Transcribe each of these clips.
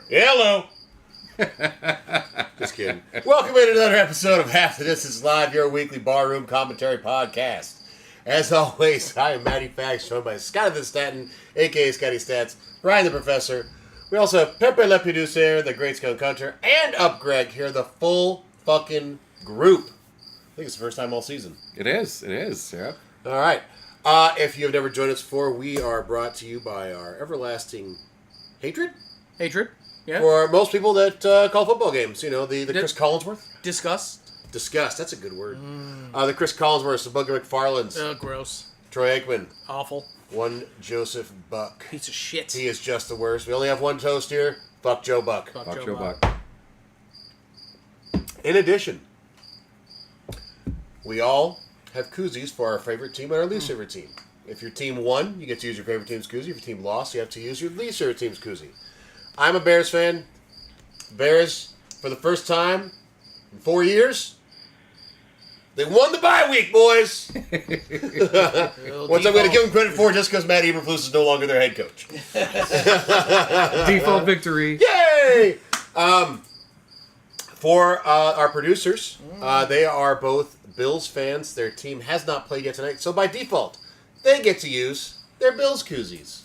Hello. Just kidding. Welcome to another episode of Half of This Is Live, your weekly barroom commentary podcast. As always, I am Matty Fax, joined by Scotty the Statin, a.k.a. Scotty Stats, Brian the Professor. We also have Pepe Le Producer, the Great Skunk Hunter, and Up Greg here, the full fucking group. I think it's the first time all season. It is, yeah. All right. If you have never joined us before, we are brought to you by our everlasting hatred? Hatred, yeah. For most people that call football games. You know, the Chris Collinsworth? Disgust. Disgust, that's a good word. The Chris Collinsworth, the Booger McFarlanes. Gross. Troy Aikman. Awful. One Joseph Buck. Piece of shit. He is just the worst. We only have one toast here. Fuck Joe Buck. Fuck Joe Buck. In addition, we all have koozies for our favorite team and our least favorite team. If your team won, you get to use your favorite team's koozie. If your team lost, you have to use your least favorite team's koozie. I'm a Bears fan. Bears, for the first time in 4 years, they won the bye week, boys. Which I'm going to give them credit for just because Matt Eberflus is no longer their head coach. Default victory. Yay! For our producers, they are both Bills fans. Their team has not played yet tonight, so by default, they get to use their Bills koozies.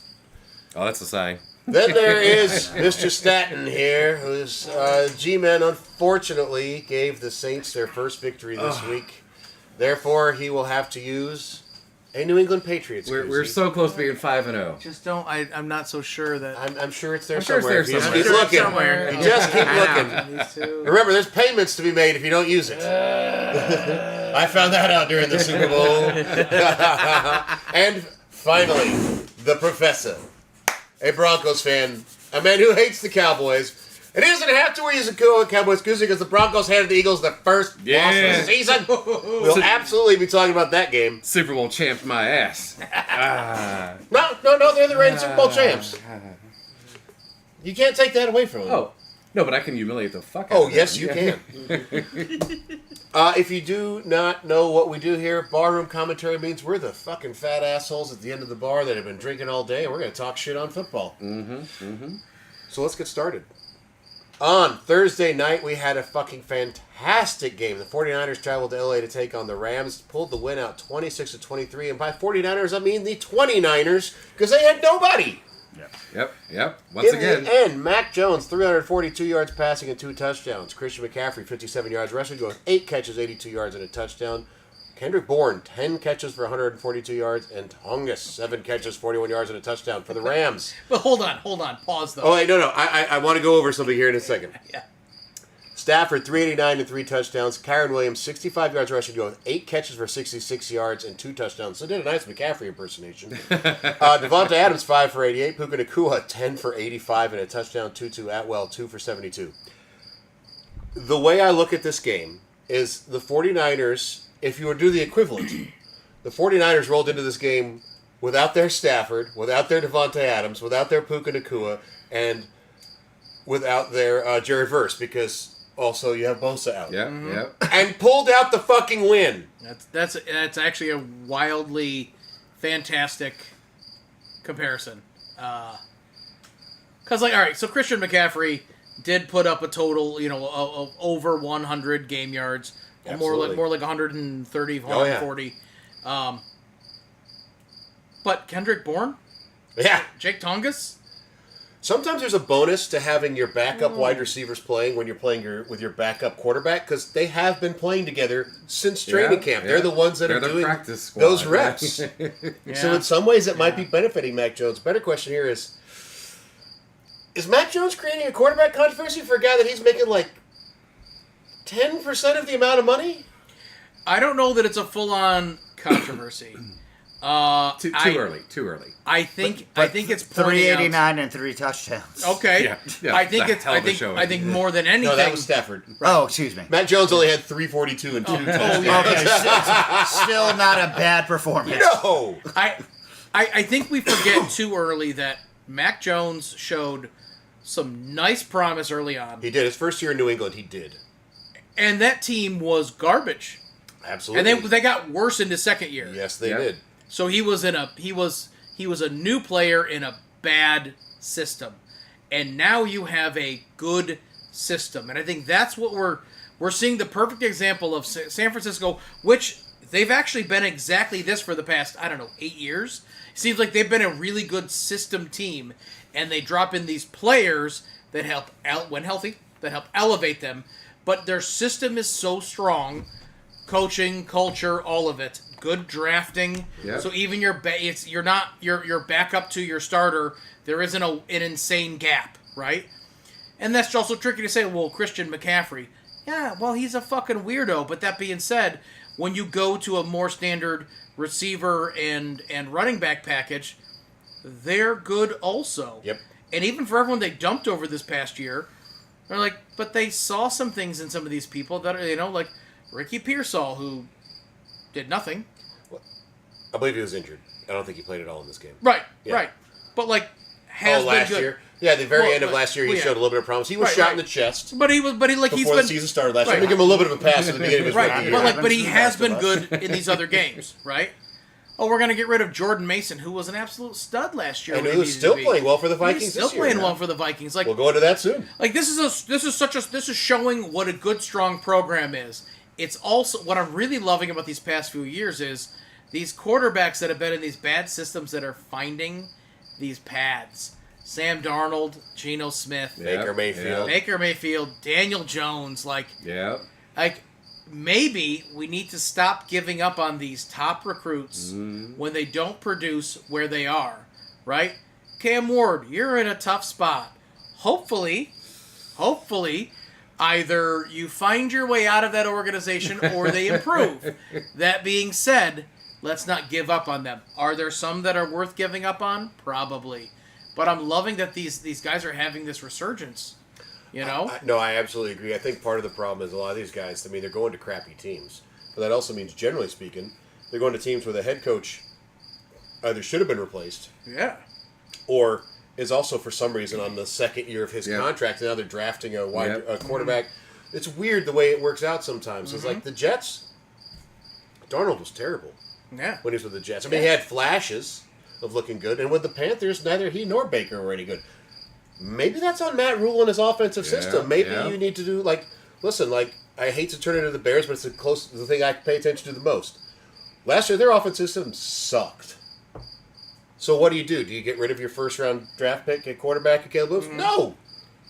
Oh, that's a sign. Then there is Mr. Staten here, whose G-Men unfortunately gave the Saints their first victory this week. Therefore, he will have to use a New England Patriots koozie. We're so close to being 5-0. Just don't. I'm not so sure that. I'm sure it's there I'm sure somewhere. it's there somewhere. He's looking. Somewhere. You just keep looking. These two. Remember, there's payments to be made if you don't use it. I found that out during the Super Bowl. And finally, the Professor, a Broncos fan, a man who hates the Cowboys. And he doesn't have to use a Cowboys koozie because the Broncos handed the Eagles their first loss of the season. We'll absolutely be talking about that game. Super Bowl champ my ass. No, they're the reigning Super Bowl champs. You can't take that away from them. Oh, no, but I can humiliate the fuck out of them. Yes, you can. If you do not know what we do here, barroom commentary means we're the fucking fat assholes at the end of the bar that have been drinking all day, and we're going to talk shit on football. So let's get started. On Thursday night, we had a fucking fantastic game. The 49ers traveled to LA to take on the Rams, pulled the win out 26-23, and by 49ers, I mean the 29ers, because they had nobody. Yep. Once again. In the end, Mac Jones, 342 yards passing and 2 touchdowns. Christian McCaffrey, 57 yards rushing, going 8 catches, 82 yards and a touchdown. Kendrick Bourne, 10 catches for 142 yards, and Tongus, 7 catches, 41 yards and a touchdown for the Rams. But hold on. Pause though. Oh, wait, no. I want to go over something here in a second. Yeah. Stafford, 389 and 3 touchdowns. Kyron Williams, 65 yards rushing, going 8 catches for 66 yards and 2 touchdowns. So did a nice McCaffrey impersonation. Devonta Adams, 5 for 88. Puka Nacua, 10 for 85 and a touchdown. Tutu Atwell, 2 for 72. The way I look at this game is the 49ers, if you were to do the equivalent, the 49ers rolled into this game without their Stafford, without their Devonta Adams, without their Puka Nacua, and without their Jerry Verse, because also you have Bosa out. Yeah. And pulled out the fucking win. That's actually a wildly fantastic comparison. Because all right, so Christian McCaffrey did put up a total, of over 100 game yards. Absolutely. More like 130, 140. Oh, yeah. But Kendrick Bourne? Yeah. Jake Tongus? Sometimes there's a bonus to having your backup wide receivers playing when you're playing with your backup quarterback, because they have been playing together since training camp. They're the ones that are doing practice squad. those reps. Yeah. So in some ways it might be benefiting Mac Jones. Better question here is Mac Jones creating a quarterback controversy for a guy that he's making like 10% of the amount of money? I don't know that it's a full-on controversy. Too early. I think it's 389 and 3 touchdowns. Okay. Yeah. I think more than anything. No, that was Stafford. Right. Oh, excuse me. Matt Jones only had 342 and 2 touchdowns. Okay, still not a bad performance. No! I think we forget too early that Mac Jones showed some nice promise early on. He did. His first year in New England, he did. And that team was garbage. Absolutely. And they got worse in his second year. Yes, they did. So he was a new player in a bad system. and now you have a good system. And I think that's what we're seeing, the perfect example of San Francisco, which they've actually been exactly this for the past, 8 years. It seems like they've been a really good system team, and they drop in these players that help when healthy, that help elevate them. But their system is so strong, coaching, culture, all of it. Good drafting. Yep. So even your backup to your starter, there isn't an insane gap, right? And that's also tricky to say, well, Christian McCaffrey, yeah, well, he's a fucking weirdo. But that being said, when you go to a more standard receiver and running back package, they're good also. Yep. And even for everyone they dumped over this past year, they're like, but they saw some things in some of these people that are, like Ricky Pearsall, who did nothing. I believe he was injured. I don't think he played at all in this game. Right, Yeah. right. But has last been good. year? Yeah, the very end of last year, he showed a little bit of promise. He was shot in the chest. But he's before been the season started last year. I'm gonna give him a little bit of a pass at the beginning of his rookie year. But he has been good in these other games, right? Oh, we're gonna get rid of Jordan Mason, who was an absolute stud last year, and who's still playing well for the Vikings. He's still this year, playing well for the Vikings. We'll go into that soon. This is showing what a good, strong program is. It's also what I'm really loving about these past few years is these quarterbacks that have been in these bad systems that are finding these paths. Sam Darnold, Geno Smith, Baker Mayfield, Daniel Jones, Yeah. maybe we need to stop giving up on these top recruits when they don't produce where they are, right? Cam Ward, you're in a tough spot. Hopefully, either you find your way out of that organization or they improve. That being said, let's not give up on them. Are there some that are worth giving up on? Probably. But I'm loving that these guys are having this resurgence. No, I absolutely agree. I think part of the problem is a lot of these guys, they're going to crappy teams. But that also means, generally speaking, they're going to teams where the head coach either should have been replaced. Yeah. Or is also, for some reason, on the second year of his contract. And now they're drafting a quarterback. Mm-hmm. It's weird the way it works out sometimes. Mm-hmm. It's like the Jets. Darnold was terrible. Yeah. When he was with the Jets. He had flashes of looking good. And with the Panthers, neither he nor Baker were any good. Maybe that's on Matt Rule and his offensive system. Maybe you need to do, I hate to turn it into the Bears, but it's the thing I pay attention to the most. Last year, their offensive system sucked. So what do? Do you get rid of your first-round draft pick at quarterback at Caleb Williams? Mm-hmm. No!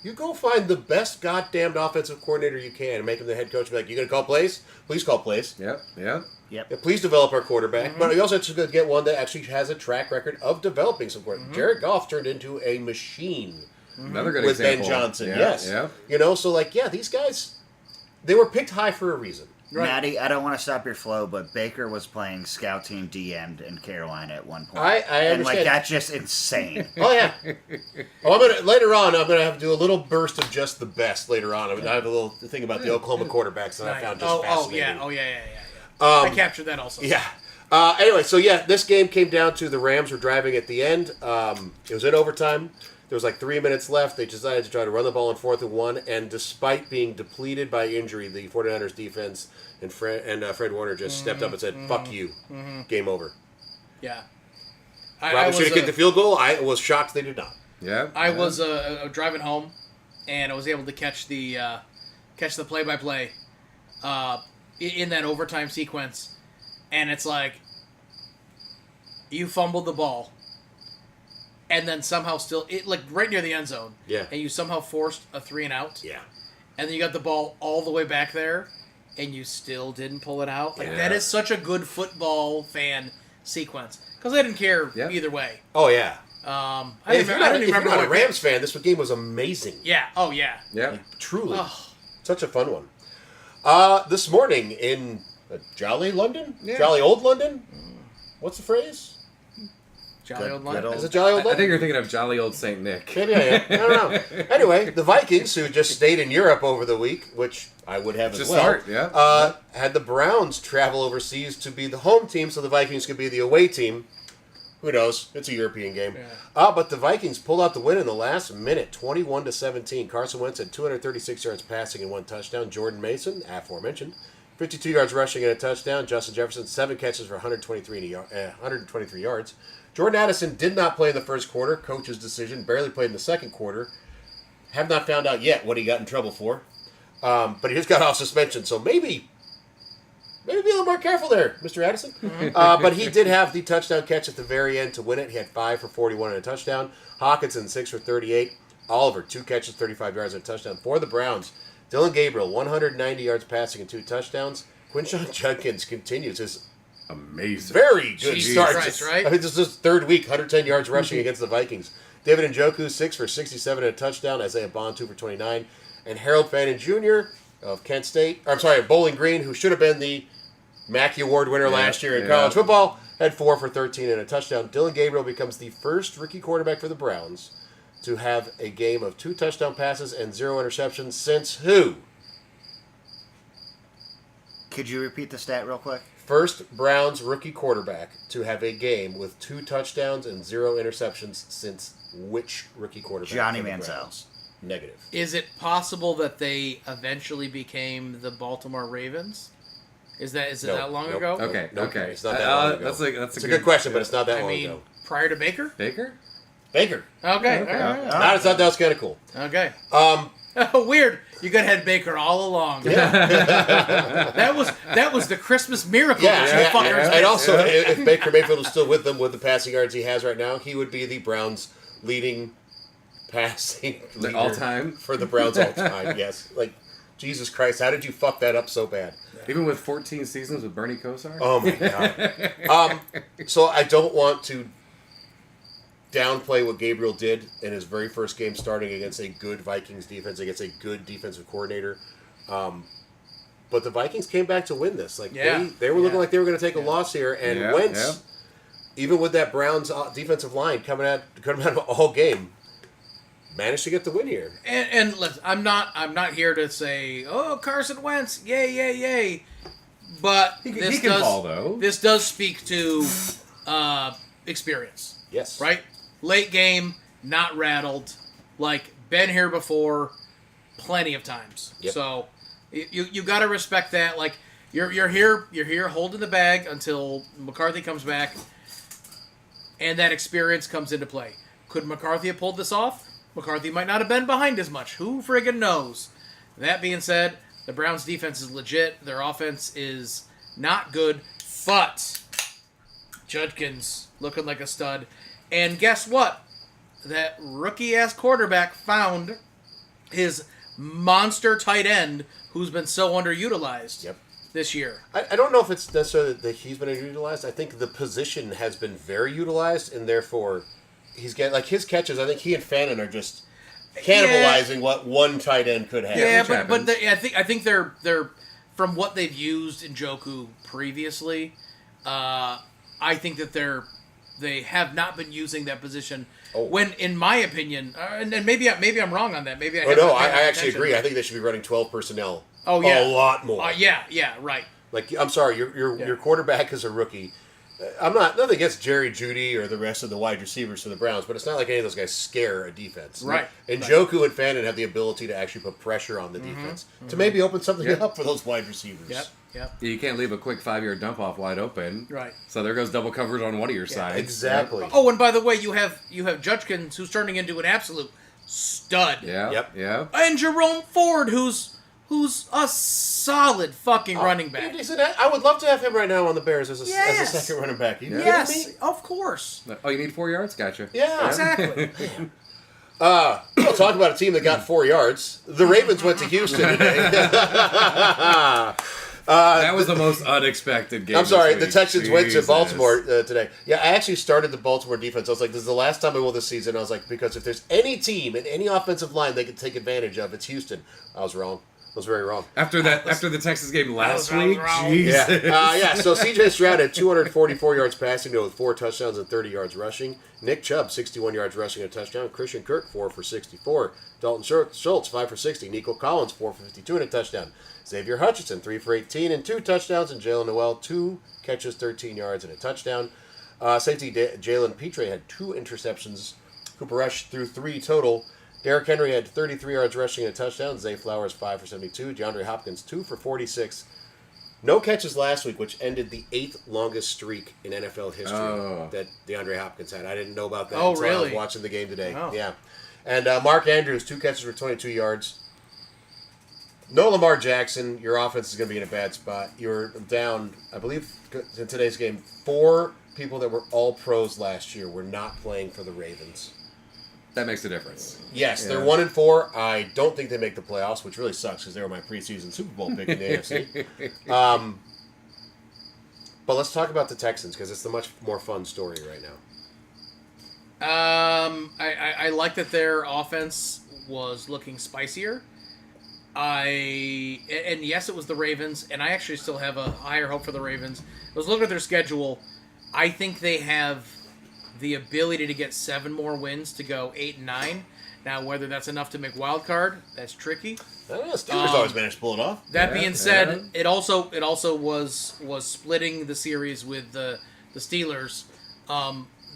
You go find the best goddamn offensive coordinator you can and make him the head coach. Be like, you going to call plays? Please call plays. Yep. Yeah, please develop our quarterback. Mm-hmm. But you also have to get one that actually has a track record of developing some quarterback. Mm-hmm. Jared Goff turned into a machine. Another good with example. Ben Johnson, Yeah, yes. Yeah. These guys, they were picked high for a reason. Right. Maddie, I don't want to stop your flow, but Baker was playing scout team DM'd in Carolina at one point. I understand. And that's just insane. Oh yeah. Later on, I'm gonna have to do a little burst of just the best. Later on, I have a little thing about the Oklahoma quarterbacks that I found just fascinating. Yeah. I captured that also. Yeah. Anyway, this game came down to the Rams were driving at the end. It was in overtime. There was 3 minutes left. They decided to try to run the ball on 4th and 1, and despite being depleted by injury, the 49ers defense and Fred Warner just stepped up and said, fuck you. Mm-hmm. Game over. Yeah. Probably should have kicked the field goal. I was shocked they did not. Yeah. I was driving home, and I was able to catch the play-by-play in that overtime sequence, and it's like, you fumbled the ball. And then somehow right near the end zone. Yeah. And you somehow forced a 3-and-out. Yeah. And then you got the ball all the way back there, and you still didn't pull it out. That is such a good football fan sequence. Because I didn't care either way. Oh, yeah. If you're not a Rams fan, this game was amazing. Yeah. Oh, yeah. Yeah. Truly. Oh. Such a fun one. This morning in Jolly London? Yeah. Jolly Old London? What's the phrase? Jolly Old London. Is it Jolly Old London? I think you're thinking of Jolly Old St. Nick. Maybe I am. I don't know. Anyway, the Vikings, who just stayed in Europe over the week, which I would have as well, had the Browns travel overseas to be the home team so the Vikings could be the away team. Who knows? It's a European game. Yeah. But the Vikings pulled out the win in the last minute, 21-17. Carson Wentz had 236 yards passing and 1 touchdown. Jordan Mason, aforementioned, 52 yards rushing and a touchdown. Justin Jefferson, 7 catches for 123 yards. Jordan Addison did not play in the first quarter. Coach's decision. Barely played in the second quarter. Have not found out yet what he got in trouble for. But he just got off suspension, so maybe be a little more careful there, Mr. Addison. But he did have the touchdown catch at the very end to win it. He had 5 for 41 and a touchdown. Hawkinson, 6 for 38. Oliver, 2 catches, 35 yards and a touchdown. For the Browns, Dylan Gabriel, 190 yards passing and 2 touchdowns. Quinshon Judkins continues his amazing, very good Jesus start. Christ, right? I mean, this is his third week, 110 yards rushing against the Vikings. David Njoku, 6 for 67 and a touchdown. Isaiah Bond, 2 for 29. And Harold Fannin Jr. of Bowling Green, who should have been the Mackey Award winner last year in college football, had 4 for 13 and a touchdown. Dylan Gabriel becomes the first rookie quarterback for the Browns to have a game of 2 touchdown passes and 0 interceptions since who? Could you repeat the stat real quick? First Browns rookie quarterback to have a game with 2 touchdowns and 0 interceptions since which rookie quarterback? Johnny for the Manziel. Browns? Negative. Is it possible that they eventually became the Baltimore Ravens? Is it No, that long nope. ago? Okay, Nope, okay. it's not that long ago. That's It's a good question, but it's not that I long mean, ago. prior to Baker? Baker. Baker. Okay. Okay. All right. I thought that was kind of cool. Okay. Weird. You could have had Baker all along. that was the Christmas miracle. Yeah, that you fuckers and missed. also, if Baker Mayfield was still with them with the passing yards he has right now, he would be the Browns' leading passing leader all time for the Browns all time. Yes, like Jesus Christ, how did you fuck that up so bad? Even with 14 seasons with Bernie Kosar. Oh my god. So I don't want to downplay what Gabriel did in his very first game starting against a good Vikings defense, against a good defensive coordinator. But the Vikings came back to win this. Like they were looking like they were going to take a loss here, and Wentz, even with that Browns defensive line coming out of all game, managed to get the win here. And listen, I'm not here to say, oh, Carson Wentz, yay. But He can ball, though. This does speak to experience. Yes. Right? Late game, not rattled, like been here before plenty of times. Yep. So you got to respect that. Like you're here holding the bag until McCarthy comes back, and that experience comes into play. Could McCarthy have pulled this off? McCarthy might not have been behind as much. Who friggin' knows? That being said, the Browns' defense is legit. Their offense is not good, but Judkins looking like a stud. And guess what? That rookie-ass quarterback found his monster tight end who's been so underutilized this year. I don't know if it's necessarily that he's been underutilized. I think the position has been very utilized, and therefore he's getting, like, his catches, I think he and Fannin are just cannibalizing what one tight end could have. Yeah, but I think they're from what they've used in Njoku previously. I think that they have not been using that position. When, in my opinion, and maybe I'm wrong on that. Maybe I. I actually agree. I think they should be running 12 personnel. Oh yeah, a lot more. Yeah, right. Like, I'm sorry, your quarterback is a rookie. I'm nothing against Jerry Jeudy or the rest of the wide receivers for the Browns, but it's not like any of those guys scare a defense. Right. And Njoku and Fannin have the ability to actually put pressure on the defense to maybe open something up for those wide receivers. Yep. You can't leave a quick 5-yard dump off wide open. Right. So there goes double coverage on one of your sides. Exactly. Oh, and by the way, you have Judkins, who's turning into an absolute stud. Yeah. And Jerome Ford, who's a solid fucking running back. I would love to have him right now on the Bears as a second running back. You kidding Yes, me? of course. Oh, you need 4 yards? Gotcha. Yeah. Exactly. We'll talk about a team that got 4 yards. The Ravens went to Houston today. That was the most unexpected game. I'm sorry, this the week. Texans went to Jesus. Baltimore today. Yeah, I actually started the Baltimore defense. I was like, this is the last time I will this season. I was like, because if there's any team and any offensive line they can take advantage of, it's Houston. I was wrong. I was very wrong. After the Texas game last I was week, wrong. Jesus. So C.J. Stroud had 244 yards passing with 4 touchdowns and 30 yards rushing. Nick Chubb, 61 yards rushing and a touchdown. Christian Kirk, 4 for 64. Dalton Schultz, 5 for 60. Nico Collins, 4 for 52 and a touchdown. Xavier Hutchinson, 3 for 18 and 2 touchdowns. And Jalen Noel, 2 catches, 13 yards and a touchdown. Safety Jalen Petre had 2 interceptions. Cooper Rush threw 3 total. Derrick Henry had 33 yards rushing and a touchdown. Zay Flowers, 5 for 72. DeAndre Hopkins, 2 for 46. No catches last week, which ended the 8th longest streak in NFL history that DeAndre Hopkins had. I didn't know about that until I was watching the game today. Oh. Yeah. And Mark Andrews, 2 catches for 22 yards. No Lamar Jackson. Your offense is going to be in a bad spot. You're down, I believe, in today's game, 4 people that were all pros last year were not playing for the Ravens. That makes a difference. Yes, they're 1-4. I don't think they make the playoffs, which really sucks because they were my preseason Super Bowl pick in the AFC. But let's talk about the Texans because it's the much more fun story right now. I like that their offense was looking spicier. And yes, it was the Ravens, and I actually still have a higher hope for the Ravens. I was looking at their schedule. I think they have the ability to get 7 more wins to go 8-9. Now, whether that's enough to make wild card, that's tricky. I don't know, Steelers always managed to pull it off. That being said, it also was splitting the series with the Steelers.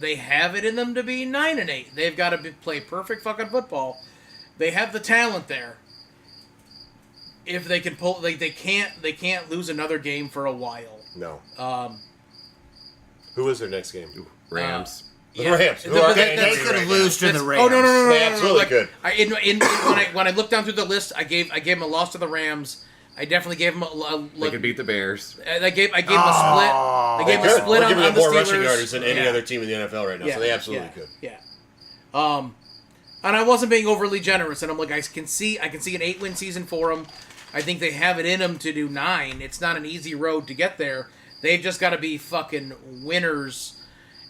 They have it in them to be 9-8. They've got to play perfect fucking football. They have the talent there. If they can pull, they can't lose another game for a while. No. Who is their next game? Rams. The Rams. Who are They could lose to the Rams. Oh no! They absolutely could. When I looked down through the list, I gave them a loss to the Rams. I definitely gave them They could beat the Bears. I gave them a split. I gave them a split We're giving on them the more Steelers. rushing yards than any other team in the NFL right now, so they absolutely could. Yeah. And I wasn't being overly generous, and I'm like, I can see an 8-win season for them. I think they have it in them to do 9. It's not an easy road to get there. They've just got to be fucking winners,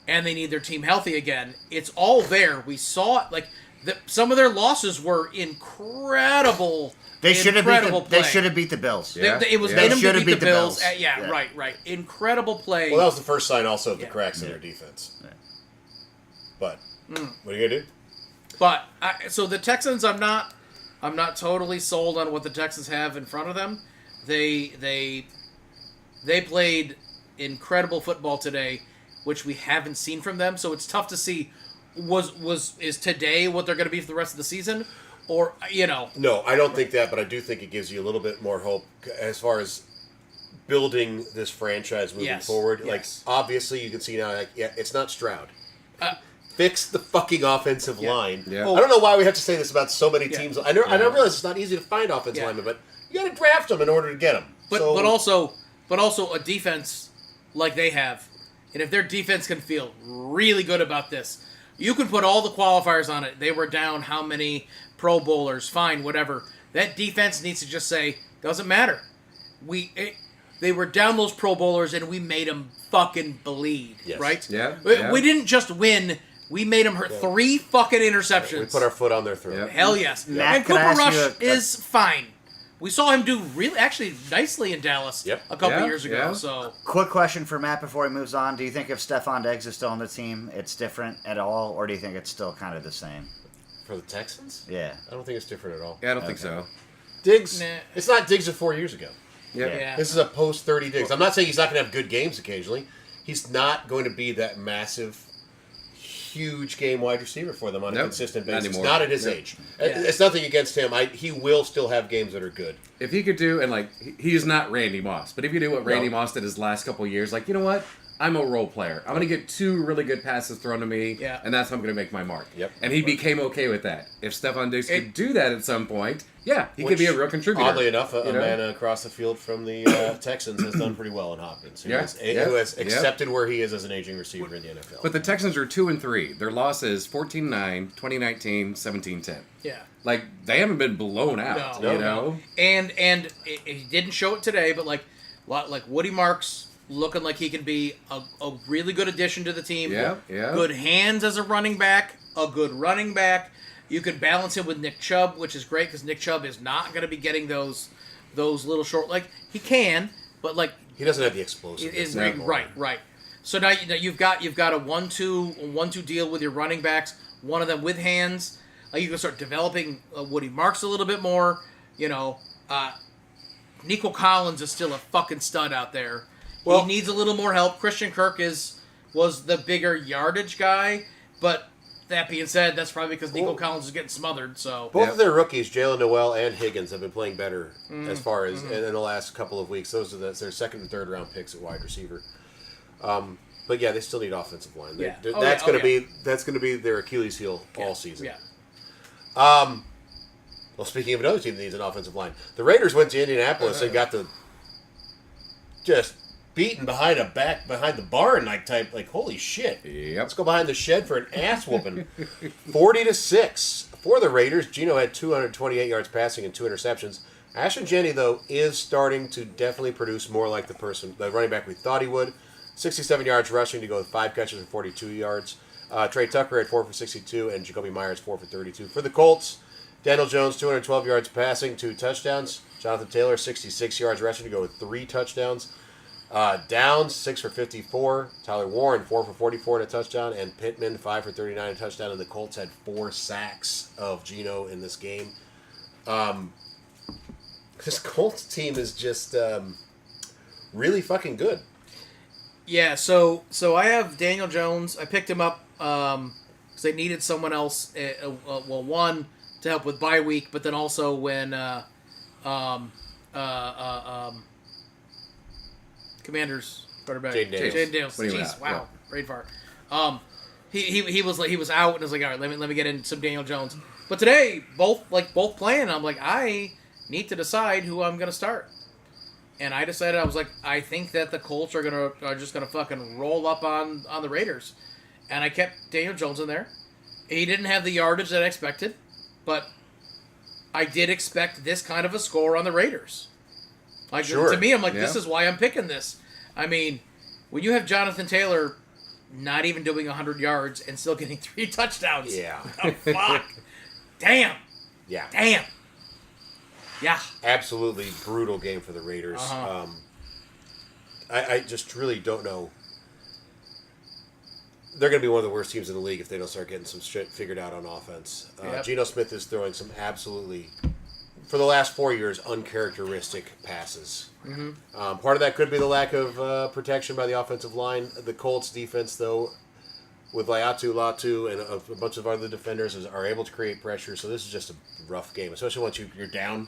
and they need their team healthy again. It's all there. We saw it. Like some of their losses were incredible. They should have beat the. play. They should have beat the Bills. It was They made them to should have beat the beat the Bills. Bills. Yeah, right. Incredible play. Well, that was the first sign also of the cracks in Yeah. their defense. Yeah. But what are you gonna do? But so the Texans, I'm not totally sold on what the Texans have in front of them. They played incredible football today, which we haven't seen from them. So it's tough to see is today what they're going to be for the rest of the season, or No, I don't think that, but I do think it gives you a little bit more hope as far as building this franchise moving forward. Yes. Like obviously, you can see now, it's not Stroud. Fix the fucking offensive line. Yeah. I don't know why we have to say this about so many teams. I realize it's not easy to find offensive linemen, but you got to draft them in order to get them. But also a defense like they have, and if their defense can feel really good about this, you can put all the qualifiers on it. They were down how many Pro Bowlers? Fine, whatever. That defense needs to just say, doesn't matter. They were down those Pro Bowlers, and we made them fucking bleed. Yes. Right? Yeah. We didn't just win. We made them hurt 3 fucking interceptions. We put our foot on their throat. Yep. Hell yes. Matt, And can I Cooper ask you Rush is fine. We saw him do actually nicely in Dallas a couple years ago. Yeah. So Quick question for Matt before he moves on. Do you think if Stephon Diggs is still on the team, it's different at all, or do you think it's still kind of the same? For the Texans? Yeah. I don't think it's different at all. Yeah, I don't think so. Diggs, Nah. it's not Diggs of 4 years ago. Yep. Yeah. This is a post-30 Diggs. I'm not saying he's not going to have good games occasionally. He's not going to be that massive, huge game wide receiver for them on a consistent Not basis. anymore. Not at his age. It's nothing against him. He will still have games that are good. If he could do, and he's not Randy Moss, but if you do what Randy Moss did his last couple of years, you know what? I'm a role player. I'm going to get 2 really good passes thrown to me, and that's how I'm going to make my mark. Yep. And he became okay with that. If Stephon Diggs could do that at some point, he could be a real contributor. Oddly enough, a man across the field from the Texans has done pretty well in Hopkins, who has accepted where he is as an aging receiver in the NFL. But the Texans are 2-3. Their loss is 14-9, 2019, 17-10. yeah. They haven't been blown out, No. you know? And he didn't show it today, but like Woody Marks looking like he can be a really good addition to the team. Yeah. Good hands as a running back, a good running back. You can balance him with Nick Chubb, which is great because Nick Chubb is not going to be getting those little short. He can, but he doesn't have the explosiveness. Right. So now you've got a 1-2 deal with your running backs. One of them with hands. You can start developing Woody Marks a little bit more. Nico Collins is still a fucking stud out there. Well, he needs a little more help. Christian Kirk was the bigger yardage guy, but that being said, that's probably because Nico Collins is getting smothered. So both of their rookies, Jalen Noel and Higgins, have been playing better as far as in the last couple of weeks. Those are their second and third round picks at wide receiver. But they still need offensive line. That's going to be their Achilles heel all season. Yeah. Well, speaking of another team that needs an offensive line, the Raiders went to Indianapolis and got just beaten behind the barn like holy shit. Yep. Let's go behind the shed for an ass whooping. 40-6 for the Raiders. Geno had 228 yards passing and 2 interceptions. Ashton Jenney, though, is starting to definitely produce more like the running back we thought he would. 67 yards rushing to go with 5 catches and 42 yards. Trey Tucker had 4 for 62 and Jacoby Myers 4 for 32. For the Colts, Daniel Jones 212 yards passing, 2 touchdowns. Jonathan Taylor 66 yards rushing to go with 3 touchdowns. Downs 6 for 54. Tyler Warren 4 for 44 and a touchdown, and Pittman 5 for 39 and a touchdown. And the Colts had 4 sacks of Geno in this game. This Colts team is just really fucking good. Yeah, so I have Daniel Jones. I picked him up because they needed someone else. One to help with bye week, but then also when Commanders quarterback Jaden Daniels. Jeez, wow, brain fart. He was out and I was like, all right, let me get in some Daniel Jones. But today, both playing, I'm like, I need to decide who I'm gonna start. And I decided, I was like, I think that the Colts are just gonna fucking roll up on the Raiders. And I kept Daniel Jones in there. He didn't have the yardage that I expected, but I did expect this kind of a score on the Raiders. Like, sure. To me, I'm like, this is why I'm picking this. I mean, when you have Jonathan Taylor not even doing 100 yards and still getting 3 touchdowns. Yeah. Oh, fuck. Damn. Yeah. Damn. Yeah. Absolutely brutal game for the Raiders. Uh-huh. I just really don't know. They're going to be one of the worst teams in the league if they don't start getting some shit figured out on offense. Yep. Geno Smith is throwing some absolutely, for the last 4 years, uncharacteristic passes. Mm-hmm. Part of that could be the lack of protection by the offensive line. The Colts defense, though, with Latu, and a bunch of other defenders, are able to create pressure. So this is just a rough game, especially once you're down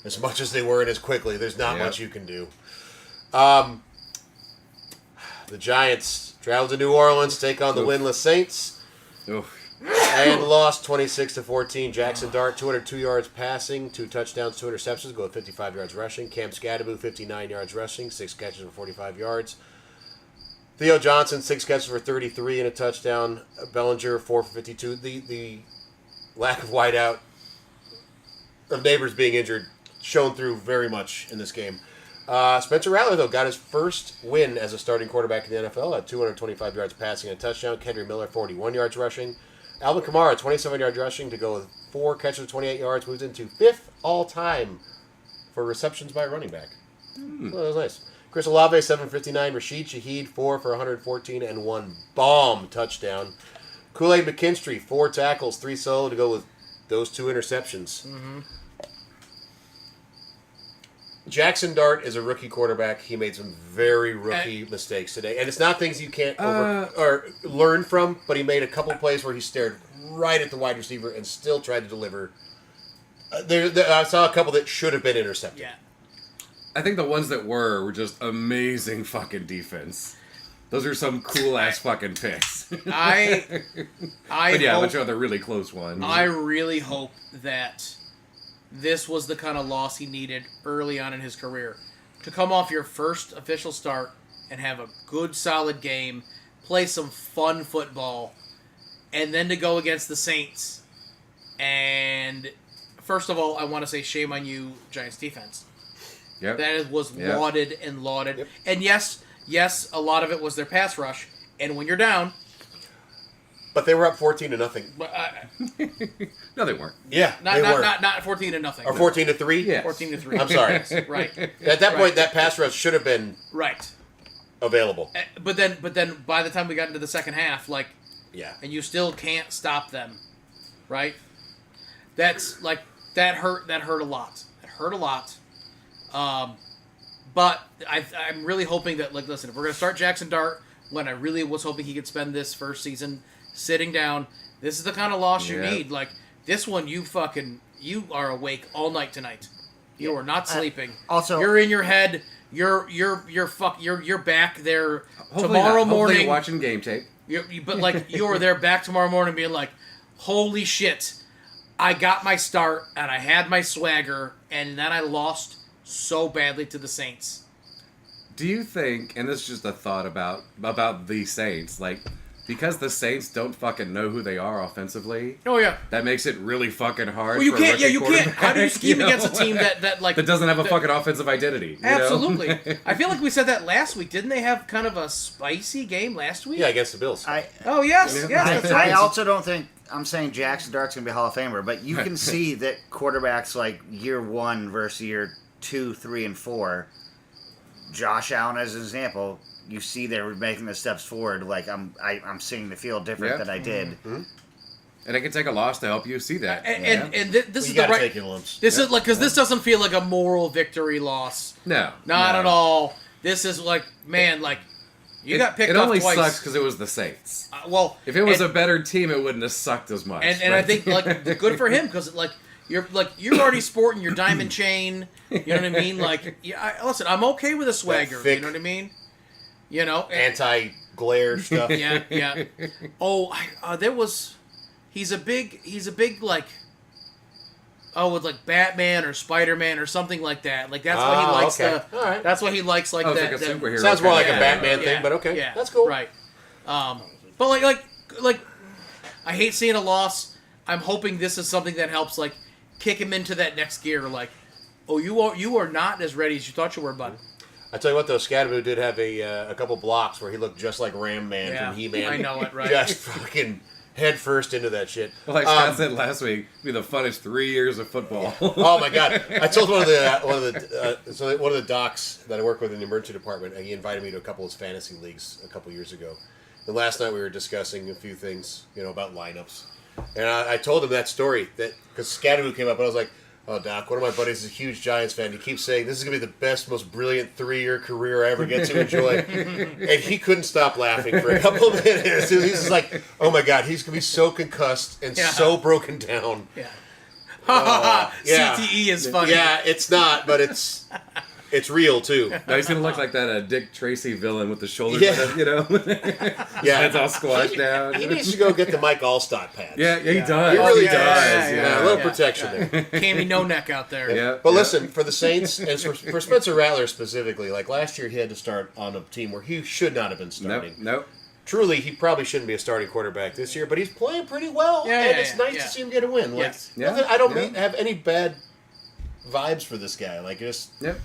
as much as they were and as quickly. There's not much you can do. The Giants traveled to New Orleans to take on the winless Saints. And lost 26-14. Jackson Dart, 202 yards passing, 2 touchdowns, 2 interceptions, go with 55 yards rushing. Cam Scadaboo, 59 yards rushing, 6 catches for 45 yards. Theo Johnson, 6 catches for 33 and a touchdown. Bellinger, 4 for 52. The lack of wideout of Neighbors being injured shown through very much in this game. Spencer Rattler, though, got his first win as a starting quarterback in the NFL at 225 yards passing and a touchdown. Kendry Miller, 41 yards rushing. Alvin Kamara, 27 yards rushing to go with 4 catches, 28 yards. Moves into 5th all-time for receptions by a running back. So that was nice. Chris Olave, 759. Rashid Shaheed, 4 for 114 and 1 bomb touchdown. Kool-Aid McKinstry, 4 tackles, 3 solo to go with those 2 interceptions. Mm-hmm. Jackson Dart is a rookie quarterback. He made some very rookie mistakes today. And it's not things you can't or learn from, but he made a couple plays where he stared right at the wide receiver and still tried to deliver. I saw a couple that should have been intercepted. Yeah. I think the ones that were just amazing fucking defense. Those are some cool ass fucking picks. But a bunch of other really close ones. I really hope that this was the kind of loss he needed early on in his career. To come off your first official start and have a good, solid game, play some fun football, and then to go against the Saints. And first of all, I want to say shame on you, Giants defense. Yep. That was lauded and lauded. Yep. And yes, a lot of it was their pass rush. And when you're down... But they were up 14-0. No, they weren't. Yeah, they were. Not 14-0. Or 14-3? Yeah. 14-3. I'm sorry. Yes, right. At that point, that pass rush should have been available. But then by the time we got into the second half, and you still can't stop them, right? That's that hurt a lot. It hurt a lot. But I'm really hoping that, listen, if we're going to start Jackson Dart, when I really was hoping he could spend this first season sitting down, this is the kind of loss you need. This one, you are awake all night tonight. You are not sleeping. Also, you're in your head. You're back there tomorrow morning. Hopefully you're watching game tape. But you are there back tomorrow morning being like, holy shit, I got my start and I had my swagger, and then I lost so badly to the Saints. Do you think, and this is just a thought about the Saints, like, because the Saints don't fucking know who they are offensively, Oh yeah. that makes it really fucking hard. Well, you for can't. A Yeah, rookie you can't. quarterback, How do you scheme know? against a team that that doesn't have a fucking offensive identity? You know? Absolutely. I feel like we said that last week. Didn't they have kind of a spicy game last week? Yeah, against the Bills. Oh yes, Yeah. yes, that's I right. also don't think I'm saying Jackson Dart's gonna be a Hall of Famer, but you can see that quarterbacks like year 1 versus year 2, 3, and 4. Josh Allen as an example, you see they're making the steps forward. Like I'm seeing the field different Yep. than I did. Mm-hmm. And it can take a loss to help you see that. This You is the gotta right. take your lumps. This is like because this doesn't feel like a moral victory loss. No, Not no. at all. This is like, man, like you got picked It off only twice. sucks because it was the Saints. Well, If it was and, a better team, it wouldn't have sucked as much. and I think like good for him because you're already sporting your diamond chain. You know what I mean? Like, listen, I'm okay with a swagger. thick- You know what I mean? You know, Anti-glare stuff. yeah. Oh, there was. He's a big like. Oh, with like Batman or Spider-Man or something like that. Like that's why he likes okay. All right. That's why he likes like Oh, it's that. like a that- superhero. Sounds more like kind a of- Batman thing, but okay. Yeah, That's cool. Right. But like, I hate seeing a loss. I'm hoping this is something that helps like kick him into that next gear. Like, oh, you are not as ready as you thought you were, bud. I tell you what, though, Scadaboo did have a couple blocks where he looked just like Ram Man Yeah, from He-Man. I know it, right? Just fucking head first into that shit. Well, like Scott said last week, it'd be the funnest 3 years of football. Oh my god! I told one of the docs that I work with in the emergency department. He invited me to a couple of his fantasy leagues a couple years ago. And last night we were discussing a few things, about lineups. And I told him that story that because Scadaboo came up and I was like, "Oh, Doc, one of my buddies is a huge Giants fan. He keeps saying this is gonna be the best, most brilliant 3-year career I ever get to enjoy." And he couldn't stop laughing for a couple of minutes. He was just like, "Oh my god, he's gonna be so concussed and Yeah. so broken down." Yeah. Yeah. CTE is funny. Yeah, it's not, but it's real too. Now he's gonna look like that Dick Tracy villain with the shoulders, Yeah. Yeah, heads all squashed down. He needs to go get the Mike Allstott pads. Yeah, he does. He really He does. yeah, A little yeah. protection there. Cammy no neck out there. Yeah. But listen, for the Saints and for Spencer Rattler specifically, like last year, he had to start on a team where he should not have been starting. Nope. Truly, he probably shouldn't be a starting quarterback this year, but he's playing pretty well, Yeah, and yeah, it's yeah, nice yeah. to see him get a win. Like, Yes. Yeah. nothing- I don't Yeah. have any bad vibes for this guy. Like, just Yep.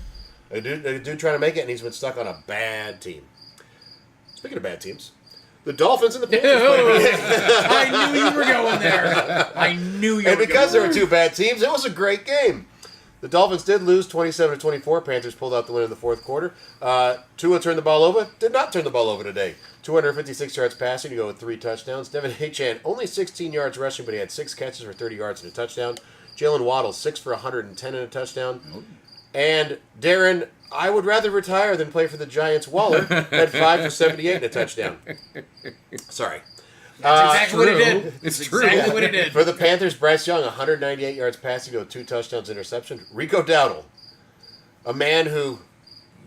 a dude trying to make it, and he's been stuck on a bad team. Speaking of bad teams, the Dolphins and the Panthers. I knew you were going there. I knew you And were because going there were two bad teams, it was a great game. The Dolphins did lose 27-24. Panthers pulled out the win in the fourth quarter. Tua turned the ball over. Did not turn the ball over today. 256 yards passing to go with 3 touchdowns. Devin Achane, only 16 yards rushing, but he had 6 catches for 30 yards and a touchdown. Jalen Waddle, 6 for 110 and a touchdown. And Darren, I would rather retire than play for the Giants. Waller had 5 for 78 and a touchdown. Sorry. That's exactly what he did. It's That's true. exactly what he did. For the Panthers, Bryce Young, 198 yards passing to 2 touchdowns, interception. Rico Dowdle, a man who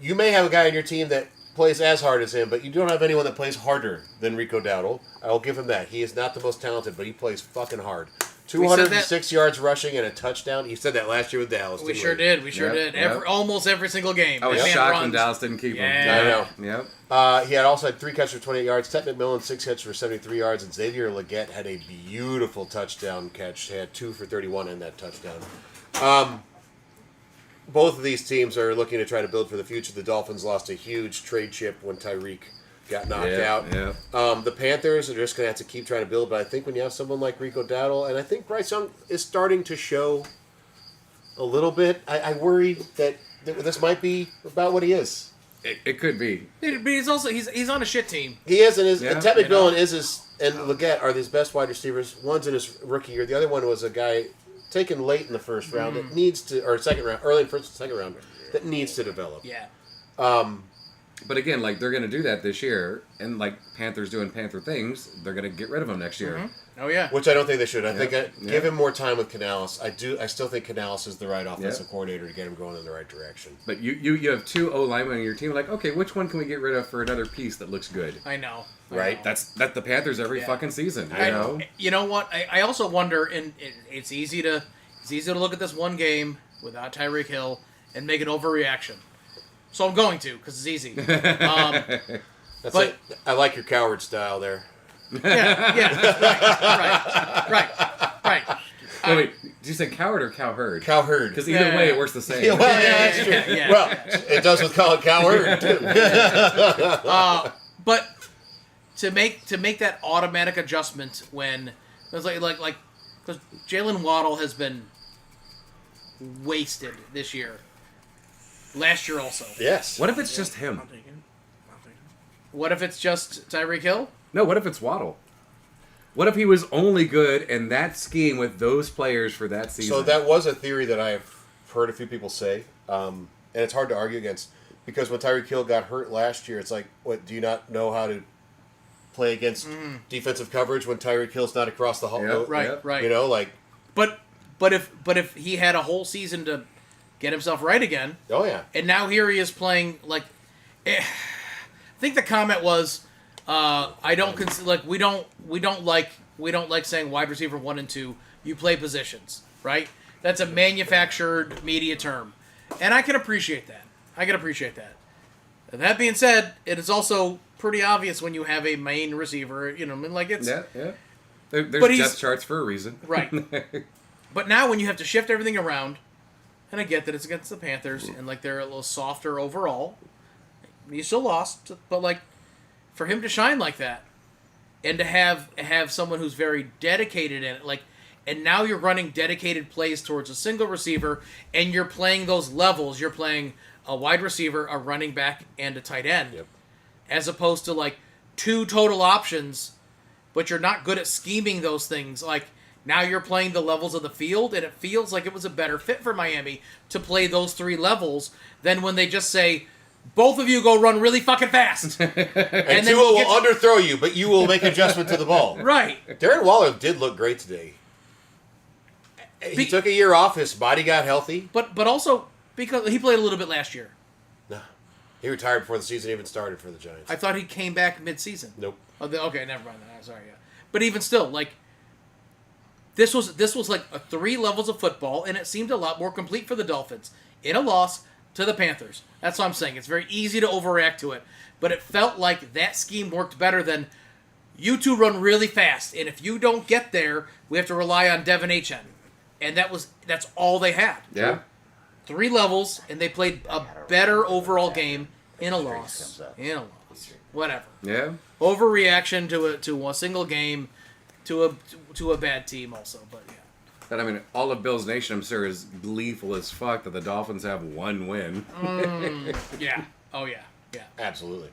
you may have a guy on your team that plays as hard as him, but you don't have anyone that plays harder than Rico Dowdle. I'll give him that. He is not the most talented, but he plays fucking hard. 206 yards rushing and a touchdown. You said that last year with Dallas. We didn't sure did. We sure Yep, did. yep. Almost every single game. I was That man shocked when runs. Dallas didn't keep him. Yeah. I know. Yep. He had also had 3 catches for 28 yards. Ted McMillan, 6 catches for 73 yards. And Xavier Legette had a beautiful touchdown catch. He had 2 for 31 in that touchdown. Both of these teams are looking to try to build for the future. The Dolphins lost a huge trade chip when Tyreek got knocked out. Yeah. The Panthers are just going to have to keep trying to build. But I think when you have someone like Rico Dowdle, and I think Bryce Young is starting to show a little bit, I worry that this might be about what he is. It could be. But he's also he's on a shit team. He is, and Yeah. Ted McMillan is his, and Legette are his best wide receivers. One's in his rookie year. The other one was a guy taken late in the first round that needs to, or second round, early in first and second round, that needs to develop. Yeah. But again, like they're going to do that this year, and like Panthers doing Panther things, they're going to get rid of him next year. Mm-hmm. Oh yeah. Which I don't think they should. I think give him more time with Canales. I still think Canales is the right offensive coordinator to get him going in the right direction. But you have 2 O linemen on your team. Like, okay, which one can we get rid of for another piece that looks good? I know. Right? That's the Panthers every fucking season. You know. You know what? I also wonder, and it's easy to look at this one game without Tyreek Hill and make an overreaction. So I'm going to, because it's easy. That's it. I like your coward style there. Yeah, right. Wait, did you say coward or cowherd? Cowherd. Because either way, it works the same. Well, that's true. Yeah. Well, it does with cowherd too. But to make that automatic adjustment when it's like because Jalen Waddle has been wasted this year. Last year also. Yes. What if it's just him? What if it's just Tyreek Hill? No, what if it's Waddle? What if he was only good in that scheme with those players for that season? So that was a theory that I've heard a few people say, and it's hard to argue against, because when Tyreek Hill got hurt last year, it's like, what, do you not know how to play against defensive coverage when Tyreek Hill's not across the hall? Yep, Right. You know, like. But if he had a whole season to get himself right again. Oh yeah. And now here he is playing like. I think the comment was, I don't we don't like saying wide receiver 1 and 2. You play positions, right? That's a manufactured media term, and I can appreciate that. And that being said, it is also pretty obvious when you have a main receiver. You know, I mean, like it's There's depth charts for a reason, right. But now when you have to shift everything around, and I get that it's against the Panthers and like they're a little softer overall. You still lost, but like for him to shine like that, and to have someone who's very dedicated in it, like, and now you're running dedicated plays towards a single receiver, and you're playing those levels. You're playing a wide receiver, a running back, and a tight end, as opposed to like 2 total options, but you're not good at scheming those things. Like now you're playing the levels of the field, and it feels like it was a better fit for Miami to play those 3 levels than when they just say, both of you go run really fucking fast. and then Tua will underthrow you, but you will make adjustment to the ball. Right. Darren Waller did look great today. He took a year off. His body got healthy. But also, because he played a little bit last year. No. He retired before the season even started for the Giants. I thought he came back mid-season. Nope. Oh, okay, never mind. Sorry, yeah. But even still, like, this was like 3 levels of football, and it seemed a lot more complete for the Dolphins in a loss to the Panthers. That's what I'm saying. It's very easy to overreact to it. But it felt like that scheme worked better than you 2 run really fast. And if you don't get there, we have to rely on Devin Achane. And that's all they had. Yeah. 3 levels, and they played a better overall game in a loss. Whatever. Yeah. Overreaction to a single game, to a bad team also. But yeah. But I mean, all of Bills Nation, I'm sure, is gleeful as fuck that the Dolphins have 1 win. Yeah. Oh, yeah. Yeah. Absolutely.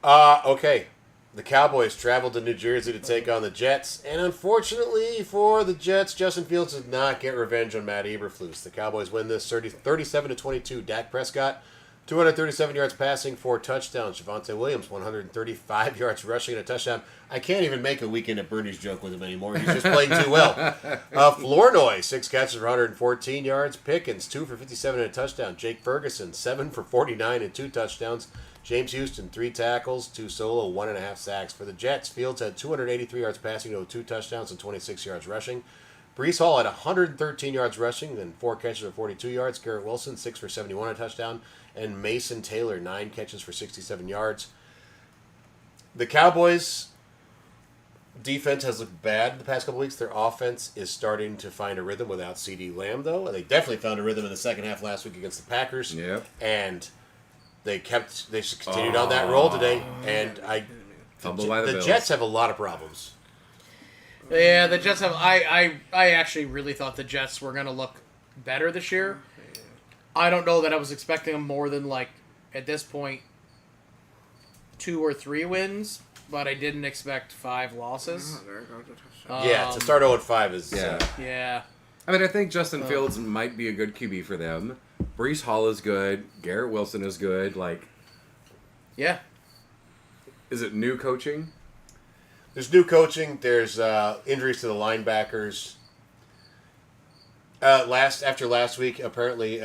Okay. The Cowboys traveled to New Jersey to take on the Jets, and unfortunately for the Jets, Justin Fields did not get revenge on Matt Eberflus. The Cowboys win this 37-22. Dak Prescott, 237 yards passing, 4 touchdowns. Javonte Williams, 135 yards rushing and a touchdown. I can't even make a Weekend at Bernie's joke with him anymore. He's just playing too well. Flournoy, 6 catches for 114 yards. Pickens, 2 for 57 and a touchdown. Jake Ferguson, 7 for 49 and 2 touchdowns. James Houston, 3 tackles, 2 solo, 1.5 sacks. For the Jets, Fields had 283 yards passing, 2 touchdowns, and 26 yards rushing. Breece Hall had 113 yards rushing, then 4 catches for 42 yards. Garrett Wilson, 6 for 71 and a touchdown. And Mason Taylor, 9 catches for 67 yards. The Cowboys' defense has looked bad the past couple weeks. Their offense is starting to find a rhythm without CeeDee Lamb, though. They definitely found a rhythm in the second half last week against the Packers. Yep. And they continued on that roll today. And the Jets have a lot of problems. Yeah, the Jets have. I actually really thought the Jets were going to look better this year. I don't know that I was expecting them more than, like, at this point, 2 or 3 wins, but I didn't expect 5 losses. Yeah, to start 0-5 is... Yeah. I mean, I think Justin Fields might be a good QB for them. Breece Hall is good. Garrett Wilson is good. Like, Yeah. Is it new coaching? There's new coaching. There's injuries to the linebackers. After last week, apparently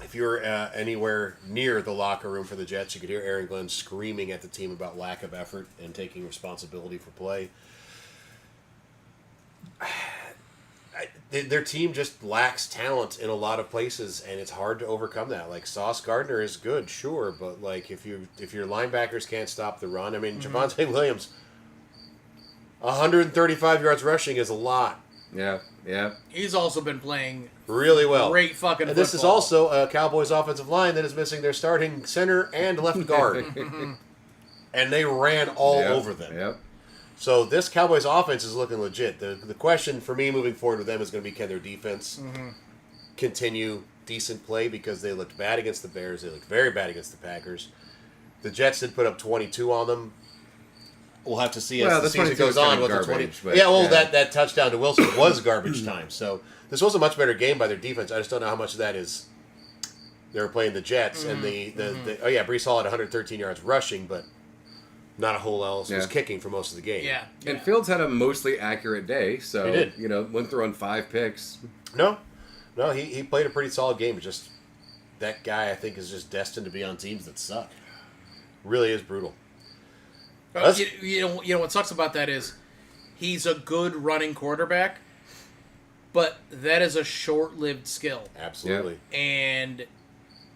if you were anywhere near the locker room for the Jets, you could hear Aaron Glenn screaming at the team about lack of effort and taking responsibility for play. Their team just lacks talent in a lot of places, and it's hard to overcome that. Like, Sauce Gardner is good, sure, but like if your linebackers can't stop the run, I mean, Javonte Williams, 135 yards rushing is a lot. Yeah, yeah. He's also been playing really well. Great fucking And this is also a Cowboys offensive line that is missing their starting center and left guard. And they ran all over them. Yep. So this Cowboys offense is looking legit. The question for me moving forward with them is going to be, can their defense continue decent play, because they looked bad against the Bears. They looked very bad against the Packers. The Jets did put up 22 on them. We'll have to see as the season goes on what the 20. That touchdown to Wilson was garbage time. So this was a much better game by their defense. I just don't know how much of that is they were playing the Jets and Breece Hall had 113 yards rushing, but not a whole else was kicking for most of the game. Yeah. And Fields had a mostly accurate day, so he did. Went through on 5 picks. No, he played a pretty solid game. Just that guy, I think, is just destined to be on teams that suck. Really is brutal. You know what sucks about that is he's a good running quarterback, but that is a short-lived skill. Absolutely. And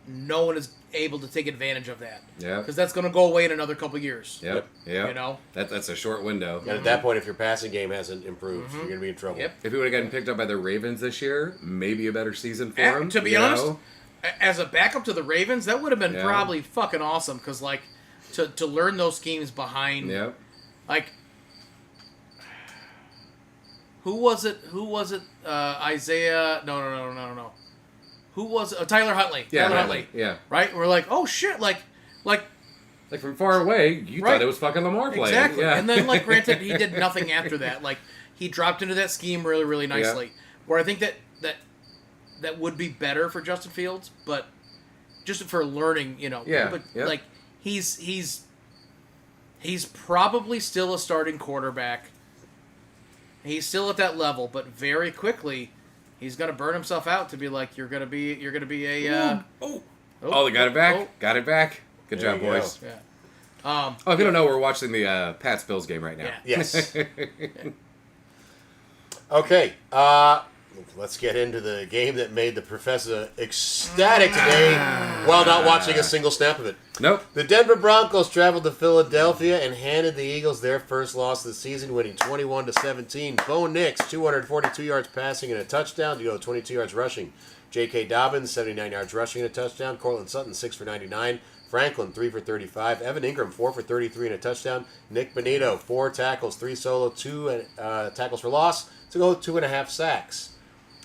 no one is able to take advantage of that. Yeah. Because that's going to go away in another couple years. Yep. You know? That's a short window. And at that point, if your passing game hasn't improved, you're going to be in trouble. Yep. If he would have gotten picked up by the Ravens this year, maybe a better season for him. To be honest, as a backup to the Ravens, that would have been Yeah. probably fucking awesome. Because, like, to learn those schemes behind... Yep. Like... Who was it? Isaiah... No. Who was it? Tyler Huntley. Yeah, Tyler Huntley. Yeah. Right? We're like, oh shit, like from far away, you thought it was fucking Lamar playing. exactly. Yeah. And then, like, granted, he did nothing after that. Like, he dropped into that scheme really, really nicely. Yeah. Where I think that would be better for Justin Fields, but just for learning, Yeah. But Yep. like, he's probably still a starting quarterback. He's still at that level, but very quickly, he's gonna burn himself out to be like, you're gonna be a. They got it back. Got it back. Good There job, you boys. Yeah. If you don't know, we're watching the Pats Bills game right now. Yeah. Yes. Okay. Let's get into the game that made the professor ecstatic today while not watching a single snap of it. Nope. The Denver Broncos traveled to Philadelphia and handed the Eagles their first loss of the season, winning 21-17. Bo Nix, 242 yards passing and a touchdown to go 22 yards rushing. J.K. Dobbins, 79 yards rushing and a touchdown. Cortland Sutton, 6 for 99. Franklin, 3 for 35. Evan Ingram, 4 for 33 and a touchdown. Nick Bonito, 4 tackles, 3 solo, 2 tackles for loss to go 2.5 sacks.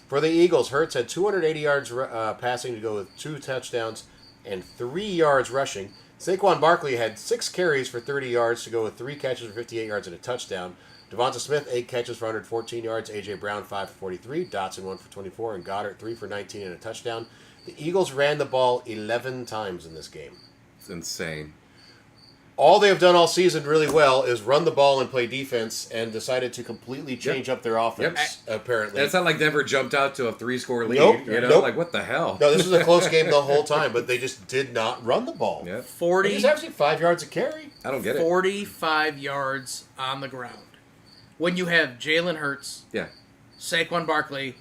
For the Eagles, Hurts had 280 yards passing to go with 2 touchdowns and 3 yards rushing. Saquon Barkley had 6 carries for 30 yards to go with 3 catches for 58 yards and a touchdown. Devonta Smith, 8 catches for 114 yards. A.J. Brown, 5 for 43. Dotson, 1 for 24. And Goddard, 3 for 19 and a touchdown. The Eagles ran the ball 11 times in this game. It's insane. All they have done all season really well is run the ball and play defense, and decided to completely change up their offense, apparently. It's not like Denver jumped out to a 3-score lead. Nope. Nope. Like, what the hell? No, this was a close game the whole time, but they just did not run the ball. Yep. 40. He's actually 5 yards a carry. I don't get it. 45 yards on the ground. When you have Jalen Hurts, Yeah. Saquon Barkley,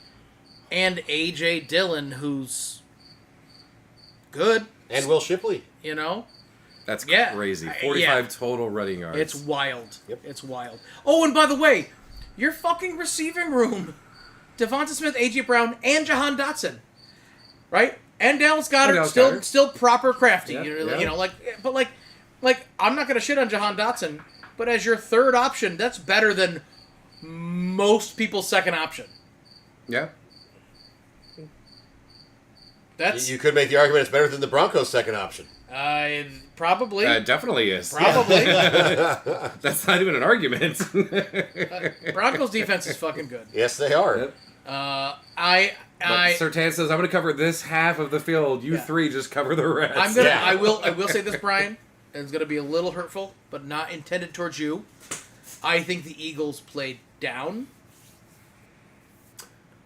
and A.J. Dillon, who's good, And Will Shipley. That's Yeah. crazy. Yeah. 45 total running yards. it's wild. Yep. It's wild. Oh, and by the way, your fucking receiving room, Devonta Smith, A.J. Brown, and Jahan Dotson, right? And Dallas Goddard, Dallas still Goddard. still proper crafty. Yeah, But I'm not gonna shit on Jahan Dotson, but as your third option, that's better than most people's second option. Yeah. That's You could make the argument it's better than the Broncos' second option. probably. Definitely is. Probably. That's not even an argument. Broncos defense is fucking good. Yes, they are. Yep. I But Surtain says, I'm going to cover this half of the field. You three just cover the rest. I will say this, Brian, and it's going to be a little hurtful, but not intended towards you. I think the Eagles played down.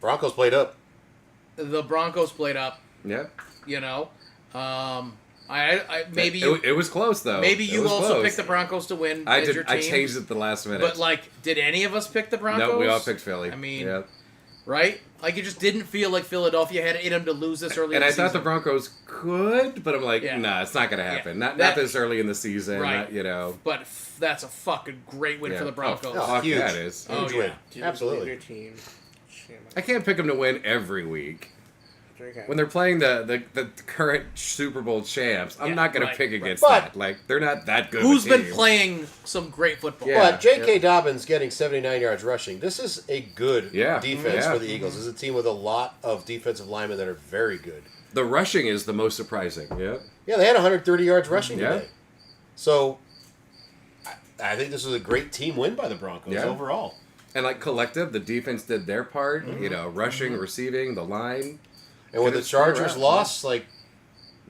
Broncos played up. The Broncos played up. Yep. You know, maybe it was close though. Maybe you also close. picked the Broncos to win. I as did. Your team. I changed it at the last minute. But like, did any of us pick the Broncos? No, we all picked Philly. I mean, yep. Right? Like, it just didn't feel like Philadelphia had it in them to lose this early. And in I the thought season. the Broncos could, but I'm like, nah, it's not going to happen. Not this early in the season. Right. Not, But that's a fucking great win for the Broncos. Oh, fuck huge. that is. Huge win. Absolutely. I can't pick them to win every week. When they're playing the current Super Bowl champs, I'm not going to pick against that. Like, they're not that good. Who's of a been team. playing some great football? Yeah. But J.K. Dobbins getting 79 yards rushing. This is a good defense for the Eagles. This is a team with a lot of defensive linemen that are very good. The rushing is the most surprising. Yeah. Yeah, they had 130 yards rushing today. So, I think this was a great team win by the Broncos overall. And like collective, the defense did their part. You know, rushing, receiving, the line. And when the Chargers lost, like,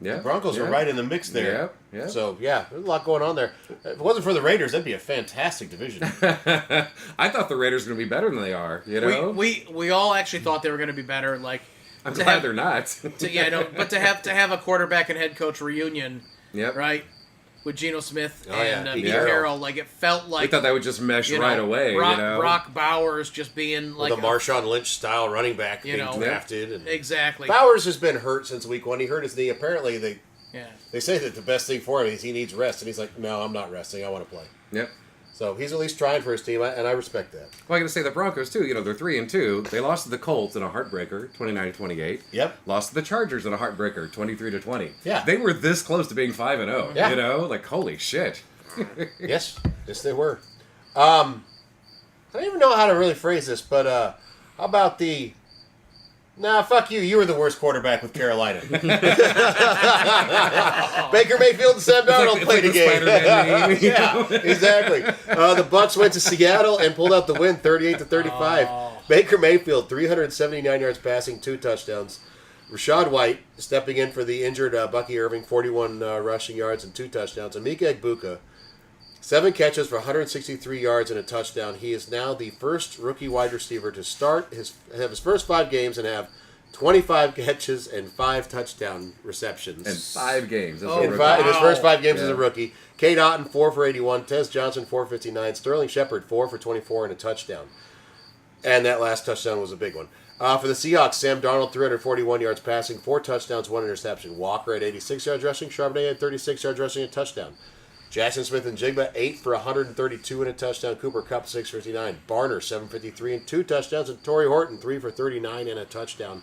the Broncos were right in the mix there. Yeah. So, there's a lot going on there. If it wasn't for the Raiders, that'd be a fantastic division. I thought the Raiders were going to be better than they are, you know? We all actually thought they were going to be better. Like, I'm glad they're not. But to have a quarterback and head coach reunion, right? With Geno Smith and Pete Carroll, like, it felt like... We thought that would just mesh right away, Brock Bowers just being like... With a Marshawn Lynch-style running back being drafted. And exactly. Bowers has been hurt since week 1. He hurt his knee. Apparently, they say that the best thing for him is he needs rest. And he's like, no, I'm not resting. I want to play. Yep. So he's at least trying for his team, and I respect that. Well, I got to say the Broncos, too. You know, they're 3-2. They lost to the Colts in a heartbreaker, 29-28. Yep. Lost to the Chargers in a heartbreaker, 23-20. Yeah. They were this close to being 5-0. Yeah. You know? Like, holy shit. Yes, they were. I don't even know how to really phrase this, but how about the... Nah, fuck you. You were the worst quarterback with Carolina. Baker Mayfield and Sam Darnold played a game. Yeah, exactly. The Bucs went to Seattle and pulled out the win, 38-35. Baker Mayfield, 379 yards passing, 2 touchdowns. Rashad White stepping in for the injured Bucky Irving, 41 rushing yards and 2 touchdowns. Emeka Egbuka, 7 catches for 163 yards and a touchdown. He is now the first rookie wide receiver to have his first 5 games and have 25 catches and 5 touchdown receptions. In 5 games. In his first 5 games as a rookie. Cade Otton, 4 for 81. Tez Johnson, 4 for 59. Sterling Shepard, 4 for 24 and a touchdown. And that last touchdown was a big one. For the Seahawks, Sam Darnold, 341 yards passing, 4 touchdowns, 1 interception. Walker at 86 yards rushing. Charbonnet at 36 yards rushing, a touchdown. Jackson Smith and Jigba, 8 for 132 and a touchdown. Cooper Kupp, 659. Barner, 753 and 2 touchdowns. And Torrey Horton, 3 for 39 and a touchdown.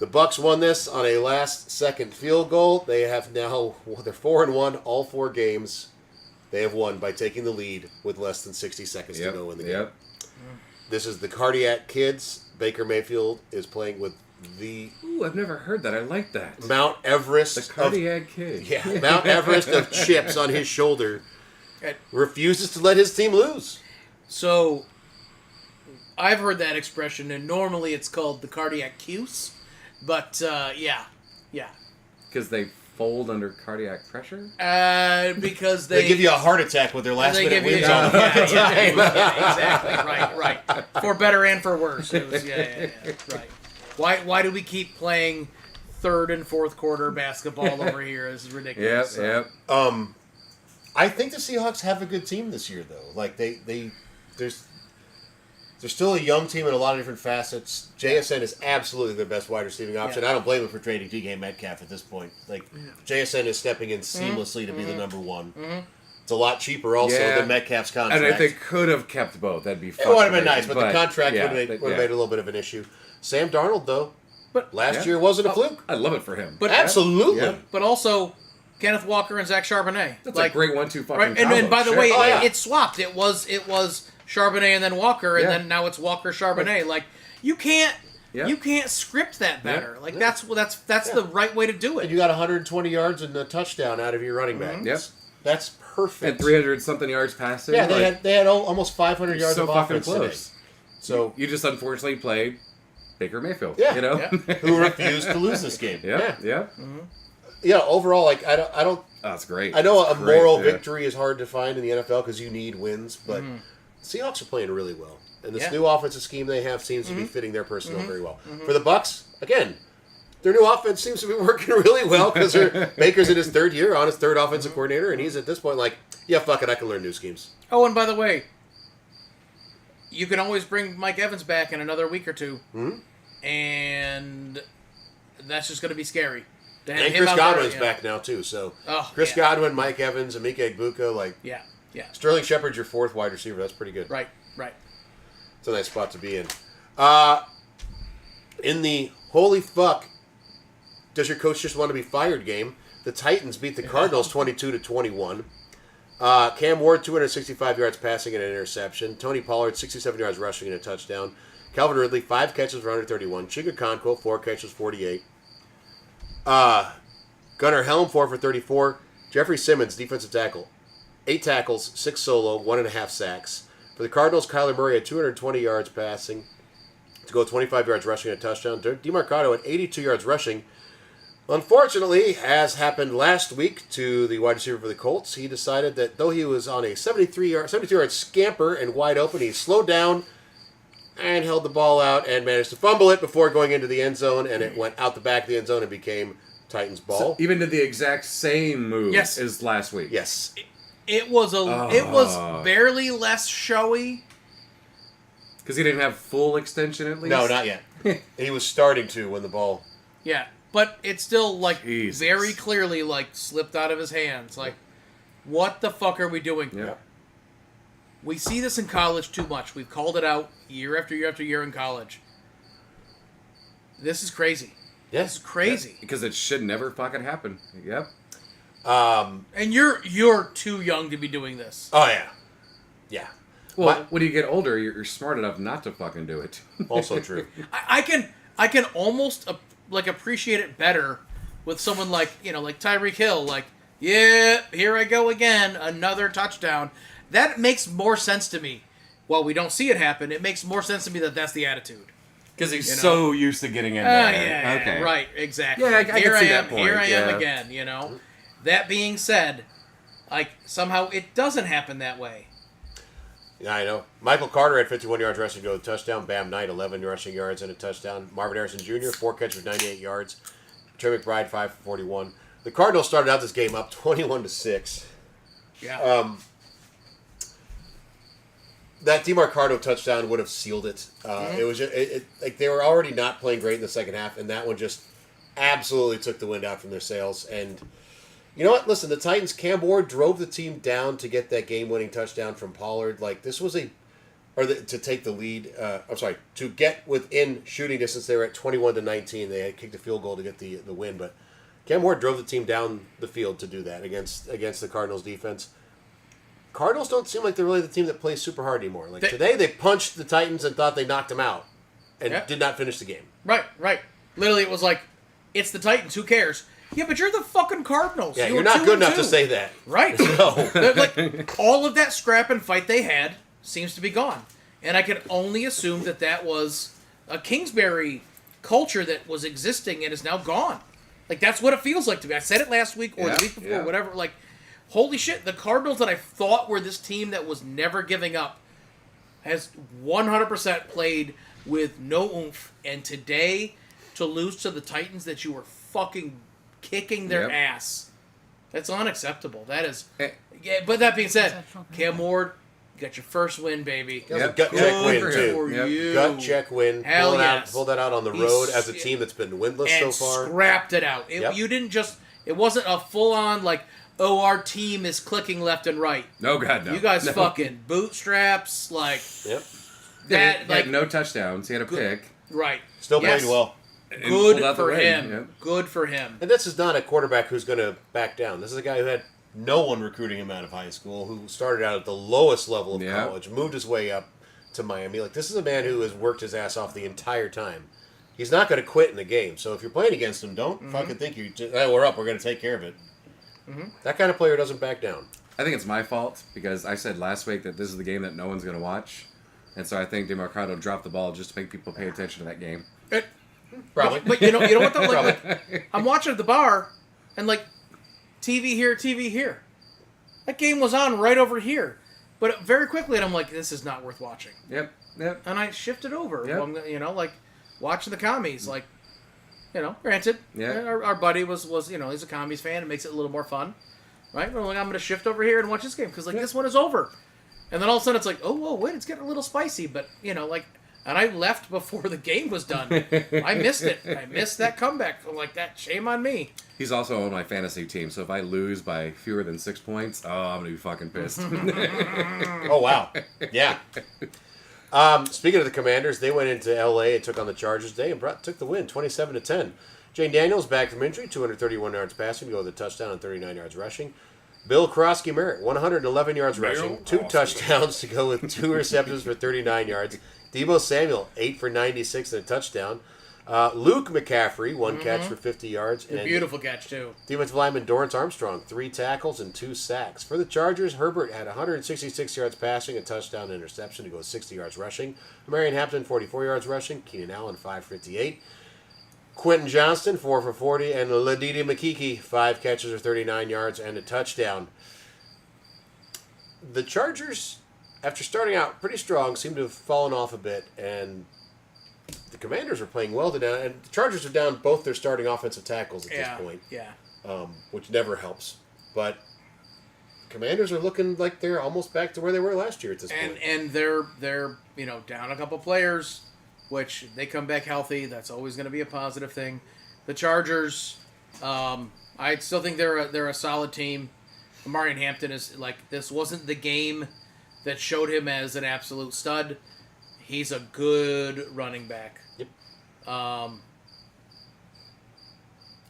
The Bucs won this on a last-second field goal. They're 4-1 all 4 games. They have won by taking the lead with less than 60 seconds to go in the game. This is the Cardiac Kids. Baker Mayfield is playing with the... Ooh, I've never heard that. I like that. Mount Everest. The Cardiac Kid. Yeah, Mount Everest of chips on his shoulder. Refuses to let his team lose. So, I've heard that expression, and normally it's called the cardiac cues. But, yeah. Because they fold under cardiac pressure? Because they give you a heart attack with their last-minute wins on them. Exactly. Right. For better and for worse. It was, right. Why do we keep playing 3rd and 4th quarter basketball over here? This is ridiculous. Yep. I think the Seahawks have a good team this year, though. Like they're still a young team in a lot of different facets. JSN is absolutely their best wide receiving option. I don't blame him for trading DK Metcalf at this point. Like JSN is stepping in seamlessly to be the number one. It's a lot cheaper also than Metcalf's contract. And if they could have kept both, that'd be fun. It would have been nice, but the contract would have made a little bit of an issue. Sam Darnold, though, last year wasn't a fluke. I love it for him. But absolutely. Yeah. But also, Kenneth Walker and Zach Charbonnet. That's a great 1-2 fucking combo. And by the way, it swapped. It was Charbonnet and then Walker, and then now it's Walker Charbonnet. Like you can't script that better. Like that's the right way to do it. And you got 120 yards and a touchdown out of your running back. Yep. That's perfect. And 300-something yards passing. Yeah, they had almost 500 yards of offense close. today. So you just unfortunately played Baker Mayfield. Yeah. You know? Yeah. Who refused to lose this game. Yeah. Yeah, overall, like, I don't. Oh, that's great. I know That's a great, moral yeah. victory is hard to find in the NFL because you need wins, but Seahawks are playing really well. And this new offensive scheme they have seems to be fitting their personnel very well. For the Bucs, again, their new offense seems to be working really well because Baker's in his third year on his third offensive coordinator, and he's at this point like, yeah, fuck it, I can learn new schemes. Oh, and by the way, you can always bring Mike Evans back in another week or two, and that's just going to be scary. To have And him Chris out there, Godwin's back now, too. So Chris yeah. Godwin, Mike Evans, Emeka Egbuka, like Yeah. Sterling Shepard's your fourth wide receiver. That's pretty good. Right. It's a nice spot to be in. In the holy fuck, does your coach just want to be fired game? The Titans beat the Cardinals 22-21. Cam Ward 265 yards passing and an interception. Tony Pollard 67 yards rushing and a touchdown. Calvin Ridley 5 catches for 131. Chigga Conquo 4 catches 48. Gunnar Helm 4 for 34. Jeffrey Simmons defensive tackle 8 tackles, 6 solo, 1.5 sacks. For the Cardinals, Kyler Murray had 220 yards passing to go 25 yards rushing and a touchdown. DeMarcado had 82 yards rushing. Unfortunately, as happened last week to the wide receiver for the Colts, he decided that though he was on a 72-yard scamper and wide open, he slowed down and held the ball out and managed to fumble it before going into the end zone, and it went out the back of the end zone and became Titans ball. So even did the exact same move as last week. Yes. It was it was barely less showy. Because he didn't have full extension at least? No, not yet. He was starting to when the ball... Yeah, but it still, like, Jesus. very clearly, like, slipped out of his hands. Like, what the fuck are we doing? Yeah. We see this in college too much. We've called it out year after year after year in college. This is crazy. Yeah. This is crazy. Because it should never fucking happen. Yep. And you're too young to be doing this. Oh, yeah. Yeah. Well, when you get older, you're smart enough not to fucking do it. Also true. I can almost appreciate it better with someone like Tyreek Hill. Like, yeah, here I go again, another touchdown. That makes more sense to me. While we don't see it happen, it makes more sense to me that that's the attitude. Because he's so used to getting in there. Yeah, okay. right, exactly. Yeah, I can see that point. Here I am again, you know. That being said, like, somehow it doesn't happen that way. Yeah, I know. Michael Carter had 51 yards rushing to go to touchdown. Bam Knight, 11 rushing yards and a touchdown. Marvin Harrison Jr., 4 catches, 98 yards. Trey McBride, 5 for 41. The Cardinals started out this game up 21-6. Yeah. That DeMarcado touchdown would have sealed it. It was just, like they were already not playing great in the second half, and that one just absolutely took the wind out from their sails. And you know what? Listen, the Titans, Cam Ward drove the team down to get that game-winning touchdown from Pollard. Like this was to take the lead. To get within shooting distance. They were at 21-19. They had kicked a field goal to get the win, but Cam Ward drove the team down the field to do that against the Cardinals defense. Cardinals don't seem like they're really the team that plays super hard anymore. Like today, they punched the Titans and thought they knocked them out, and did not finish the game. Right. Literally, it was like, it's the Titans. Who cares? Yeah, but you're the fucking Cardinals. Yeah, you're not good enough to say that. Right. No. Like, all of that scrap and fight they had seems to be gone. And I can only assume that was a Kingsbury culture that was existing and is now gone. Like, that's what it feels like to me. I said it last week or the week before, whatever. Like, holy shit, the Cardinals that I thought were this team that was never giving up has 100% played with no oomph. And today, to lose to the Titans that you were fucking kicking their ass, that's unacceptable. That is... Yeah, but that being said, Cam Ward, you got your first win, baby. That was a gut check win, too. You. Gut check win. Hell yes. Pull that out on the road as a team that's been winless so far. Scrapped it out. You didn't just... It wasn't a full-on, like... Oh, our team is clicking left and right. No, God, no. You guys fucking bootstraps, like... Yep. That, he had no touchdowns. He had a pick. Right. Still played well. Good for him. Yep. Good for him. And this is not a quarterback who's going to back down. This is a guy who had no one recruiting him out of high school, who started out at the lowest level of college, moved his way up to Miami. Like, this is a man who has worked his ass off the entire time. He's not going to quit in the game. So if you're playing against him, don't fucking think we're up, we're going to take care of it. That kind of player doesn't back down. I think it's my fault because I said last week that this is the game that no one's going to watch. And so I think DeMarcado dropped the ball just to make people pay attention to that game. Probably. But you know what though? Like, I'm watching at the bar, and like, TV here, TV here. That game was on right over here, but very quickly, and I'm like, this is not worth watching. Yep. And I shifted over. Yep. You know, like watching the commies. Like, you know, granted, Yeah. our buddy was he's a commies fan. It makes it a little more fun, right? We're like, I'm going to shift over here and watch this game because like this one is over, and then all of a sudden it's like, oh whoa, wait, it's getting a little spicy, but you know, like. And I left before the game was done. I missed it. I missed that comeback. I'm like, that. Shame on me. He's also on my fantasy team, so if I lose by fewer than 6 points, I'm gonna be fucking pissed. Oh wow, yeah. Speaking of the Commanders, they went into L.A. and took on the Chargers today and took the win, 27-10. Jane Daniels back from injury, 231 yards passing to go with a touchdown and 39 yards rushing. Bill Krosky Merritt, 111 yards rushing, 2 touchdowns to go with 2 receptions for 39 yards. Debo Samuel, 8 for 96 and a touchdown. Luke McCaffrey, 1 catch for 50 yards. And beautiful catch, too. Defensive lineman Dorrance Armstrong, 3 tackles and 2 sacks. For the Chargers, Herbert had 166 yards passing, a touchdown and interception to go with 60 yards rushing. Marion Hampton, 44 yards rushing. Keenan Allen, 558. Quentin Johnston, 4 for 40. And Ladidi Makiki, 5 catches for 39 yards and a touchdown. The Chargers, after starting out pretty strong, seem to have fallen off a bit, and the Commanders are playing well today. And the Chargers are down both their starting offensive tackles at this point, which never helps. But Commanders are looking like they're almost back to where they were last year at this point. And they're down a couple players, which they come back healthy. That's always going to be a positive thing. The Chargers, I still think they're a solid team. Marion Hampton is like, this wasn't the game that showed him as an absolute stud. He's a good running back. Yep.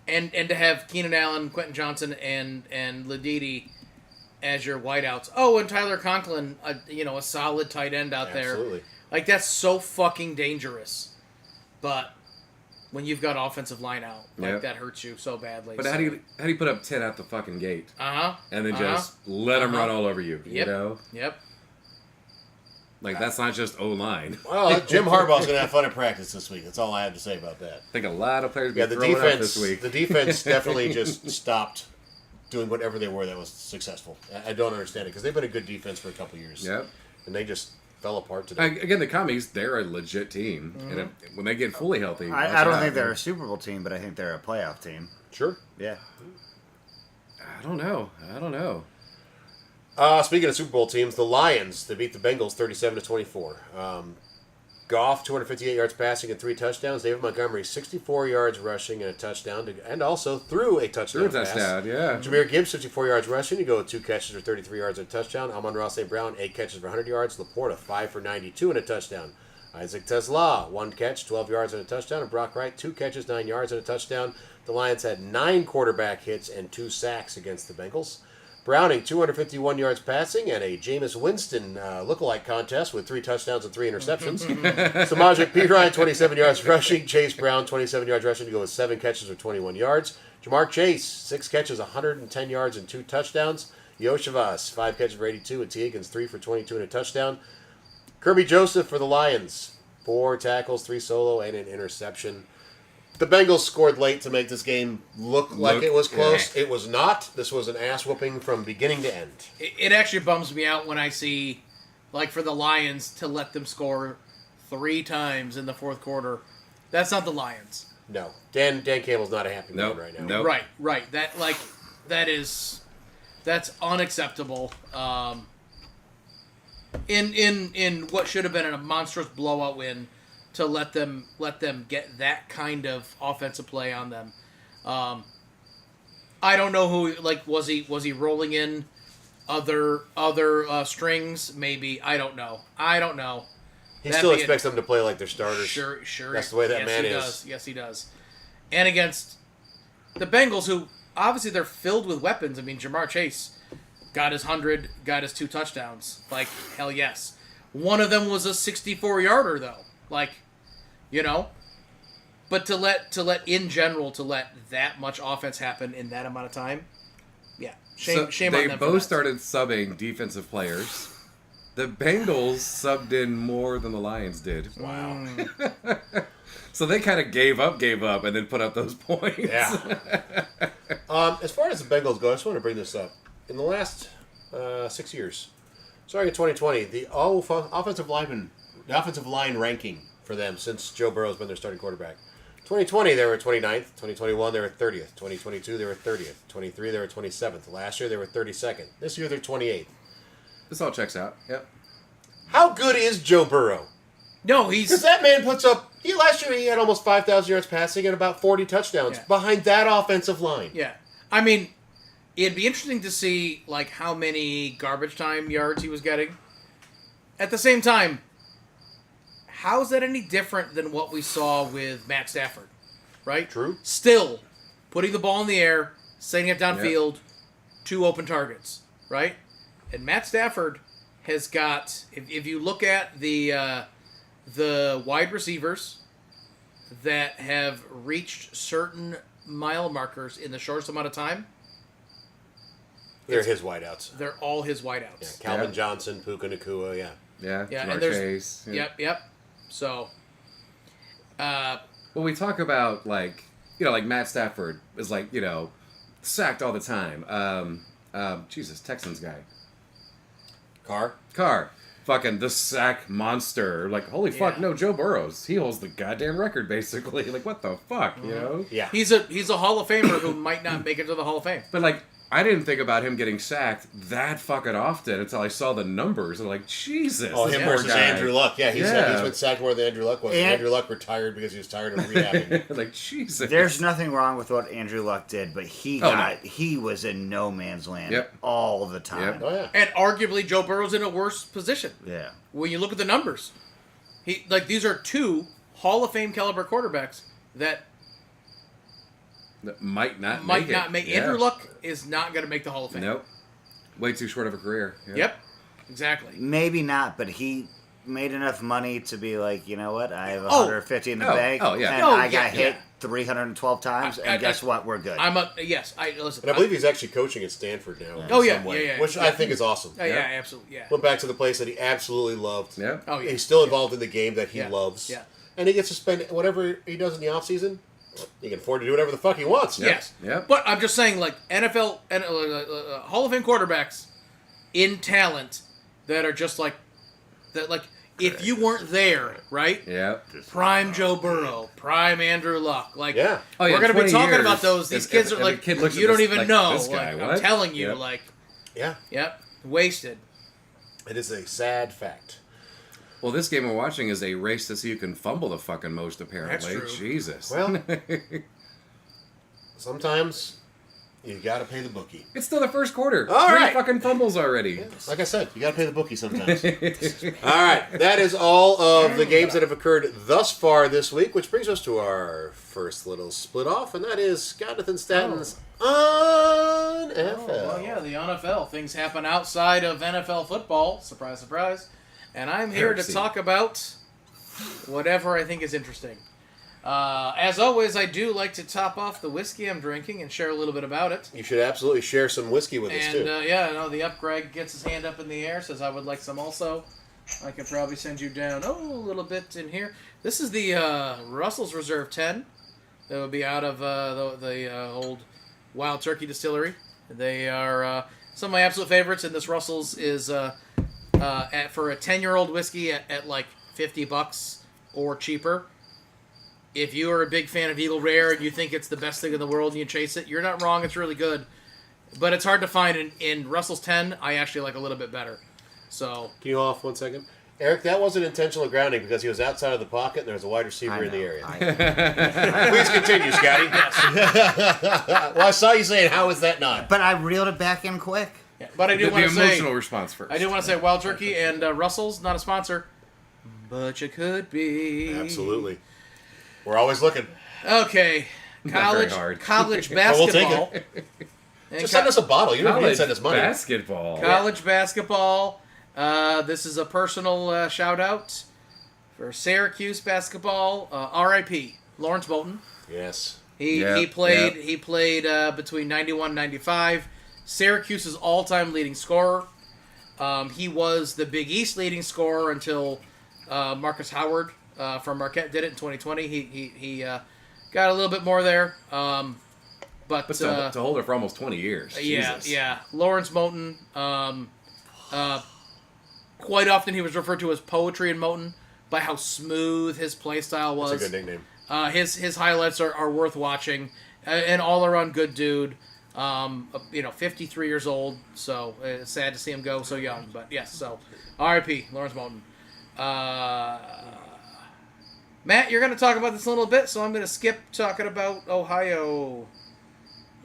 And to have Keenan Allen, Quentin Johnson, and Ladidi as your wideouts. Oh, and Tyler Conklin, a solid tight end out there. Absolutely. Like, that's so fucking dangerous. But when you've got offensive line out, that hurts you so badly. But how do you put up 10 at the fucking gate? And then just let them run all over you, you know? Yep. Like, that's not just O-line. Well, Jim Harbaugh's going to have fun at practice this week. That's all I have to say about that. I think a lot of players the throwing defense up this week. The defense definitely just stopped doing whatever they were that was successful. I don't understand it because they've been a good defense for a couple years. Yep. And they just fell apart today. Again, the Commies, they're a legit team. And when they get fully healthy... I don't think they're a Super Bowl team, but I think they're a playoff team. Sure. Yeah. I don't know. Speaking of Super Bowl teams, the Lions, they beat the Bengals 37-24. Goff, 258 yards passing and 3 touchdowns. David Montgomery, 64 yards rushing and a touchdown, and also threw a touchdown pass. Yeah. Jameer Gibbs, 54 yards rushing to go with 2 catches for 33 yards and a touchdown. Amon-Ra St. Brown, 8 catches for 100 yards. Laporta, 5 for 92 and a touchdown. Isaac Tesla, 1 catch, 12 yards and a touchdown. And Brock Wright, 2 catches, 9 yards and a touchdown. The Lions had 9 quarterback hits and 2 sacks against the Bengals. Browning, 251 yards passing, and a Jameis Winston lookalike contest with 3 touchdowns and 3 interceptions. Samaje Perine, 27 yards rushing. Chase Brown, 27 yards rushing to go with 7 catches for 21 yards. Jamar Chase, 6 catches, 110 yards and 2 touchdowns. Yoshavas, 5 catches for 82, and T. Higgins, 3 for 22 and a touchdown. Kirby Joseph for the Lions, 4 tackles, 3 solo, and an interception. The Bengals scored late to make this game look like it was close. Yeah. It was not. This was an ass-whooping from beginning to end. It actually bums me out when I see, like, for the Lions to let them score 3 times in the fourth quarter. That's not the Lions. No. Dan Campbell's not a happy man right now. Nope. Right. That's unacceptable. In what should have been a monstrous blowout win, to let them get that kind of offensive play on them. I don't know who, like, was he rolling in other strings? Maybe. I don't know. He still expects them to play like their starters. Sure. That's the way that man is. Yes, he does. And against the Bengals, who obviously they're filled with weapons. I mean, Jamar Chase got his 100, got his 2 touchdowns. Like, hell yes. One of them was a 64-yarder though. Like, but to let that much offense happen in that amount of time, yeah, shame on them. They both started subbing defensive players. The Bengals subbed in more than the Lions did. Wow. So they kind of gave up, and then put up those points. Yeah. As far as the Bengals go, I just want to bring this up. In the last 6 years, starting in 2020, the offensive line ranking for them since Joe Burrow's been their starting quarterback. 2020, they were 29th. 2021, they were 30th. 2022, they were 30th. 23, they were 27th. Last year, they were 32nd. This year, they're 28th. This all checks out. Yep. How good is Joe Burrow? No, Because that man puts up... Last year, he had almost 5,000 yards passing and about 40 touchdowns behind that offensive line. Yeah. I mean, it'd be interesting to see, like, how many garbage time yards he was getting. At the same time, how's that any different than what we saw with Matt Stafford? Right? True. Still, putting the ball in the air, setting it downfield, 2 open targets. Right? And Matt Stafford has got... If you look at the wide receivers that have reached certain mile markers in the shortest amount of time, They're his wideouts. they're all his wideouts. Yeah, Calvin Johnson, Puka Nacua, Yeah. Yeah, Jamar and there's Chase. Yeah. Yep. So, Well, we talk about, like, like Matt Stafford is, like, sacked all the time. Jesus, Texans guy. Carr. Fucking the sack monster. Like, holy fuck, no, Joe Burrows. He holds the goddamn record, basically. Like, what the fuck, you know? Yeah. he's a Hall of Famer who might not make it to the Hall of Fame. But, like, I didn't think about him getting sacked that fucking often until I saw the numbers. I'm like, Jesus. Oh, this him poor versus guy. Andrew Luck. Yeah, he's Yeah. been sacked more than Andrew Luck was. And- Andrew Luck retired because he was tired of rehabbing. Like, Jesus. There's nothing wrong with what Andrew Luck did, but he was in no man's land Yep. all the time. Yep. Oh, yeah. And arguably, Joe Burrow's in a worse position. Yeah. When you look at the numbers, these are 2 Hall of Fame caliber quarterbacks that That might not might make not it. make. Yeah. Andrew Luck is not going to make the Hall of Fame. Nope. Way too short of a career. Yeah. Yep. Exactly. Maybe not, but he made enough money to be like, you know what? I have 150 in the bank, oh, yeah. and Oh, I yeah, got hit yeah. 312 times, and guess what? We're good. Yes. Listen. And I believe he's actually coaching at Stanford now. Oh, in yeah, some way, yeah. Which I think is awesome. Yeah, absolutely. Yeah. Went back to the place that he absolutely loved. Yeah. Oh, yeah. He's still involved in the game that he Yeah. loves. Yeah. And he gets to spend whatever he does in the offseason. He can afford to do whatever the fuck he wants. Yes. Yep. But I'm just saying, like, NFL and Hall of Fame quarterbacks in talent that are just like that. Like, if you weren't there, right? Yeah. Prime Joe Burrow, prime Andrew Luck. Like, Yeah. Oh, yeah, we're gonna be 20 talking years, about those. These if- kids if are a like, kid looks you at don't this, even like, know. this guy, Like, I'm what? telling you, Yep. like, Yeah. yep, wasted. It is a sad fact. Well, this game we're watching is a race to see who can fumble the fucking most, apparently. That's true. Jesus. Well, sometimes you gotta pay the bookie. It's still the first quarter. All 3 right. fucking fumbles already. Like I said, you gotta pay the bookie sometimes. All right, that is all of the games that have occurred thus far this week, which brings us to our first little split off, and that is Jonathan Stanton's on NFL. Well, yeah, the NFL. Things happen outside of NFL football. Surprise, surprise. And I'm here to Heresy. talk about whatever I think is interesting. As always, I do like to top off the whiskey I'm drinking and share a little bit about it. You should absolutely share some whiskey with us, And too. yeah, I know the up Greg gets his hand up in the air, says I would like some also. I could probably send you down, a little bit in here. This is the Russell's Reserve 10. That would be out of the old Wild Turkey Distillery. They are some of my absolute favorites, and this Russell's is for a 10-year-old whiskey at like $50 or cheaper. If you are a big fan of Eagle Rare and you think it's the best thing in the world and you chase it, you're not wrong. It's really good. But it's hard to find in Russell's 10. I actually like a little bit better. So Can you hold off 1 second? Eric, that wasn't intentional grounding because he was outside of the pocket and there was a wide receiver in the area. Please continue, Scotty. Well, I saw you saying, how is that not? But I reeled it back in quick. yeah. But I do The want to emotional say response first. I do want to say Wild Turkey and Russell's not a sponsor, but you could be. Absolutely. We're always looking. Okay, Not very hard. college Well, we'll take basketball. And Just send us a bottle. You don't need to College send us money. basketball. college basketball. This is a personal shout out for Syracuse basketball. R.I.P. Lawrence Bolton. Yes. He played between 91 and 95. Syracuse's all-time leading scorer. He was the Big East leading scorer until Marcus Howard from Marquette did it in 2020. He got a little bit more there. But to hold her for almost 20 years. Yeah, Jesus. yeah. Lawrence Moten. Quite often he was referred to as Poetry and Moten by how smooth his play style was. That's a good nickname. His highlights are worth watching. An all-around good dude. 53 years old, so it's sad to see him go so young. But yes, so R.I.P. Lawrence Moten. Matt, you're going to talk about this a little bit, so I'm going to skip talking about Ohio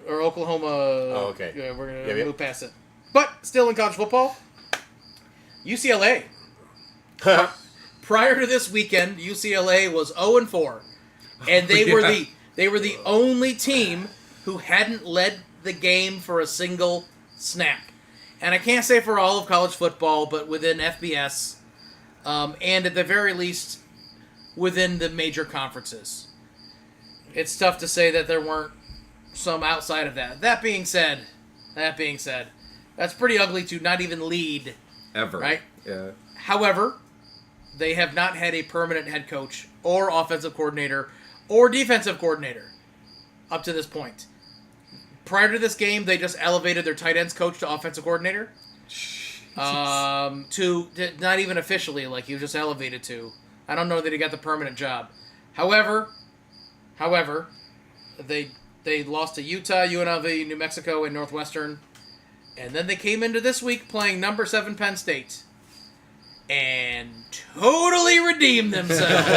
or Oklahoma. Oh, okay. Yeah, we're going to move past it. But still in college football, UCLA. Prior to this weekend, UCLA was 0-4, and they were the only team who hadn't led the game for a single snap. And I can't say for all of college football, but within FBS, and at the very least, within the major conferences. It's tough to say that there weren't some outside of that. That being said, that's pretty ugly to not even lead. Ever. Right? Yeah. However, they have not had a permanent head coach or offensive coordinator or defensive coordinator up to this point. Prior to this game, they just elevated their tight ends coach to offensive coordinator. To not even officially, like he was just elevated to. I don't know that he got the permanent job. However, they lost to Utah, UNLV, New Mexico, and Northwestern, and then they came into this week playing number 7 Penn State, and totally redeemed themselves.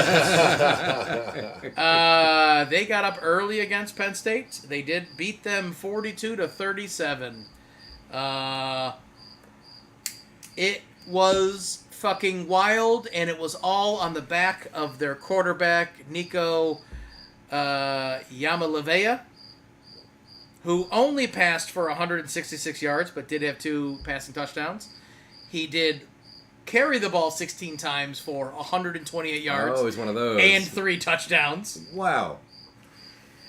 They got up early against Penn State. They did beat them 42-37. It was fucking wild, and it was all on the back of their quarterback, Nico Yamalevea, who only passed for 166 yards, but did have 2 passing touchdowns. He did carry the ball 16 times for 128 yards. Oh, he's one of those. And 3 touchdowns. Wow.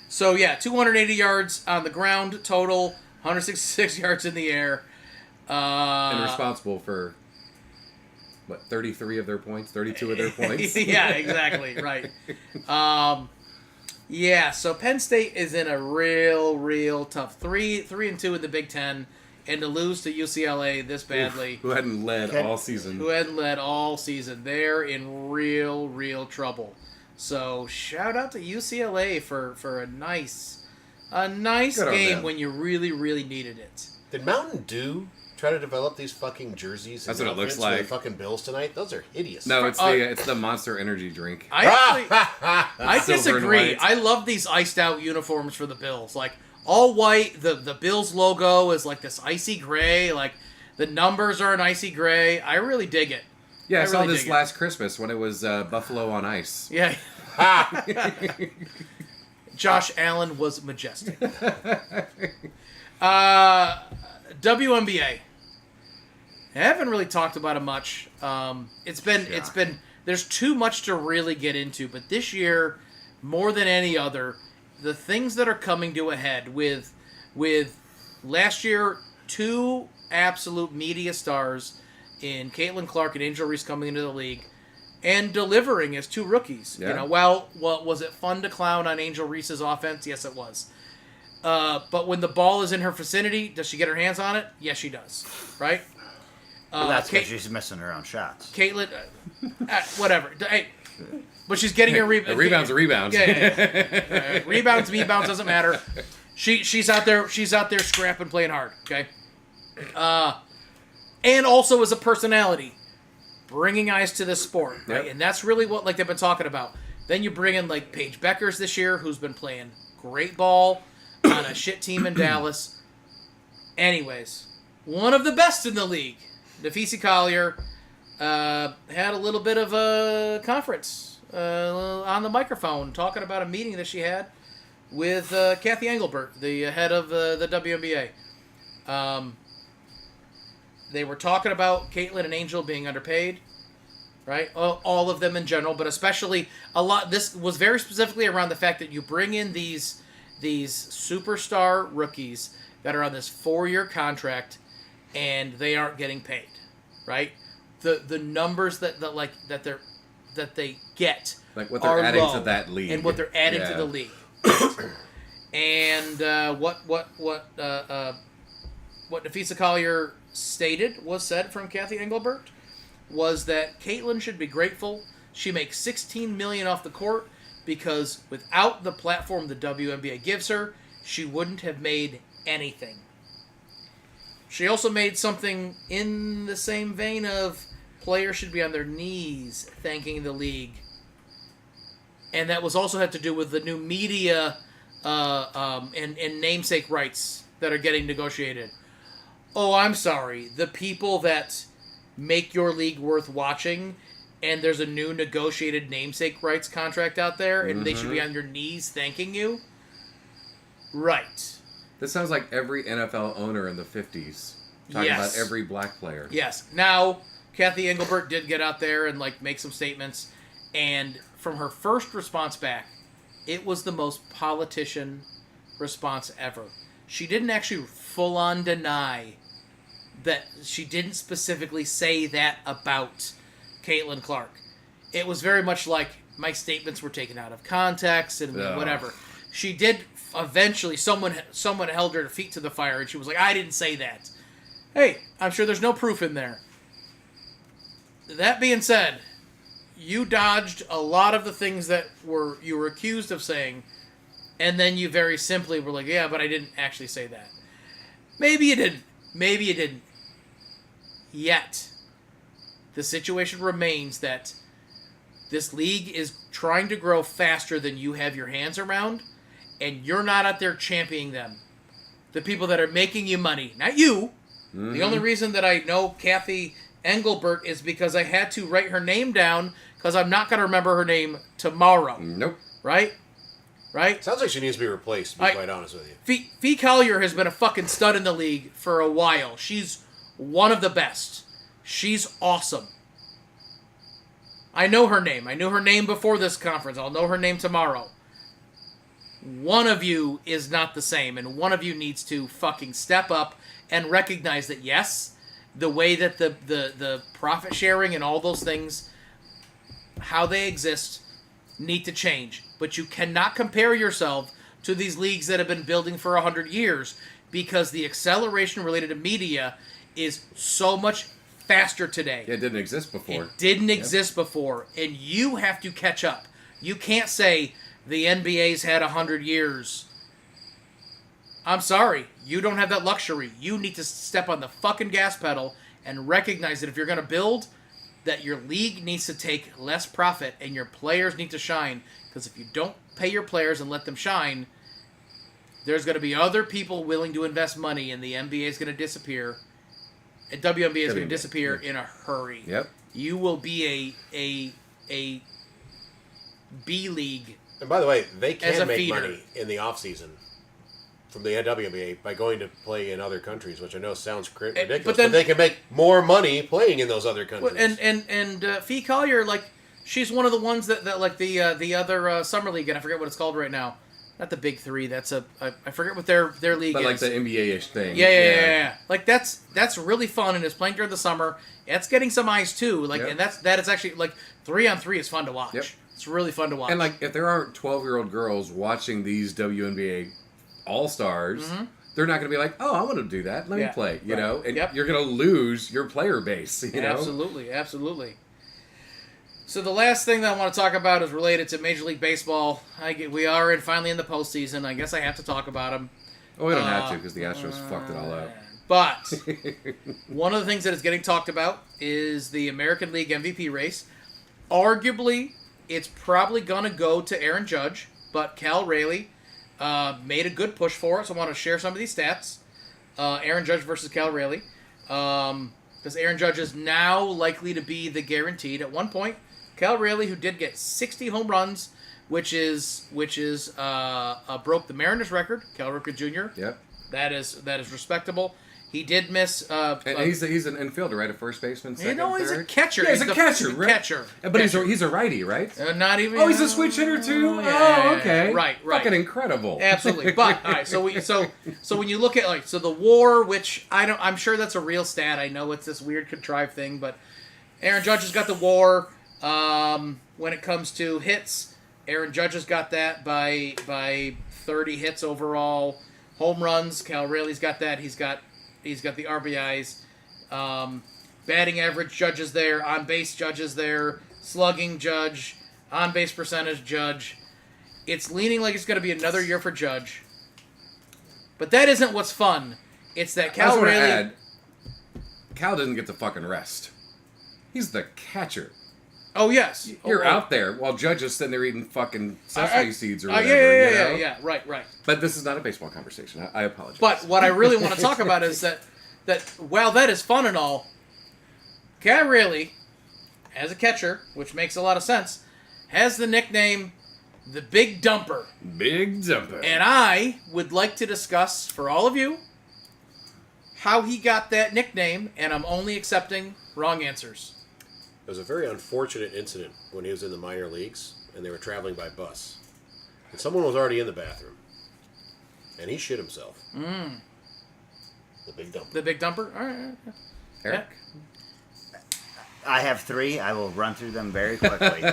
So, yeah, 280 yards on the ground total, 166 yards in the air. And responsible for, 33 of their points? 32 of their points? Yeah, exactly, right. Yeah, so Penn State is in a real tough 3-2 in the Big Ten, and to lose to UCLA this badly. Who hadn't led all season. They're in real trouble. So shout out to UCLA for a nice game when you really needed it. Did Mountain Dew try to develop these fucking jerseys? That's what it looks for like. The fucking Bills tonight. Those are hideous. No, it's the Monster Energy drink. I Silver and disagree. white. I love these iced out uniforms for the Bills. Like all white, the Bills logo is like this icy gray, like the numbers are an icy gray. I really dig it. Yeah, I saw really this dig it. last Christmas when it was Buffalo on Ice. Yeah. Josh Allen was majestic. WNBA. I haven't really talked about it much. It's been there's too much to really get into, but this year, more than any other, the things that are coming to a head with last year 2 absolute media stars in Caitlin Clark and Angel Reese coming into the league and delivering as 2 rookies. Yeah. You know, well, was it fun to clown on Angel Reese's offense? Yes, it was. But when the ball is in her vicinity, does she get her hands on it? Yes, she does. Right? Well, that's because she's missing her own shots. Caitlin, whatever. Hey, but she's getting her A rebound's a rebound. Yeah. Rebounds, doesn't matter. She's out there scrapping, playing hard. Okay. And also as a personality, bringing eyes to this sport, right? Yep. And that's really what they've been talking about. Then you bring in Paige Beckers this year, who's been playing great ball on a shit team in Dallas. Anyways, one of the best in the league, Nafisi Collier, had a little bit of a conference on the microphone talking about a meeting that she had with Kathy Engelbert, the head of the WNBA. They were talking about Caitlin and Angel being underpaid, right? All of them in general, but especially a lot. This was very specifically around the fact that you bring in these superstar rookies that are on this 4-year contract, and they aren't getting paid, right? The numbers that they're get, like what they're are adding low, to that league, and what they're adding to Yeah. the league. And what Nafisa Collier was said from Kathy Engelbert was that Caitlyn should be grateful she makes $16 million off the court, because without the platform the WNBA gives her, she wouldn't have made anything. She also made something in the same vein of players should be on their knees thanking the league. And that was also had to do with the new media and namesake rights that are getting negotiated. Oh, I'm sorry. The people that make your league worth watching, and there's a new negotiated namesake rights contract out there, and they should be on your knees thanking you? Right. This sounds like every NFL owner in the 50s talking about every black player. Yes. Now, Kathy Engelbert did get out there and make some statements, and from her first response back, it was the most politician response ever. She didn't actually full-on deny that she didn't specifically say that about Caitlin Clark. It was very much like my statements were taken out of context and whatever. She did eventually, someone held her feet to the fire, and she was like, I didn't say that. Hey, I'm sure there's no proof in there. That being said, you dodged a lot of the things that you were accused of saying, and then you very simply were like, yeah, but I didn't actually say that. Maybe you didn't. Maybe you didn't. Yet, the situation remains that this league is trying to grow faster than you have your hands around, and you're not out there championing them. The people that are making you money, not you. Mm-hmm. The only reason that I know Kathy Engelbert is because I had to write her name down, because I'm not going to remember her name tomorrow. Nope. Right? Right? Sounds like she needs to be replaced, to be quite honest with you. Fee Collier has been a fucking stud in the league for a while. She's one of the best. She's awesome. I know her name. I knew her name before this conference. I'll know her name tomorrow. One of you is not the same, and one of you needs to fucking step up and recognize that, yes, the way that the profit sharing and all those things, how they exist, need to change. But you cannot compare yourself to these leagues that have been building for 100 years, because the acceleration related to media is so much faster today. It didn't exist before. It didn't exist before, and you have to catch up. You can't say the NBA's had 100 years. I'm sorry. You don't have that luxury. You need to step on the fucking gas pedal and recognize that if you're going to build, that your league needs to take less profit and your players need to shine. Because if you don't pay your players and let them shine, there's going to be other people willing to invest money, and the NBA is going to disappear. And WNBA is going to disappear in a hurry. Yep. You will be a B league. And by the way, they can make feeder. money in the off season from the WNBA by going to play in other countries, which I know sounds ridiculous, but they can make more money playing in those other countries. And Fee Collier, she's one of the ones that like the other summer league, and I forget what it's called right now. Not the Big Three. That's I forget what their league is. But like the NBA-ish thing. Yeah. Like that's really fun, and it's playing during the summer. It's getting some eyes too. And that is actually 3-on-3 is fun to watch. Yep. It's really fun to watch. And if there aren't 12-year-old girls watching these WNBA All-Stars, they're not going to be like, oh, I want to do that. Let me play. You know, and you're going to lose your player base. You know, absolutely. So the last thing that I want to talk about is related to Major League Baseball. We are finally in the postseason. I guess I have to talk about them. Oh, we don't have to, because the Astros fucked it all up. But one of the things that is getting talked about is the American League MVP race. Arguably, it's probably going to go to Aaron Judge, but Cal Raleigh made a good push for it, so I want to share some of these stats. Aaron Judge versus Cal Raleigh. Because Aaron Judge is now likely to be the guaranteed. At one point, Cal Raleigh, who did get 60 home runs, which is broke the Mariners record. Cal Ripken Jr. Yep. That is respectable. He did miss. And he's an infielder, right? A first baseman, second, he's a third? catcher. Yeah, he's a catcher, He's a right? catcher. But he's a righty, right? Not even. Oh, he's a switch hitter too. Yeah, okay. Right. Fucking incredible. Absolutely. But all right. So when you look at the WAR, which I'm sure that's a real stat. I know it's this weird contrived thing, but Aaron Judge has got the WAR. When it comes to hits, Aaron Judge has got that by 30 hits overall. Home runs, Cal Rayleigh's got that. He's got the RBIs. Batting average, Judge is there. On base, Judge is there. Slugging, Judge. On base percentage, Judge. It's leaning like it's going to be another year for Judge. But that isn't what's fun. It's that Cal Rayleigh. Cal doesn't get to fucking rest. He's the catcher. Oh, yes. You're out there while Judge is sitting there eating fucking sesame seeds or whatever. Yeah. Right. But this is not a baseball conversation. I apologize. But what I really want to talk about is that while that is fun and all, Cal Rayleigh, as a catcher, which makes a lot of sense, has the nickname the Big Dumper. Big Dumper. And I would like to discuss, for all of you, how he got that nickname, and I'm only accepting wrong answers. It was a very unfortunate incident when he was in the minor leagues, and they were traveling by bus. And someone was already in the bathroom. And he shit himself. The Big Dumper. The Big Dumper? All right. Eric? I have 3. I will run through them very quickly.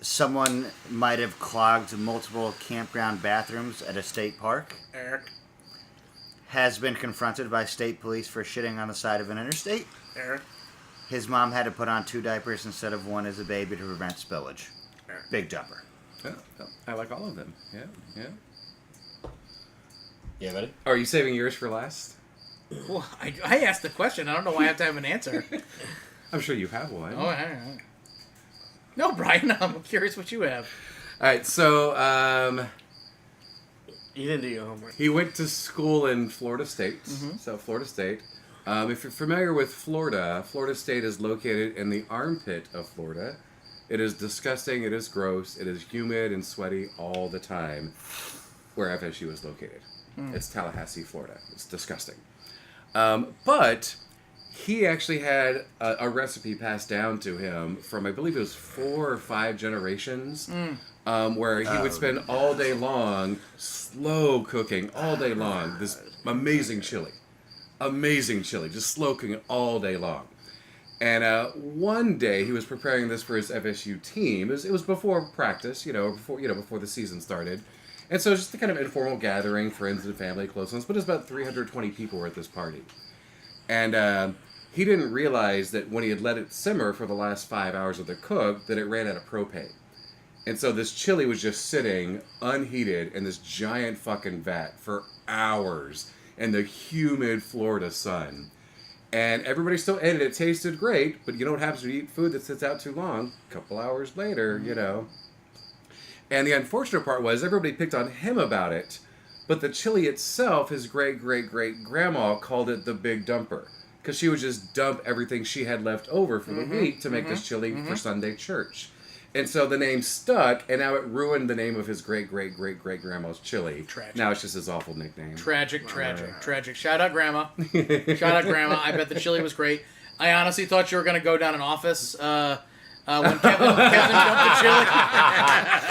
Someone might have clogged multiple campground bathrooms at a state park. Eric. Has been confronted by state police for shitting on the side of an interstate. Eric. His mom had to put on 2 diapers instead of 1 as a baby to prevent spillage. Eric. Big Dumper. I like all of them. Yeah. Yeah, buddy? Are you saving yours for last? Well, I asked the question. I don't know why I have to have an answer. I'm sure you have one. Oh, I don't know. No, Brian, I'm curious what you have. All right, so You didn't do your homework. he went to school in Florida State. So Florida State. If you're familiar with Florida, Florida State is located in the armpit of Florida. It is disgusting. It is gross. It is humid and sweaty all the time. Where FSU is located. It's Tallahassee, Florida. It's disgusting. But he actually had a recipe passed down to him from, I believe it was 4 or 5 generations, where he would spend all day long slow cooking all day long this amazing chili. Just slow cooking all day long. And one day he was preparing this for his FSU team. It was before practice, before the season started. And so it's just a kind of informal gathering, friends and family, close ones. But it's about 320 people were at this party. And he didn't realize that when he had let it simmer for the last 5 hours of the cook, that it ran out of propane. And so this chili was just sitting unheated in this giant fucking vat for hours in the humid Florida sun. And everybody still ate it. It tasted great, but you know what happens when you eat food that sits out too long? A couple hours later, And the unfortunate part was everybody picked on him about it, but the chili itself, his great-great-great-grandma called it the Big Dumper, because she would just dump everything she had left over for the week to make this chili for Sunday church. And so the name stuck, and now it ruined the name of his great-great-great-great-grandma's chili. Tragic. Now it's just his awful nickname. Tragic. Shout out, Grandma. I bet the chili was great. I honestly thought you were going to go down an office when Kevin dumped the chili.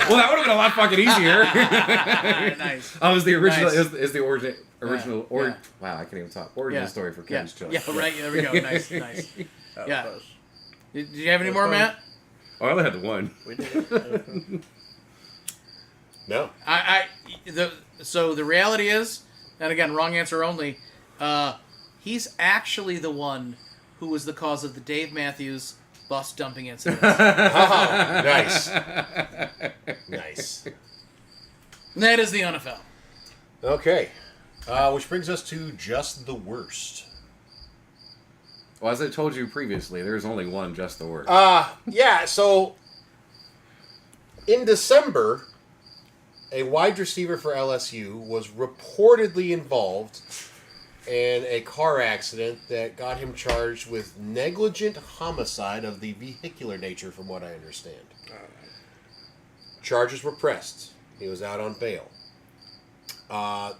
Well, that would have been a lot fucking easier. Nice. Oh, is the original Nice. is the original Yeah. Wow, I can't even talk. Origin story for Kevin's chili. Yeah, right. There we go. Nice. That was Yeah. close. Do you have any more, Matt? Oh, I only had the one. We did it. No. So the reality is, and again, wrong answer only. He's actually the one who was the cause of the Dave Matthews bus dumping incident. Oh, nice. Nice. And that is the NFL. Okay. Which brings us to just the worst. Well, as I told you previously, there's only one just the worst. Yeah, so in December, a wide receiver for LSU was reportedly involved in a car accident that got him charged with negligent homicide of the vehicular nature, from what I understand. Charges were pressed. He was out on bail.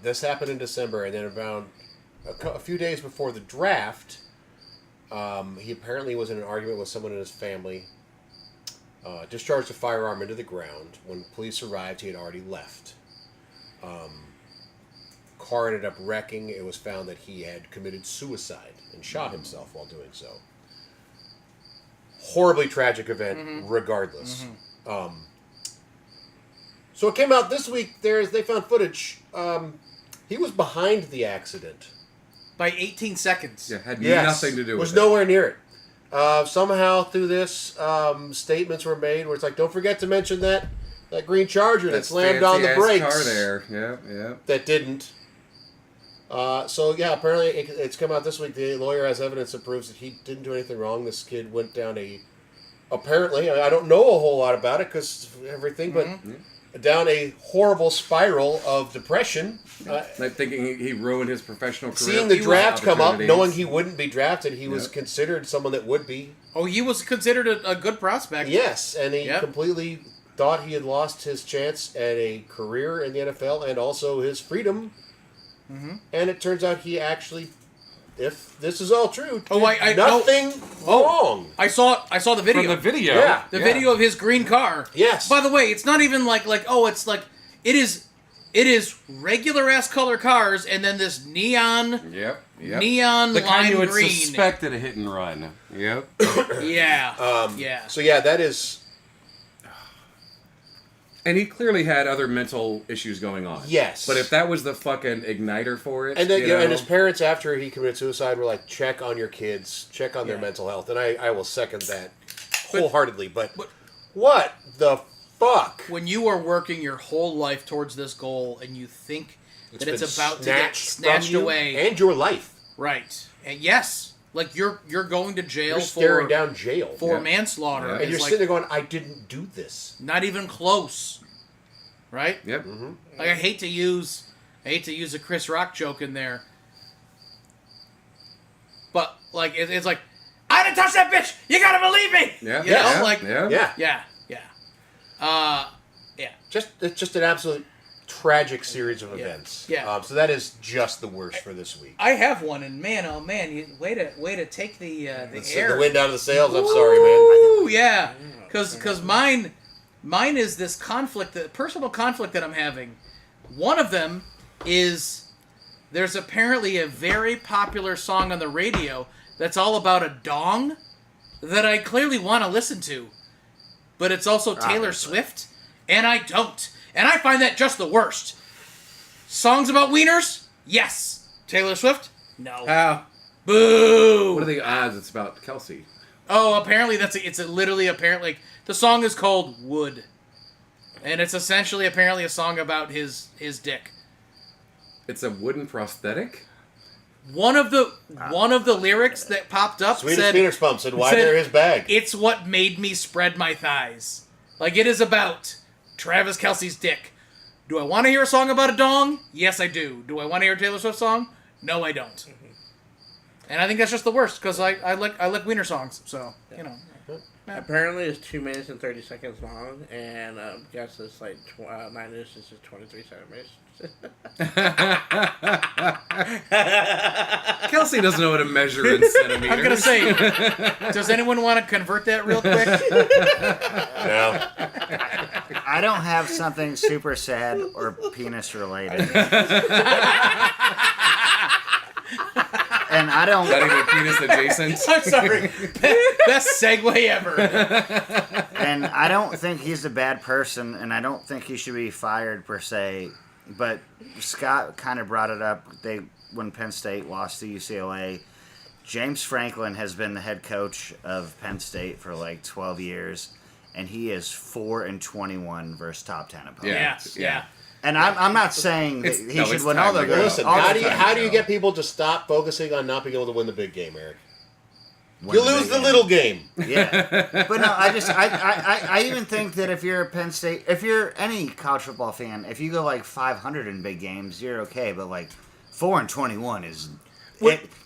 This happened in December, and then about a few days before the draft, he apparently was in an argument with someone in his family, discharged a firearm into the ground. When police arrived, he had already left. Car ended up wrecking. It was found that he had committed suicide and shot himself while doing so. horribly tragic event, regardless. So it came out this week. They found footage. He was behind the accident. By 18 seconds. Yeah, had Yes, nothing to do with was it. nowhere near it. Somehow through this, statements were made where it's like, don't forget to mention that green Charger that slammed on the fancy-ass brakes. car there. Yeah. That didn't. So yeah, apparently it's come out this week. The lawyer has evidence that proves that he didn't do anything wrong. This kid went down apparently, I don't know a whole lot about it because everything, but down a horrible spiral of depression. Like thinking he ruined his professional career. Seeing the draft come up, opportunities. knowing he wouldn't be drafted, he was considered someone that would be. Oh, he was considered a good prospect. Yes, and he Yep. completely thought he had lost his chance at a career in the NFL and also his freedom. And it turns out he actually, if this is all true, did I nothing wrong. I saw the video. From the video. Yeah. The video of his green car. Yes. By the way, it's not even it's like it is regular ass color cars and then this neon The lime kind you would green. suspect at a hit and run. Yep. Yeah. So yeah, that is And he clearly had other mental issues going on. Yes. But if that was the fucking igniter for it, And then, you know, and his parents, after he committed suicide, were like, check on your kids, check on their mental health. And I will second that wholeheartedly. But what the fuck? When you are working your whole life towards this goal and you think that it's been about to get from snatched you away. and your life. Right. And yes, like you're going to jail You're staring for down jail. for manslaughter. Yeah. And It's you're like, sitting there going, I didn't do this. not even close. Right? Yep. Like I hate to use a Chris Rock joke in there. But like it's like, I didn't touch that bitch! You gotta believe me! Yeah. You know, yeah. like yeah. Yeah. yeah. It's just an absolute tragic series of events. Yeah. So that is just the worst for this week. I have one, and man, oh man, way to take the air. The wind out of the sails. I'm sorry, man. Ooh, yeah, because mine is this conflict, the personal conflict that I'm having. One of them is there's apparently a very popular song on the radio that's all about a dong that I clearly want to listen to, but it's also Taylor Swift, and I don't, and I find that just the worst. Songs about wieners? Yes. Taylor Swift? No. How? Boo! What are the odds it's about Kelsey? Oh, apparently it's literally apparently the song is called Wood, and it's essentially apparently a song about his dick. It's a wooden prosthetic? One of the lyrics that popped up Swedish said, penis pump said, why said, they're his bag? "It's what made me spread my thighs." Like it is about Travis Kelce's dick. Do I want to hear a song about a dong? Yes, I do. Do I want to hear a Taylor Swift song? No, I don't. And I think that's just the worst because I like wiener songs. So you know. Apparently, it's 2 minutes and 30 seconds long, and guess it's like 9 inches to 23 centimeters. Kelsey doesn't know how to measure in centimeters. I'm gonna say, does anyone want to convert that real quick? No. I don't have something super sad or penis related. And I don't. Not even penis adjacent. I'm sorry. Best segue ever. And I don't think he's a bad person, and I don't think he should be fired per se. But Scott kind of brought it up. When Penn State lost to UCLA, James Franklin has been the head coach of Penn State for like 12 years, and he is 4-21 versus top 10 opponents. Yeah. And I'm not saying that he no, should it's win all time the to go. Listen, all how the do you time. how do you get people to stop focusing on not being able to win the big game, Eric? Win You the lose big the game. little game. Yeah, but no, I even think that if you're a Penn State, if you're any college football fan, if you go like 500 in big games, you're okay. But like 4-21 is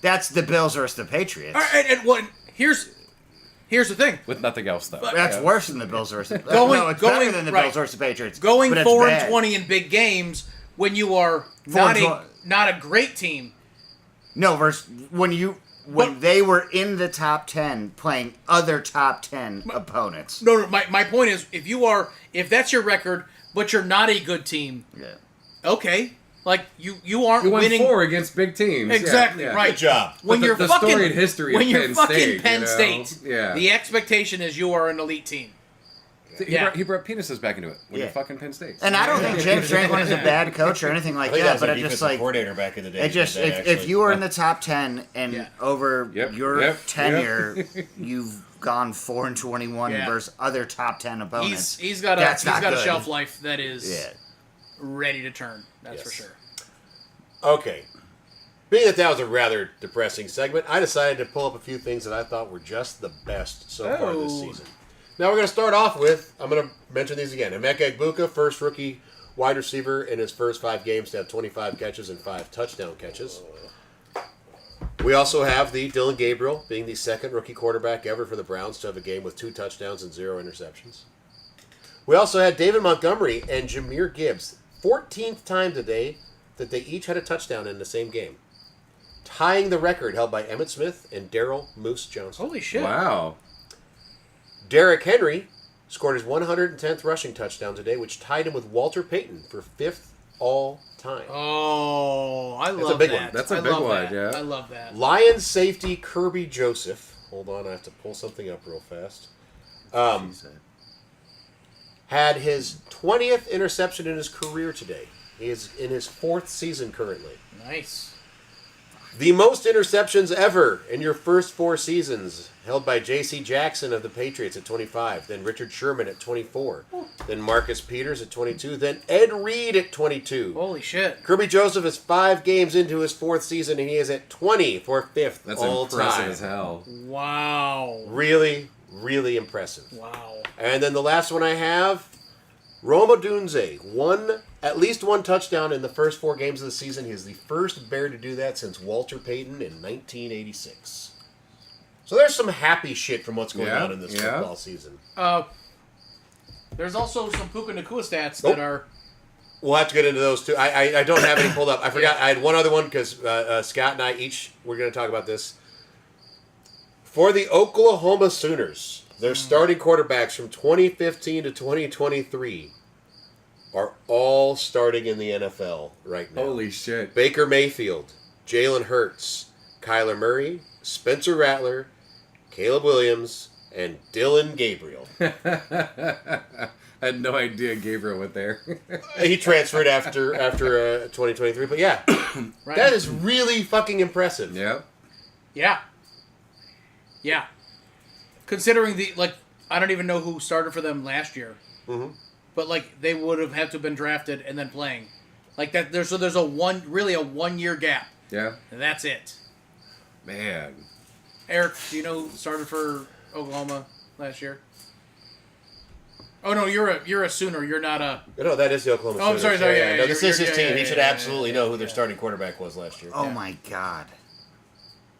that's the Bills versus the Patriots. All right, and what? Here's the thing. With nothing else, though. That's worse than the Bills versus. Going- no, it's going- better than the right. Bills versus the Patriots. Going but it's 4-20 bad. in big games when you are 4-20. not a great team. No, versus when they were in the top 10 playing other top 10 opponents. No. My point is, if that's your record, but you're not a good team, Yeah. okay, Like you aren't You won winning 4 against big teams. exactly Yeah, yeah. right. Good job. When But you're the fucking storied history of when you're Penn fucking State, Penn you know? State, Yeah. the expectation is you are an elite team. He brought penises back into it when Yeah. you're fucking Penn State. And I don't think James Franklin is a bad coach or anything like I think that, that was but a it just defensive like coordinator back in the day. it just if you were in the top 10 and Yeah. over Yep, your yep, tenure, you've gone 4-21 Yeah. versus other top 10 opponents. He's got That's a not good. shelf life that is Yeah. ready to turn. That's Yes. for sure. Okay. Being that was a rather depressing segment, I decided to pull up a few things that I thought were just the best so far this Oh. season. Now we're going to start off with, I'm going to mention these again. Emeka Egbuka, first rookie wide receiver in his first 5 games to have 25 catches and 5 touchdown catches. We also have the Dylan Gabriel being the second rookie quarterback ever for the Browns to have a game with 2 touchdowns and 0 interceptions. We also had David Montgomery and Jahmyr Gibbs, 14th time today that they each had a touchdown in the same game, tying the record held by Emmitt Smith and Darrell Moose Johnson. Holy shit! Wow. Derrick Henry scored his 110th rushing touchdown today, which tied him with Walter Payton for 5th all time. Oh, I love a big that. one. That's a I big love one, that. yeah. I love that. Lions safety Kirby Joseph. Hold on, I have to pull something up real fast. Had his 20th interception in his career today. He is in his 4th season currently. Nice. The most interceptions ever in your first 4 seasons, held by J.C. Jackson of the Patriots at 25, then Richard Sherman at 24, then Marcus Peters at 22, then Ed Reed at 22. Holy shit. Kirby Joseph is 5 games into his 4th season, and he is at 20 for 5th That's all impressive time. as hell. Wow. Really, really impressive. Wow. And then the last one I have, Roma Dunze, at least 1 touchdown in the first 4 games of the season. He is the first Bear to do that since Walter Payton in 1986. So there's some happy shit from what's going Yeah, on in this yeah. football season. There's also some Puka Nacua stats that are. We'll have to get into those too. I don't have any pulled up. I forgot. I had one other one because Scott and I we're going to talk about this. For the Oklahoma Sooners, their starting quarterbacks from 2015 to 2023 are all starting in the NFL right now. Holy shit. Baker Mayfield, Jalen Hurts, Kyler Murray, Spencer Rattler, Caleb Williams, and Dylan Gabriel. I had no idea Gabriel went there. He transferred after 2023, but yeah, Right. that is really fucking impressive. Yep. Yeah. Yeah. Considering I don't even know who started for them last year. Mm-hmm. But they would have had to have been drafted and then playing. Like that there's a 1 year gap. Yeah. And that's it. Man. Eric, do you know who started for Oklahoma last year? Oh no, you're a Sooner. You're not a. No, that is the Oklahoma Oh, I'm Sooners. sorry, yeah, No, this you're- is his yeah, team. yeah, He should yeah, absolutely yeah, know who their yeah. starting quarterback was last year. Oh Yeah. my god.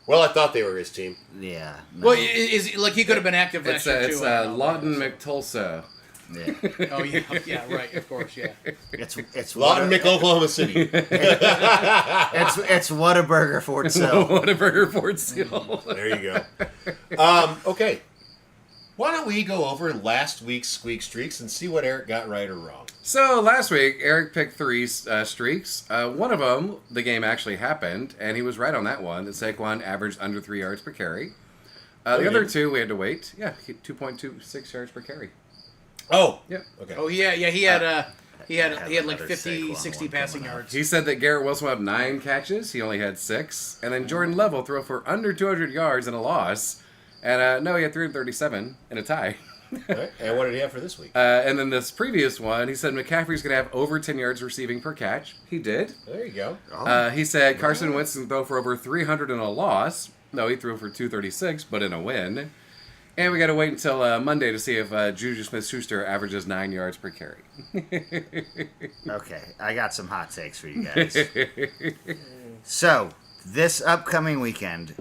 Well, I thought they were his team. Yeah. No. Well, is he could have been active last year It's too. I don't know. Lawton McTulsa. Yeah. Oh yeah, right, of course, yeah. It's Lawton what Oklahoma City. it's Whataburger for itself. Whataburger Fort Seal. There you go. Okay. Why don't we go over last week's Squeak Streaks and see what Eric got right or wrong? So last week, Eric picked 3 streaks. One of them, the game actually happened, and he was right on that one. That Saquon averaged under 3 yards per carry. The other 2, we had to wait. Yeah, 2.26 yards per carry. Oh. Yep. Okay. Oh yeah, he had like another 50, Saquon 60 one passing coming up. yards. He said that Garrett Wilson will have 9 catches. He only had 6. And then Jordan Love will throw for under 200 yards in a loss. And no, he had 337 in a tie. All right. And what did he have for this week? And then this previous one, he said McCaffrey's going to have over 10 yards receiving per catch. He did. There you go. He said Carson Wentz can throw for over 300 in a loss. No, he threw for 236, but in a win. And we got to wait until Monday to see if Juju Smith-Schuster averages 9 yards per carry. Okay, I got some hot takes for you guys. So, this upcoming weekend,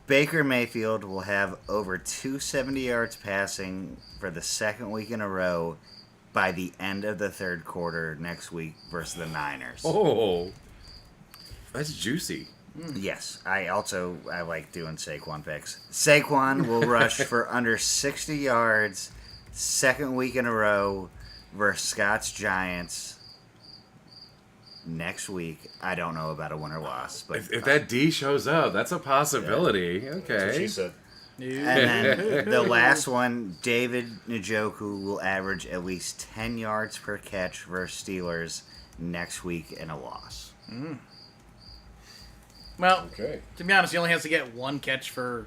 Baker Mayfield will have over 270 yards passing for the second week in a row by the end of the third quarter next week versus the Niners. Oh, that's juicy. Yes, I like doing Saquon picks. Saquon will rush for under 60 yards second week in a row versus Scott's Giants. next week. I don't know about a win or loss, but If that D shows up, that's a possibility. That's what Okay. she said. and then the last one, David Njoku will average at least 10 yards per catch versus Steelers next week in a loss. Well, Okay. to be honest, he only has to get one catch for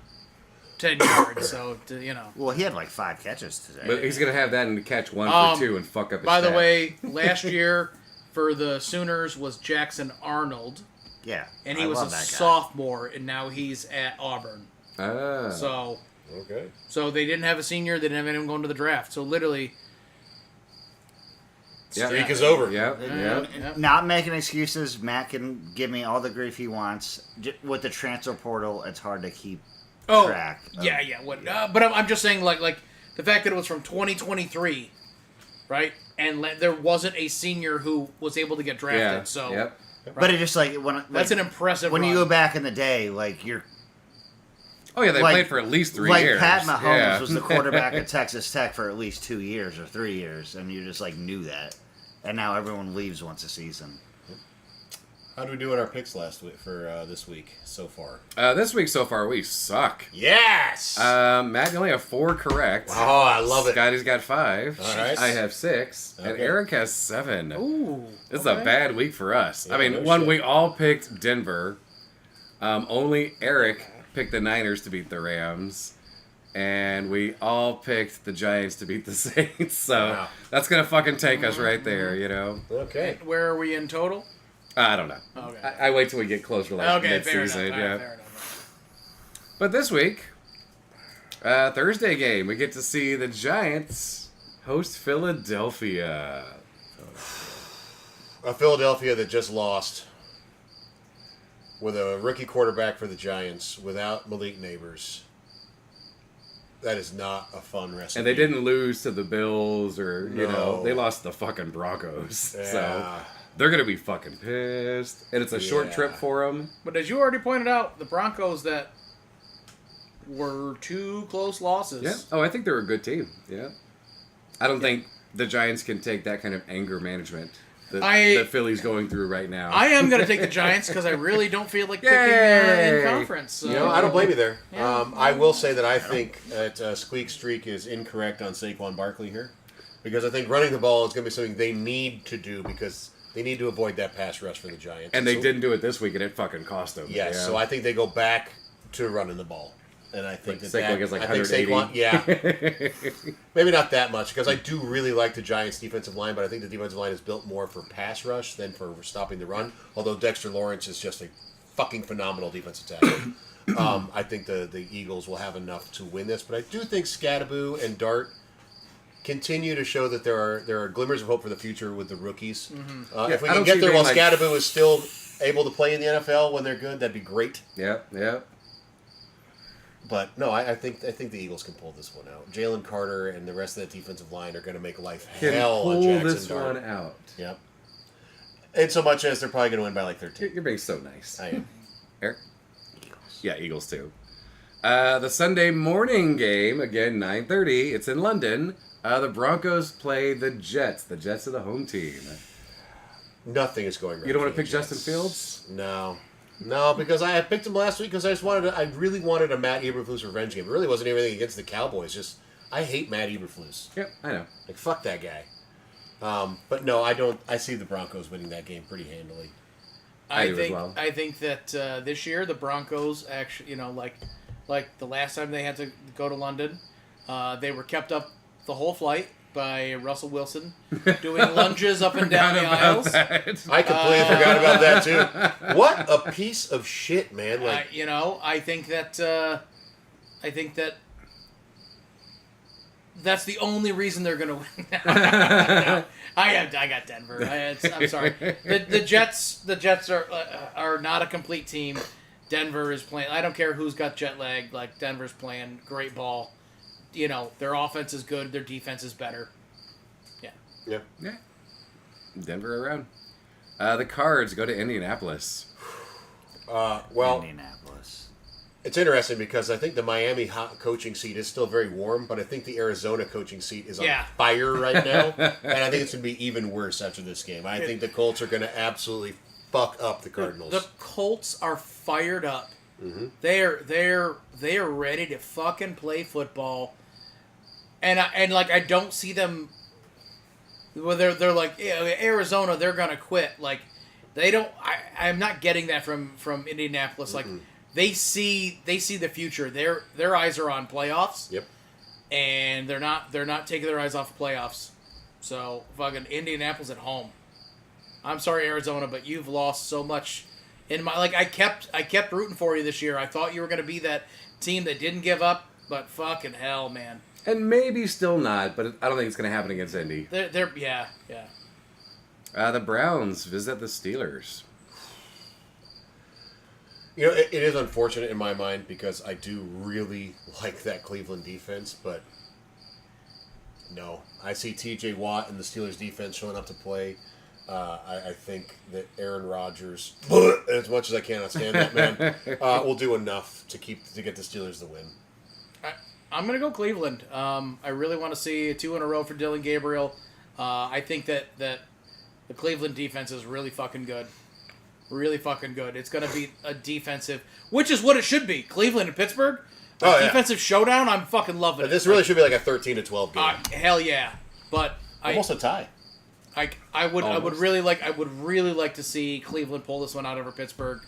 10 yards, so, Well, he had like 5 catches today. But he's going to have that and catch 1 for 2 and fuck up his By the stat. way, last year for the Sooners was Jackson Arnold, Yeah, and he I was a love that guy. sophomore, and now he's at Auburn. Ah. Okay. So they didn't have a senior, they didn't have anyone going to the draft. So literally, Yeah. Streak is over. Yep. Not making excuses. Matt can give me all the grief he wants. With the transfer portal, it's hard to keep track. of- But I'm just saying, like the fact that it was from 2023, right? And there wasn't a senior who was able to get drafted. Yeah. So Yep. But it just like when that's an impressive. when run. you go back in the day, like you're Oh, yeah, they Like- played for at least 3 like years. Pat Mahomes Yeah. was the quarterback at Texas Tech for at least 2 years or 3 years, and you just like knew that. And now everyone leaves once a season. How do we do in our picks last week for this week so far? This week so far, we suck. Yes. Matt, you only have 4 correct. Oh, I love it. Scotty's got 5. All right. I have 6. And Okay. Eric has 7. Ooh, This is okay. a bad week for us. Yeah, I mean, no one, shit. we all picked Denver. Only Eric picked the Niners to beat the Rams. And we all picked the Giants to beat the Saints. So Wow. that's going to fucking take us right there, you know? Okay. Where are we in total? I don't know. Okay. I wait till we get closer, like Okay, fair enough. mid-season. All right, Yeah. fair enough. But this week, Thursday game, we get to see the Giants host Philadelphia. A Philadelphia that just lost with a rookie quarterback for the Giants without Malik Neighbors. That is not a fun recipe. And they didn't lose to the Bills or, you know, No. they lost to the fucking Broncos. So Yeah. they're going to be fucking pissed. And it's a short Yeah. trip for them. But as you already pointed out, the Broncos that were 2 close losses. Yeah. Oh, I think they're a good team. Yeah. I don't think the Giants can take that kind of anger management that Philly's going through right now. I am going to take the Giants because I really don't feel like picking Yay! in conference. So. You know, I don't blame you there. Yeah. I will say that I think that Squeak Streak is incorrect on Saquon Barkley here. Because I think running the ball is going to be something they need to do because they need to avoid that pass rush for the Giants. and they So- didn't do it this week, and it fucking cost them. Yes, Yeah. so I think they go back to running the ball. And I think Like that Saquon gets like I think 180. Saquon, yeah. Maybe not that much, because I do really like the Giants' defensive line, but I think the defensive line is built more for pass rush than for stopping the run. Although Dexter Lawrence is just a fucking phenomenal defensive tackle. I think the Eagles will have enough to win this, but I do think Scattaboo and Dart continue to show that there are glimmers of hope for the future with the rookies. If we I can don't get see there being while like- Scattaboo is still able to play in the NFL when they're good, that'd be great. Yep, yep. But no, I think the Eagles can pull this one out. Jalen Carter and the rest of that defensive line are going to make life Can hell on pull Jackson this Dart. one out. Yep. And so much as they're probably going to win by like 13. You're being so nice. I am. Eric? Yeah, Eagles too. The Sunday morning game, again, 9:30. It's in London. The Broncos play the Jets. The Jets are the home team. Nothing is going right. You don't want for to the pick Justin Jets. Fields? No, because I picked him last week because I really wanted a Matt Eberflus revenge game. It really wasn't anything against the Cowboys. Just I hate Matt Eberflus. Yep, I know. Like fuck that guy. But no, I don't. I see the Broncos winning that game pretty handily. I do as think well. I think that this year the Broncos actually, like the last time they had to go to London, they were kept up the whole flight by Russell Wilson doing lunges up and down the aisles. I completely forgot about that too. What a piece of shit, man! Like I think that that's the only reason they're going to win. I got Denver. I'm sorry. The Jets are not a complete team. Denver is playing. I don't care who's got jet lag. Like Denver's playing great ball. Their offense is good. Their defense is better. Yeah. Yep. Yeah. Denver around. The Cards go to Indianapolis. Well, Indianapolis. It's interesting because I think the Miami hot coaching seat is still very warm, but I think the Arizona coaching seat is on fire right now, and I think it's going to be even worse after this game. I think the Colts are going to absolutely fuck up the Cardinals. The Colts are fired up. Mm-hmm. They are ready to fucking play football, and I don't see them. Well, they're like Arizona. They're gonna quit. Like they don't. I'm not getting that from Indianapolis. Like. They see the future. Their eyes are on playoffs. Yep. And they're not taking their eyes off playoffs. So fucking Indianapolis at home. I'm sorry, Arizona, but you've lost so much. I kept rooting for you this year. I thought you were going to be that team that didn't give up, but fucking hell, man. And maybe still not, but I don't think it's going to happen against Indy. They're yeah. The Browns visit the Steelers. You know, it is unfortunate in my mind because I do really like that Cleveland defense, but no. I see T.J. Watt and the Steelers defense showing up to play. I think that Aaron Rodgers, as much as I cannot stand that man, will do enough to get the Steelers the win. I'm going to go Cleveland. I really want to see 2 in a row for Dylan Gabriel. I think that the Cleveland defense is really fucking good. Really fucking good. It's going to be a defensive, which is what it should be. Cleveland and Pittsburgh, defensive showdown. I'm fucking loving it. This really should be like a 13-12 game. Hell yeah! But almost a tie. I would really like to see Cleveland pull this one out over Pittsburgh.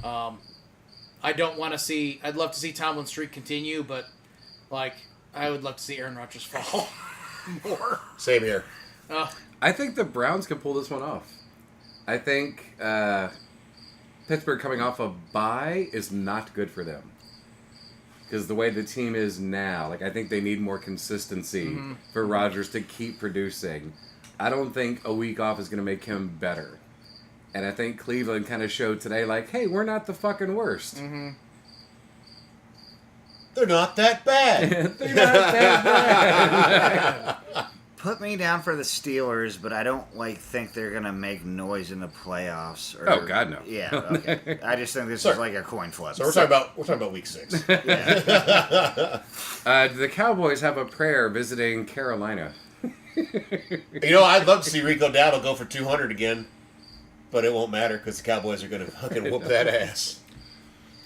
I'd love to see Tomlin's streak continue, but I would love to see Aaron Rodgers fall more. Same here. I think the Browns can pull this one off. I think Pittsburgh coming off a bye is not good for them. Because the way the team is now, I think they need more consistency for Rodgers to keep producing. I don't think a week off is going to make him better. And I think Cleveland kind of showed today, hey, we're not the fucking worst. Mm-hmm. They're not that bad. They're not that bad. Put me down for the Steelers, but I don't think they're gonna make noise in the playoffs. Oh God, no. Yeah, okay. I just think this is like a coin flip. So we're talking about week 6. Yeah. Do the Cowboys have a prayer visiting Carolina? I'd love to see Rico Dowdle go for 200 again, but it won't matter because the Cowboys are gonna fucking whoop that ass.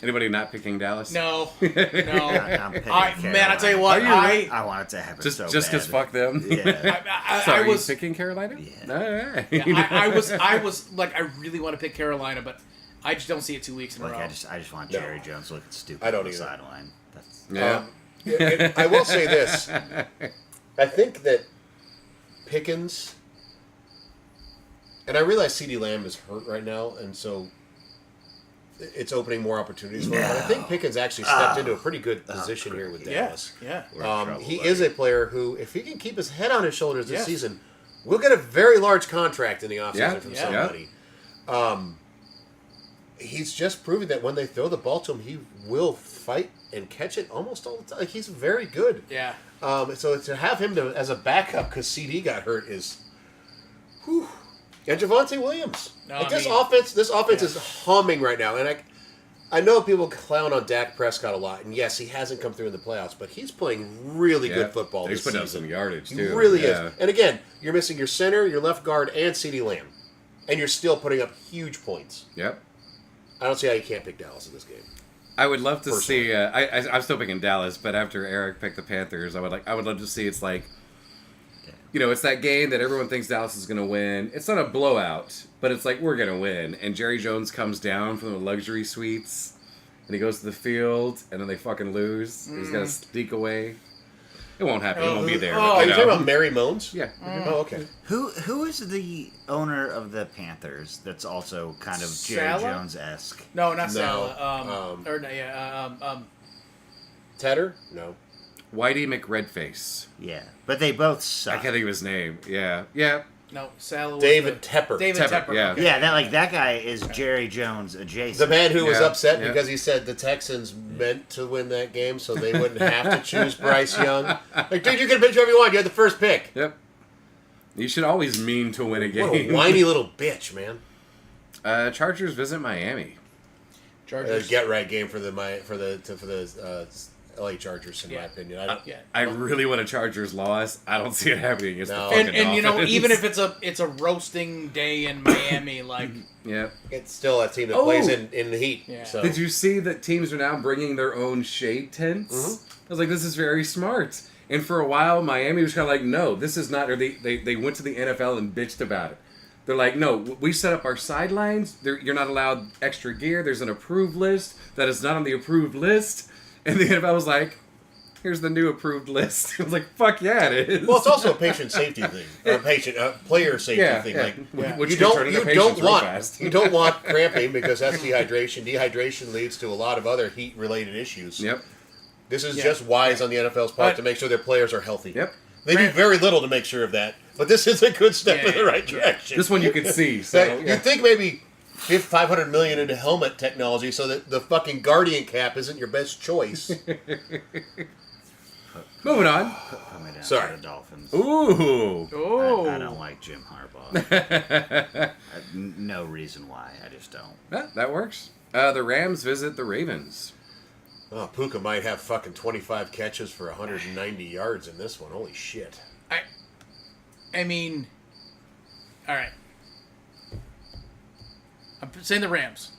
Anybody not picking Dallas? No. I'm picking I tell you what, I want it to happen just so bad. Just because fuck them? Yeah. So are you picking Carolina? Yeah. All right. Yeah, I was I really want to pick Carolina, but I just don't see it 2 weeks in a row. I just want Jerry Jones looking stupid I don't on the either. sideline. That's Yeah. I will say this. I think that Pickens, and I realize CeeDee Lamb is hurt right now, and so it's opening more opportunities for him. But I think Pickens actually stepped into a pretty good position here with Dallas. Yeah. He is a player who, if he can keep his head on his shoulders this season, will get a very large contract in the offseason from somebody. He's just proving that when they throw the ball to him, he will fight and catch it almost all the time. He's very good. Yeah. So to have him as a backup because CD got hurt is, whew. And Javonte Williams. This offense is humming right now, and I know people clown on Dak Prescott a lot, and yes, he hasn't come through in the playoffs, but he's playing really good football this season. He's putting up some yardage too. He really is. And again, you're missing your center, your left guard, and CeeDee Lamb, and you're still putting up huge points. Yep. I don't see how you can't pick Dallas in this game. I would love to see. I'm still picking Dallas, but after Eric picked the Panthers, I would love to see. It's it's that game that everyone thinks Dallas is going to win. It's not a blowout, but it's we're going to win. And Jerry Jones comes down from the luxury suites, and he goes to the field, and then they fucking lose. He's got to sneak away. It won't happen. He won't be there. Are you talking about Mary Moans? Yeah. Oh, okay. Who is the owner of the Panthers that's also kind of Jerry Saleh? Jones-esque? No, not No. Saleh. Tedder? No. Whitey McRedface. Yeah, but they both suck. I can't think of his name. Yeah. No, Saleh was David Tepper. David Tepper, Tepper. yeah. Okay. Yeah, that guy is Jerry Jones adjacent. The man who was Yeah, upset yeah. because he said the Texans meant to win that game, so they wouldn't have to choose Bryce Young. Dude, you can pick whoever you want. You had the first pick. Yep. You should always mean to win a game. What a whiny little bitch, man. Chargers visit Miami. Chargers. get right game for the LA Chargers, in my opinion. I really want a Chargers loss. I don't see it happening against No. the fucking And you know, Dolphins. even if it's a roasting day in Miami, like Yeah. It's still a team that plays in the heat. Yeah. So. Did you see that teams are now bringing their own shade tents? I was like, this is very smart. And for a while, Miami was kind of like, no, this is not. Or they went to the NFL and bitched about it. They're like, no, we set up our sidelines. You're not allowed extra gear. There's an approved list that is not on the approved list. And the NFL was like, here's the new approved list. It was like, fuck yeah, it is. Well, it's also a patient safety thing, or a player safety thing. Like Which you can turn into patients real want fast. you don't want cramping because that's dehydration. Dehydration leads to a lot of other heat related issues. Yep. This is just wise on the NFL's part to make sure their players are healthy. Yep. They do very little to make sure of that, but this is a good step in the right direction. This one you can see. So You think maybe $500 million into helmet technology so that the fucking Guardian cap isn't your best choice. Moving on. Put me down Sorry. for the Dolphins. Ooh. I don't like Jim Harbaugh. No reason why. I just don't. Yeah, that works. The Rams visit the Ravens. Oh, Puka might have fucking 25 catches for 190 yards in this one. Holy shit. I mean, all right. I'm saying the Rams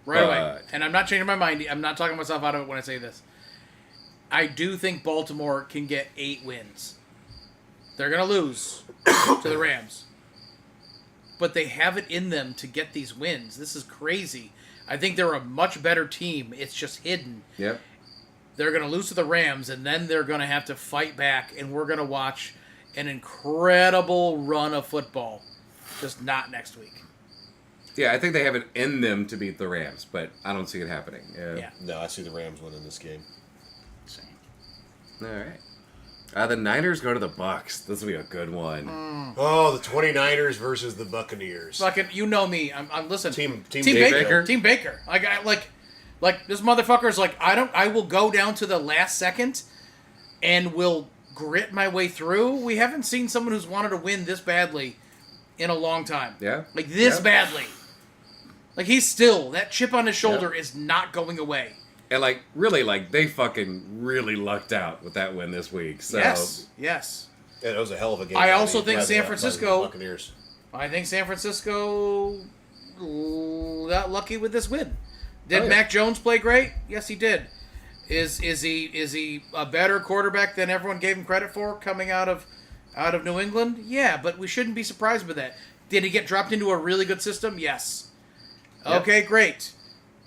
right away, and I'm not changing my mind. I'm not talking myself out of it when I say this. I do think Baltimore can get 8 wins. They're gonna lose to the Rams, but they have it in them to get these wins. This is crazy. I think they're a much better team. It's just hidden. Yep. They're going to lose to the Rams, and then they're going to have to fight back, and we're going to watch an incredible run of football. Just not next week. Yeah, I think they have it in them to beat the Rams, but I don't see it happening. Yeah. No, I see the Rams winning this game. Same. All right. The Niners go to the Bucks. This will be a good one. Oh, the 29ers versus the Buccaneers. Fucking, you know me. I'm listen. Team Baker. Team Baker. Like this motherfucker's like I will go down to the last second, and will grit my way through. We haven't seen someone who's wanted to win this badly in a long time. Yeah. Like this badly. Like he's still that chip on his shoulder is not going away. And, like, really, like, they fucking really lucked out with that win this week. So. Yes. Yeah, it was a hell of a game. I also think by San the Francisco- Buccaneers. I think San Francisco got lucky with this win. Did Oh, yeah. Mac Jones play great? Yes, he did. Is he a better quarterback than everyone gave him credit for coming out of New England? Yeah, but we shouldn't be surprised by that. Did he get dropped into a really good system? Yes. Yep. Okay, great.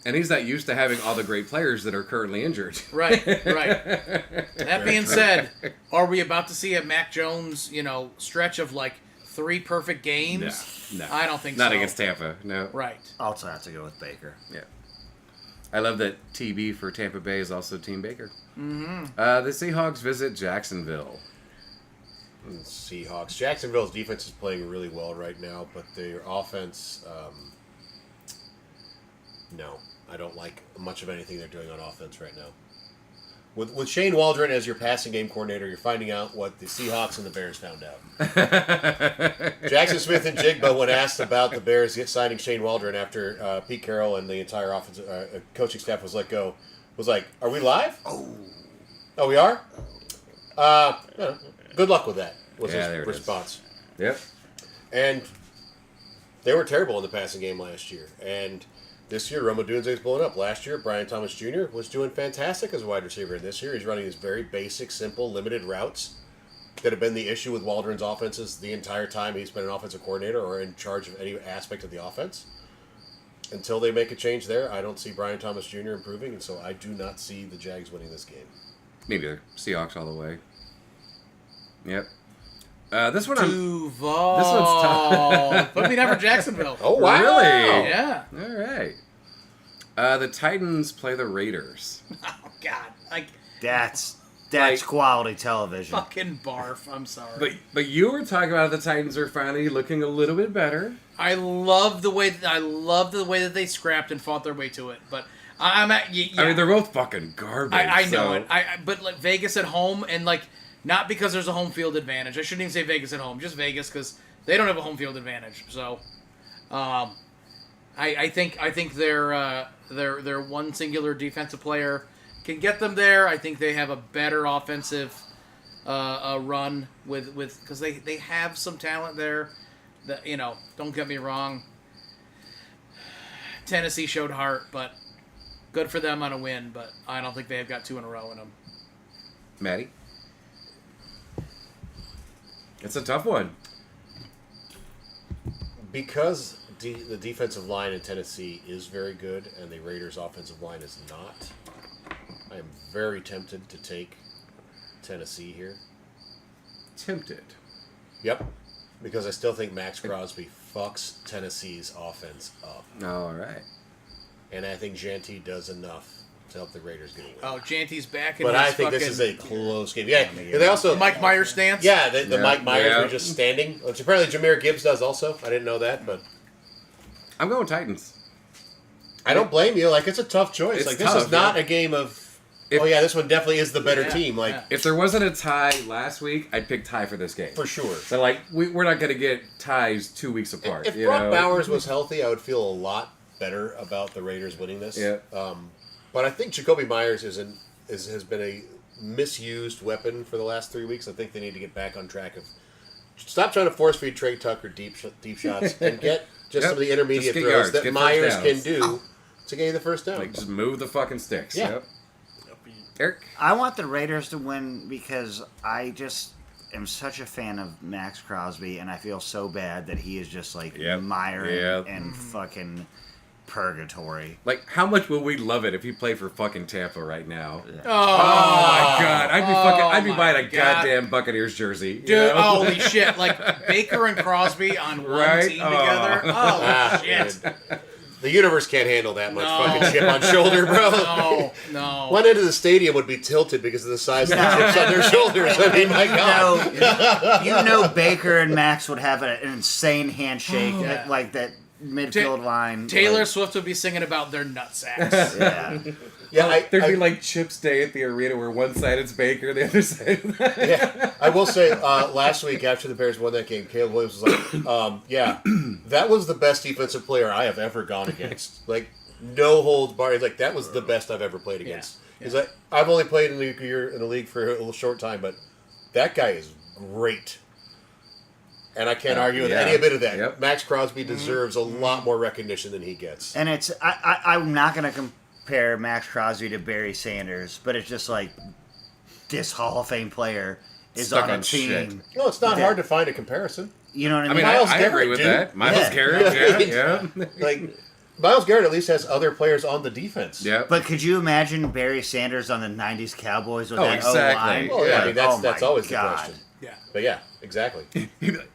And he's not used to having all the great players that are currently injured. Right. That being said, are we about to see a Mac Jones, stretch of like 3 perfect games? No. I don't think so. Not against Tampa, no. Right. Also have to go with Baker. Yeah. I love that TB for Tampa Bay is also Team Baker. Mm-hmm. The Seahawks visit Jacksonville. Seahawks. Jacksonville's defense is playing really well right now, but their offense, no. I don't like much of anything they're doing on offense right now. With Shane Waldron as your passing game coordinator, you're finding out what the Seahawks and the Bears found out. Jackson Smith and Jigba, when asked about the Bears signing Shane Waldron after Pete Carroll and the entire offensive coaching staff was let go, was like, "Are we live? Oh, we are. Good luck with that." Was there his it response. Yep. And they were terrible in the passing game last year. And this year, Roma Dunze's blowing up. Last year, Brian Thomas Jr. was doing fantastic as a wide receiver. And this year, he's running these very basic, simple, limited routes that have been the issue with Waldron's offenses the entire time he's been an offensive coordinator or in charge of any aspect of the offense. Until they make a change there, I don't see Brian Thomas Jr. improving. And so I do not see the Jags winning this game. Me neither. Seahawks all the way. Yep. This one Duval. This one's tough. Put me down for Jacksonville. Oh, wow. Really? Yeah. All right. The Titans play the Raiders. Oh, God. Like, That's Like- quality television. fucking barf. I'm sorry. But you were talking about the Titans are finally looking a little bit better. I love the way that they scrapped and fought their way to it. But I'm at. Yeah. I mean, they're both fucking garbage. I know so- it. But like Vegas at home and like not because there's a home field advantage. I shouldn't even say Vegas at home. Just Vegas because they don't have a home field advantage. So, I think their one singular defensive player can get them there. I think they have a better offensive run with because they have some talent there. That, don't get me wrong. Tennessee showed heart, but good for them on a win. But I don't think they've got 2 in a row in them. Maddie? It's a tough one. Because the defensive line in Tennessee is very good and the Raiders' offensive line is not, I am very tempted to take Tennessee here. Tempted. Yep. Because I still think Max Crosby fucks Tennessee's offense up. All right. And I think Jeanty does enough to help the Raiders get a win. Oh, Janty's back in But his I think this fucking is a close game. Yeah, they also... Mike Myers stance. Yeah, the Yeah, Mike Myers yeah. were just standing, which apparently Jameer Gibbs does also. I didn't know that, but... I'm going Titans. I don't blame you. Like, it's a tough choice. It's Like, this tough, is not yeah. a game of... If- oh, yeah, this one definitely is the better Yeah, team. Like, yeah. If there wasn't a tie last week, I'd pick tie for this game. for sure. So, like, we're not going to get ties 2 weeks apart. If you Brock know? Bowers was healthy, I would feel a lot better about the Raiders winning this. Yeah. But I think Jacoby Myers has been a misused weapon for the last 3 weeks. I think they need to get back on track of stop trying to force feed Trey Tucker deep shots and get just Yep. some of the intermediate Just get throws yards, that get Myers first can downs. do to gain the first down. Like, just move the fucking sticks. Yeah. Yep. Eric? I want the Raiders to win because I just am such a fan of Max Crosby, and I feel so bad that he is just like Yep. mired Yep. in fucking purgatory. Like, how much would we love it if he played for fucking Tampa right now? Oh, Oh my god, I'd be my buying a God. goddamn Buccaneers jersey. Dude, you know? holy shit. Like, Baker and Crosby on one Right? team Oh. together. Oh, Ah, shit. dude. The universe can't handle that much No. fucking chip on shoulder, bro. No. One end of the stadium would be tilted because of the size of the chips on their shoulders. I mean, my God. You know Baker and Max would have an insane handshake at, like that midfield line. Taylor like, Swift would be singing about their nutsacks. yeah. Yeah, There'd be like Chips Day at the arena where one side it's Baker, the other side. yeah, I will say, last week after the Bears won that game, Caleb Williams was like, yeah, that was the best defensive player I have ever gone against. Like, no holds barred. Like, that was the best I've ever played against. Yeah. He's like, I've only played in the league for a little short time, but that guy is great. And I can't argue with Yeah. any bit of that. Yep. Max Crosby deserves a lot more recognition than he gets. And it's I'm not going to compare Max Crosby to Barry Sanders, but it's just like this Hall of Fame player is Stuck on a on team. shit. No, it's not Yeah. hard to find a comparison. You know what I I mean? mean, Myles I Garrett, agree with dude. that. Miles Yeah. Garrett, yeah. Like, Myles Garrett at least has other players on the defense. Yeah. But could you imagine Barry Sanders on the '90s Cowboys with Oh, that exactly. O-line? Well, yeah, I mean, Oh that's my always God. the question. Yeah. But yeah, exactly.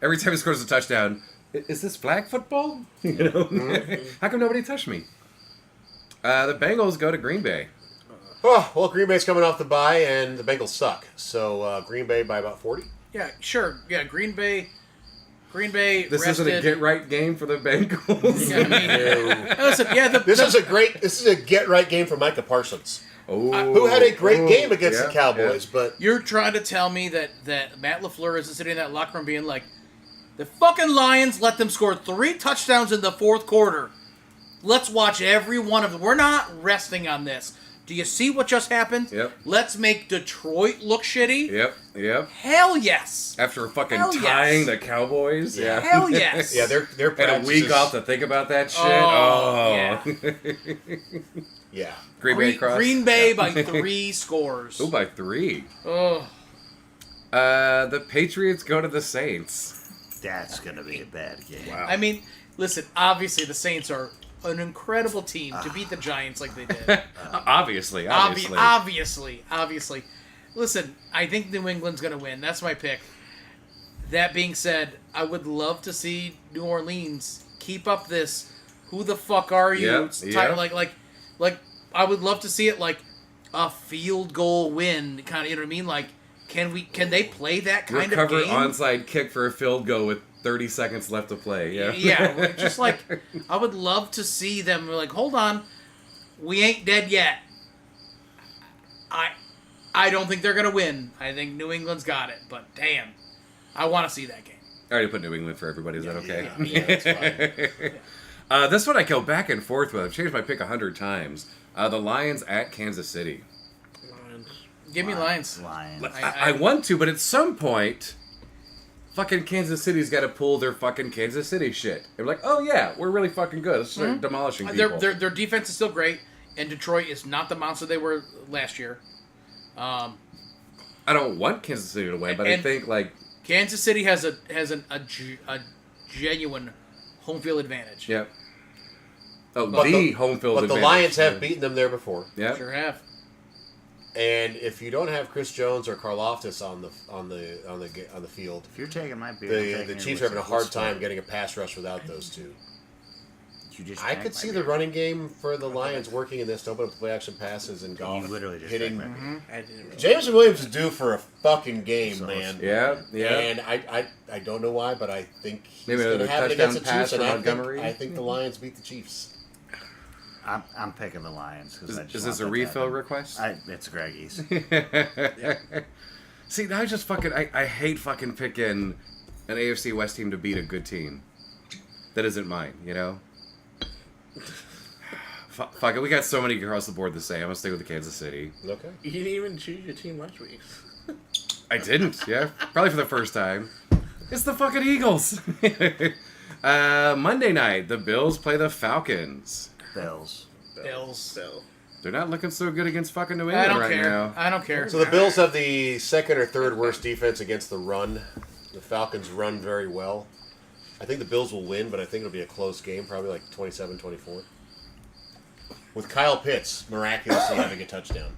Every time he scores a touchdown, is this flag football? You know? How come nobody touched me? The Bengals go to Green Bay. Oh, well, Green Bay's coming off the bye, and the Bengals suck. So Green Bay by about 40. Yeah, sure. Yeah, Green Bay This rested. isn't a get-right game for the Bengals. Yeah, I mean, listen, yeah, This is a get right game for Micah Parsons, Oh, who had a great game against yeah, the Cowboys. But you're trying to tell me that Matt LaFleur isn't sitting in that locker room being like, the fucking Lions let them score 3 touchdowns in the fourth quarter. Let's watch every one of them. We're not resting on this. Do you see what just happened? Yep. Let's make Detroit look shitty. Yep. Hell yes. After fucking Hell yes. tying the Cowboys. Yeah. Hell yes. yeah, their And a practices- week off to think about that shit. Oh, Yeah, Green Bay cross. Green Bay by 3 scores. Oh, by 3. Oh. The Patriots go to the Saints. That's going to be a bad game. Wow. I mean, listen, obviously the Saints are an incredible team to beat the Giants like they did. Obviously. Obviously. Listen, I think New England's going to win. That's my pick. That being said, I would love to see New Orleans keep up this. Who the fuck are you? Yep. Like I would love to see it like a field goal win, kind of. You know what I mean? Like, can they play that kind Recover of game? onside kick for a field goal with 30 seconds left to play. Yeah. Yeah, just like I would love to see them. Like, hold on, we ain't dead yet. I don't think they're gonna win. I think New England's got it, but damn, I want to see that game. I already put New England for everybody. Is that okay? Yeah, that's fine. This one I go back and forth with. I've changed my pick 100 times. The Lions at Kansas City. Lions. Give me Lions. Lions. I want to, but at some point, fucking Kansas City's got to pull their fucking Kansas City shit. They're like, oh yeah, we're really fucking good. Let's start demolishing people. Their defense is still great, and Detroit is not the monster they were last year. I don't want Kansas City to win, but I think like Kansas City has a genuine home field advantage. Yep. Oh, But the home field But advantage. the Lions have beaten them there before. Yep. Sure have. And if you don't have Chris Jones or Karlaftis on the field, If you're taking my beer, the Chiefs are having a hard time getting a pass rush without those two. I could see the running game for the Lions working in this to open up the play action passes and golf. You literally just hitting. drank my beer. I didn't really. Jameson Williams is due for a fucking game, man. Yeah. Yeah. And I don't know why, but I think he's Maybe going to another have it against the touchdown pass Chiefs, and for I Montgomery? think the Lions beat the Chiefs. I'm picking the Lions. Is this a refill request? It's Greggy's. See, now I just fucking I hate fucking picking an AFC West team to beat a good team that isn't mine. You know. Fuck it, we got so many across the board the same. I'm gonna stay with the Kansas City. Okay. You didn't even choose your team last week. I didn't. Yeah, probably for the first time. It's the fucking Eagles. Monday night, the Bills play the Falcons. Bills. Bills. They're not looking so good against fucking New I England don't right care. now. I don't care. So the Bills have the second or third worst defense against the run. The Falcons run very well. I think the Bills will win, but I think it'll be a close game, probably like 27-24. With Kyle Pitts miraculously having a touchdown.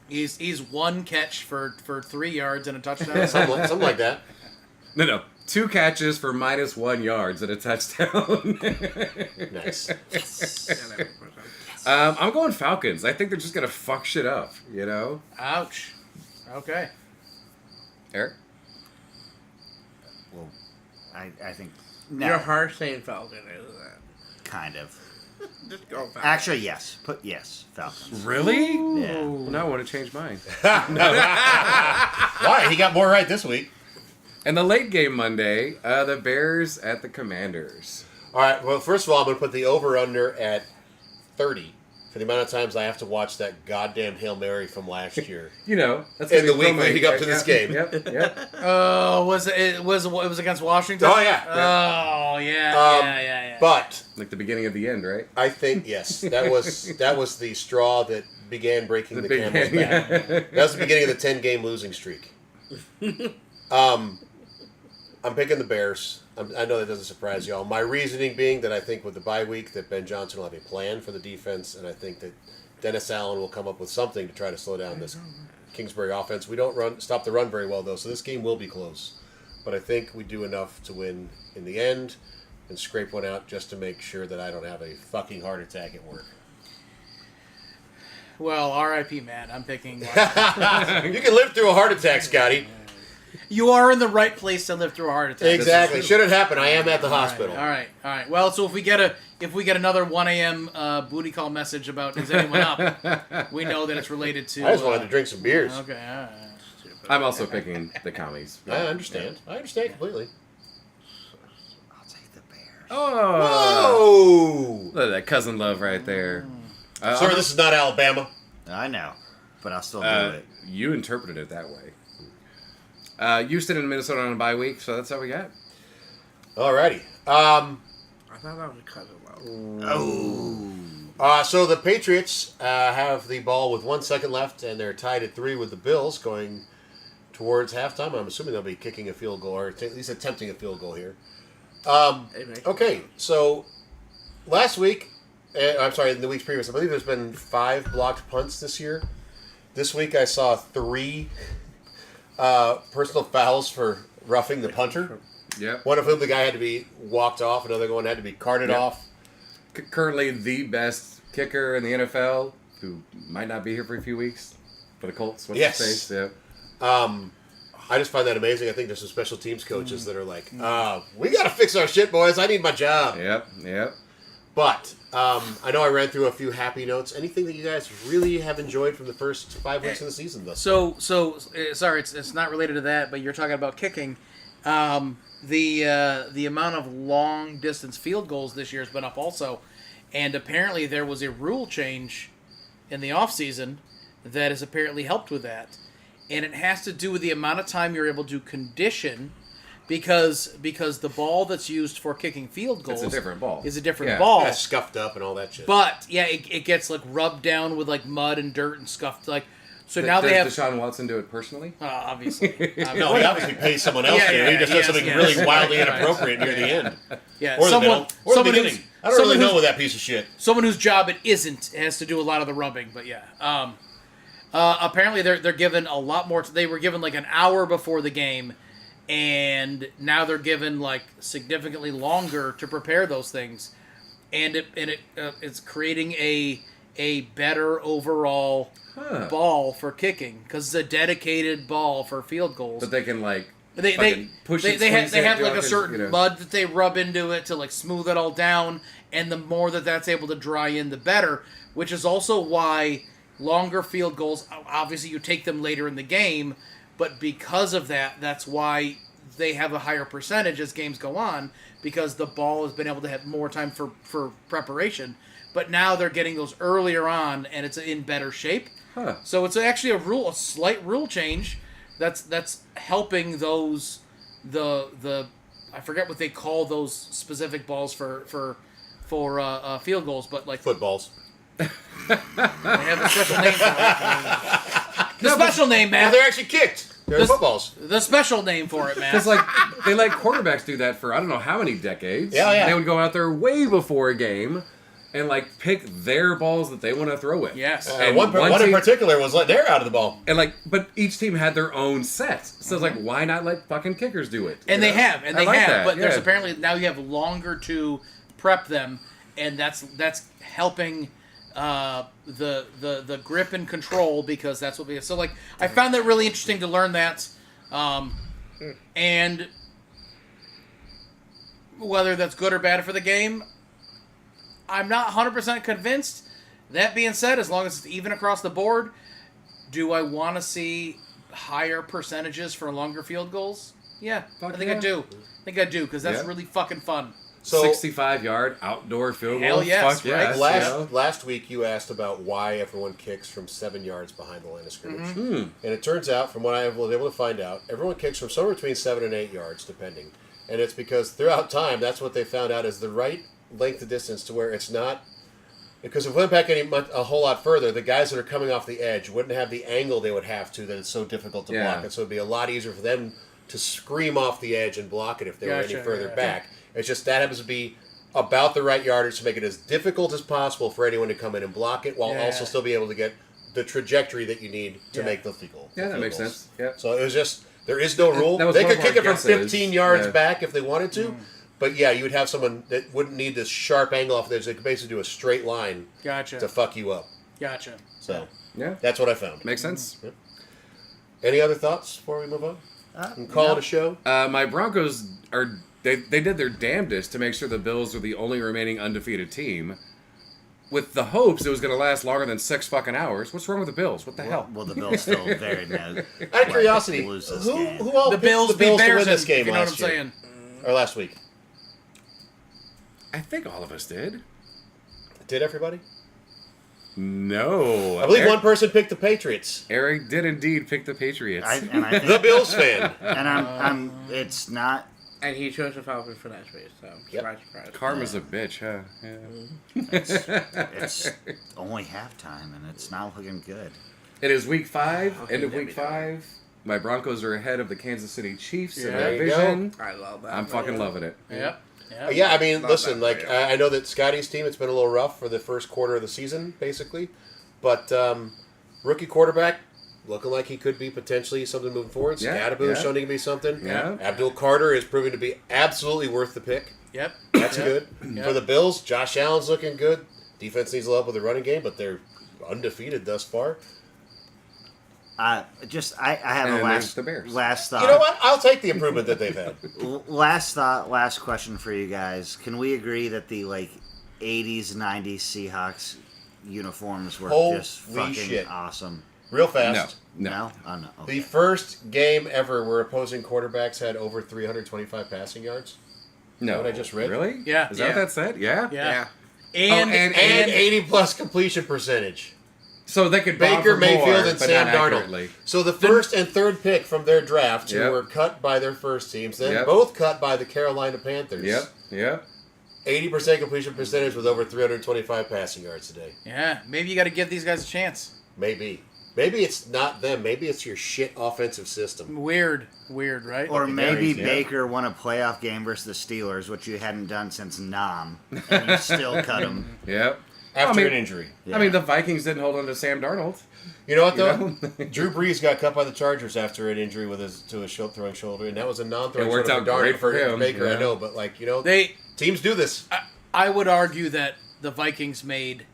He's one catch for 3 yards and a touchdown. Something like that. No. 2 catches for -1 yards and a touchdown. Nice. I'm going Falcons. I think they're just gonna fuck shit up. You know, Ouch. Okay. Eric. Well, I think You're no, harsh saying Falcon, isn't that? kind of. Just go Falcon. Actually, yes. Yes, Falcons. Really? Yeah. Well, now I want to change mine. Why? He got more right this week. And the late game Monday, the Bears at the Commanders. All right. Well, first of all, I'm going to put the over/under at 30 for the amount of times I have to watch that goddamn Hail Mary from last year. You know, that's In gonna the be week leading up to this game. Yep. Oh, it was against Washington? Oh, yeah. Oh, yeah. But Like the beginning of the end, right? I think yes, that was the straw that began breaking the camel's back. That was the beginning of the 10-game losing streak. I'm picking the Bears. I know that doesn't surprise y'all. My reasoning being that I think with the bye week that Ben Johnson will have a plan for the defense, and I think that Dennis Allen will come up with something to try to slow down this Kingsbury offense. We don't stop the run very well, though, so this game will be close. But I think we do enough to win in the end and scrape one out just to make sure that I don't have a fucking heart attack at work. Well, R.I.P. Matt. I'm picking. You can live through a heart attack, Scotty. You are in the right place to live through a heart attack. Exactly. Should it happen, I am at the hospital. All right. Well, so if we get another 1 a.m. Booty call message about is anyone up, we know that it's related to. I just wanted to drink some beers. Okay. All right. I'm also picking the Commies. I understand. I understand completely. I'll take the Bears. Oh! Whoa! Look at that cousin love right there. Sir, this is not Alabama. I know, but I'll still do it. You interpreted it that way. Houston and Minnesota on a bye week, so that's how we got. Alrighty. I thought that was a cousin though. So the Patriots have the ball with 1 second left, and they're tied at 3 with the Bills going towards halftime. I'm assuming they'll be kicking a field goal, or at least attempting a field goal here. Okay, so last week, in the weeks previous, I believe there's been 5 blocked punts this year. This week I saw 3 personal fouls for roughing the punter. Yep. One of whom the guy had to be walked off, another one had to be carted off. Currently the best kicker in the NFL, who might not be here for a few weeks for the Colts. What's Yes. his face? Yep. I just find that amazing. I think there's some special teams coaches that are like, we got to fix our shit, boys. I need my job. Yep. But I know I ran through a few happy notes. Anything that you guys really have enjoyed from the first 5 weeks of the season thus? So sorry, it's not related to that, but you're talking about kicking. The amount of long distance field goals this year has been up also, and apparently there was a rule change in the off season that has apparently helped with that, and it has to do with the amount of time you're able to condition, because the ball that's used for kicking field goals It's a different ball. is a different Yeah. ball. Yeah, scuffed up and all that shit. But yeah, it gets like rubbed down with like mud and dirt and scuffed like. So now they have Does Deshaun Watson do it personally? obviously. No, he obviously pays someone else Yeah, to. yeah, He just yes, does something yes. really wildly Right, inappropriate near the end. Yeah, Or the middle. Or the someone beginning. who's- I don't really someone know who's- with that piece of shit. Someone whose job it isn't has to do a lot of the rubbing, but yeah. Apparently they're given a lot more. They were given like an hour before the game, and now they're given like significantly longer to prepare those things, and it's creating a better overall ball for kicking because it's a dedicated ball for field goals. But they can like They fucking push it, they have squeeze it, like do all a kinds of, certain mud that they rub into it to like smooth it all down, and the more that's able to dry in, the better. Which is also why longer field goals, obviously you take them later in the game, but because of that, that's why they have a higher percentage as games go on, because the ball has been able to have more time for preparation. But now they're getting those earlier on, and it's in better shape. Huh. So it's actually a slight rule change that's helping those the I forget what they call those specific balls for field goals, but like Footballs. they have a special name for it. The special name, Well, man. they're actually kicked. They're This- footballs. The special name for it, man. Because like they let quarterbacks do that for I don't know how many decades. Yeah, yeah. They would go out there way before a game and like pick their balls that they want to throw with. Yes. And One in team- particular was letting air out of the ball. And like, but each team had their own set. So it's like, why not let fucking kickers do it? And you they know? have, and I they like have, that, but there's yeah. apparently now you have longer to prep them, and that's helping the grip and control, because that's what we have. So like I found that really interesting to learn that, and whether that's good or bad for the game, I'm not 100% convinced. That being said, as long as it's even across the board, do I want to see higher percentages for longer field goals? Yeah, Fuck I think I yeah. do. I think I do, because that's Yeah. really fucking fun. So 65-yard outdoor field goal. Hell yes, Fuck right? yes. last week you asked about why everyone kicks from 7 yards behind the line of scrimmage. Mm-hmm. And it turns out, from what I was able to find out, everyone kicks from somewhere between 7 and 8 yards, depending. And it's because throughout time, that's what they found out is the right length of distance to where it's not... Because if we went back a whole lot further, the guys that are coming off the edge wouldn't have the angle they would have to, that it's so difficult to Yeah. block it. So it'd be a lot easier for them to scream off the edge and block it if they were any Gotcha, further yeah. back. It's just that happens to be about the right yardage to make it as difficult as possible for anyone to come in and block it, while Yeah. also still be able to get the trajectory that you need to Yeah. make the field goal. Yeah, the that field makes goals. sense. Yeah. So it was just, there is no rule. that was They one could of kick our it from guesses. 15 yards Yeah. back if they wanted to, but yeah, you would have someone that wouldn't need this sharp angle off the edge. They could basically do a straight line Gotcha. to fuck you up. Gotcha. So Yeah. that's what I found. Makes sense. Any other thoughts before we move on? And call it a show? My Broncos are they did their damnedest to make sure the Bills were the only remaining undefeated team, with the hopes it was going to last longer than 6 fucking hours. What's wrong with the Bills? What the hell? Well, the Bills still very mad. Out of curiosity, lose this who game. all The picked Bills the beat Bills to Bears, win this if game you know what I'm last year? saying. Or last week? I think all of us did. Did everybody? No, I believe one person picked the Patriots. Eric did indeed pick the Patriots. I The think, Bills fan. and I'm. It's not. And he chose the Falcons for last week, so Yep. surprise, surprise. Karma's a bitch, huh? Yeah. It's only halftime, and it's not looking good. It is week 5, Okay, end of there week we go. 5. My Broncos are ahead of the Kansas City Chiefs in Yeah. the There you division. I love that. I'm fucking man. loving it. Yep. Yeah, I mean, Not listen, that like, bad. I know that Scotty's team, it's been a little rough for the first quarter of the season, basically. But rookie quarterback, looking like he could be potentially something moving forward. Yeah, Scadaboo yeah. showing he can be something. Yeah. Abdul Carter is proving to be absolutely worth the pick. Yep. That's Yep. good. Yep. For the Bills, Josh Allen's looking good. Defense needs a little help with the running game, but they're undefeated thus far. I have And a then there's last the Bears. last thought. You know what? I'll take the improvement that they've had. Last thought, last question for you guys. Can we agree that the 80s, 90s Seahawks uniforms were Holy just fucking shit. awesome? Real fast. No. Oh, no. The Okay. first game ever where opposing quarterbacks had over 325 passing yards. No. What I just read? Really? Yeah. Is that what that said? Yeah. Yeah. Yeah. And, And 80 plus completion percentage. So they could bomb Baker for Mayfield more, and but Sam not Darnold. accurately. So the first and third pick from their draft, who Yep. were cut by their first teams, then Yep. both cut by the Carolina Panthers. Yep. 80% completion percentage with over 325 passing yards today. yeah, maybe you got to give these guys a chance. Maybe. Maybe it's not them. Maybe it's your shit offensive system. Weird, right? Or maybe Yeah. Baker won a playoff game versus the Steelers, which you hadn't done since Nam, and you still cut him. Yep. After I mean- an injury. I mean, the Vikings didn't hold on to Sam Darnold. You know what, though? You Drew Brees got cut by the Chargers after an injury with his throwing shoulder, and that was a non-throwing It worked shoulder out for great Darnold for for him, Baker. yeah. I know, but They, teams do this. I would argue that the Vikings made.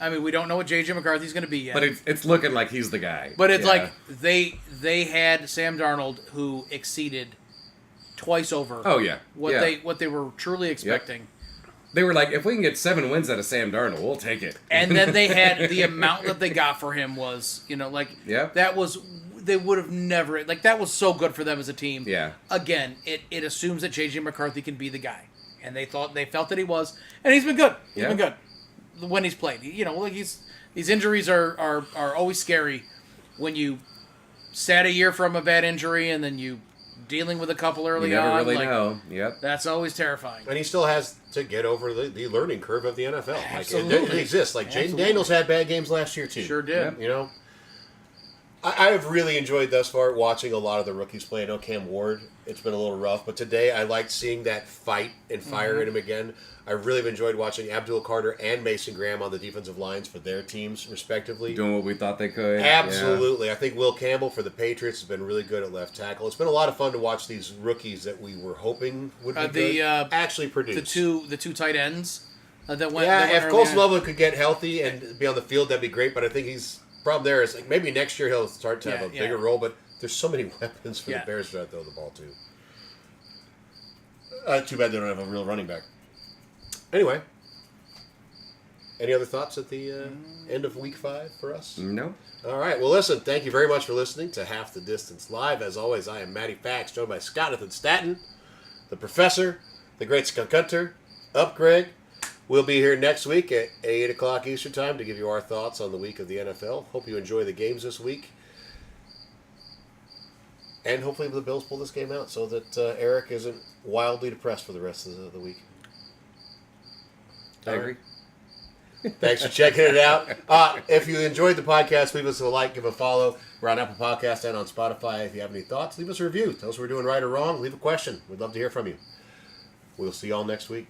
I mean, we don't know what J.J. McCarthy's going to be yet. But it's looking like he's the guy. But it's Yeah. like they had Sam Darnold, who exceeded twice over. Oh, yeah. What Yeah. they were truly expecting. They were like, if we can get 7 wins out of Sam Darnold, we'll take it. And then they had the amount that they got for him was, Yep. that was, they would have never, that was so good for them as a team. Yeah. Again, it assumes that J.J. McCarthy can be the guy. And they felt that he was. And he's been good. He's Yeah. been good when he's played. These injuries are always scary when you sat a year from a bad injury and then you dealing with a couple early You never on. really like, know. Yep. That's always terrifying. And he still has to get over the learning curve of the NFL. Like, Absolutely. it exists. Like, Jaden Absolutely. Daniels had bad games last year, too. Sure did. You know? I have really enjoyed thus far watching a lot of the rookies play. I know Cam Ward, it's been a little rough, but today I liked seeing that fight and fire in him again. I really have enjoyed watching Abdul Carter and Mason Graham on the defensive lines for their teams, respectively. Doing what we thought they could. Absolutely. I think Will Campbell for the Patriots has been really good at left tackle. It's been a lot of fun to watch these rookies that we were hoping would be good actually produce. The two tight ends that went. Yeah, that went if early Colson on. Loveland could get healthy and be on the field, that'd be great. But I think problem there is like maybe next year he'll start to have a bigger role. But there's so many weapons for the Bears to throw the ball to. Too bad they don't have a real running back. Anyway, any other thoughts at the end of Week 5 for us? No. All right. Well, listen, thank you very much for listening to Half the Distance Live. As always, I am Matty Fax, joined by Scottathan Staton, the Professor, the Great Skunk Hunter, Up Greg. We'll be here next week at 8 o'clock Eastern Time to give you our thoughts on the week of the NFL. Hope you enjoy the games this week. And hopefully the Bills pull this game out so that Eric isn't wildly depressed for the rest of the week. I agree. Thanks for checking it out. If you enjoyed the podcast, leave us a like, give a follow. We're on Apple Podcasts and on Spotify. If you have any thoughts, leave us a review. Tell us what we're doing right or wrong. Leave a question. We'd love to hear from you. We'll see you all next week.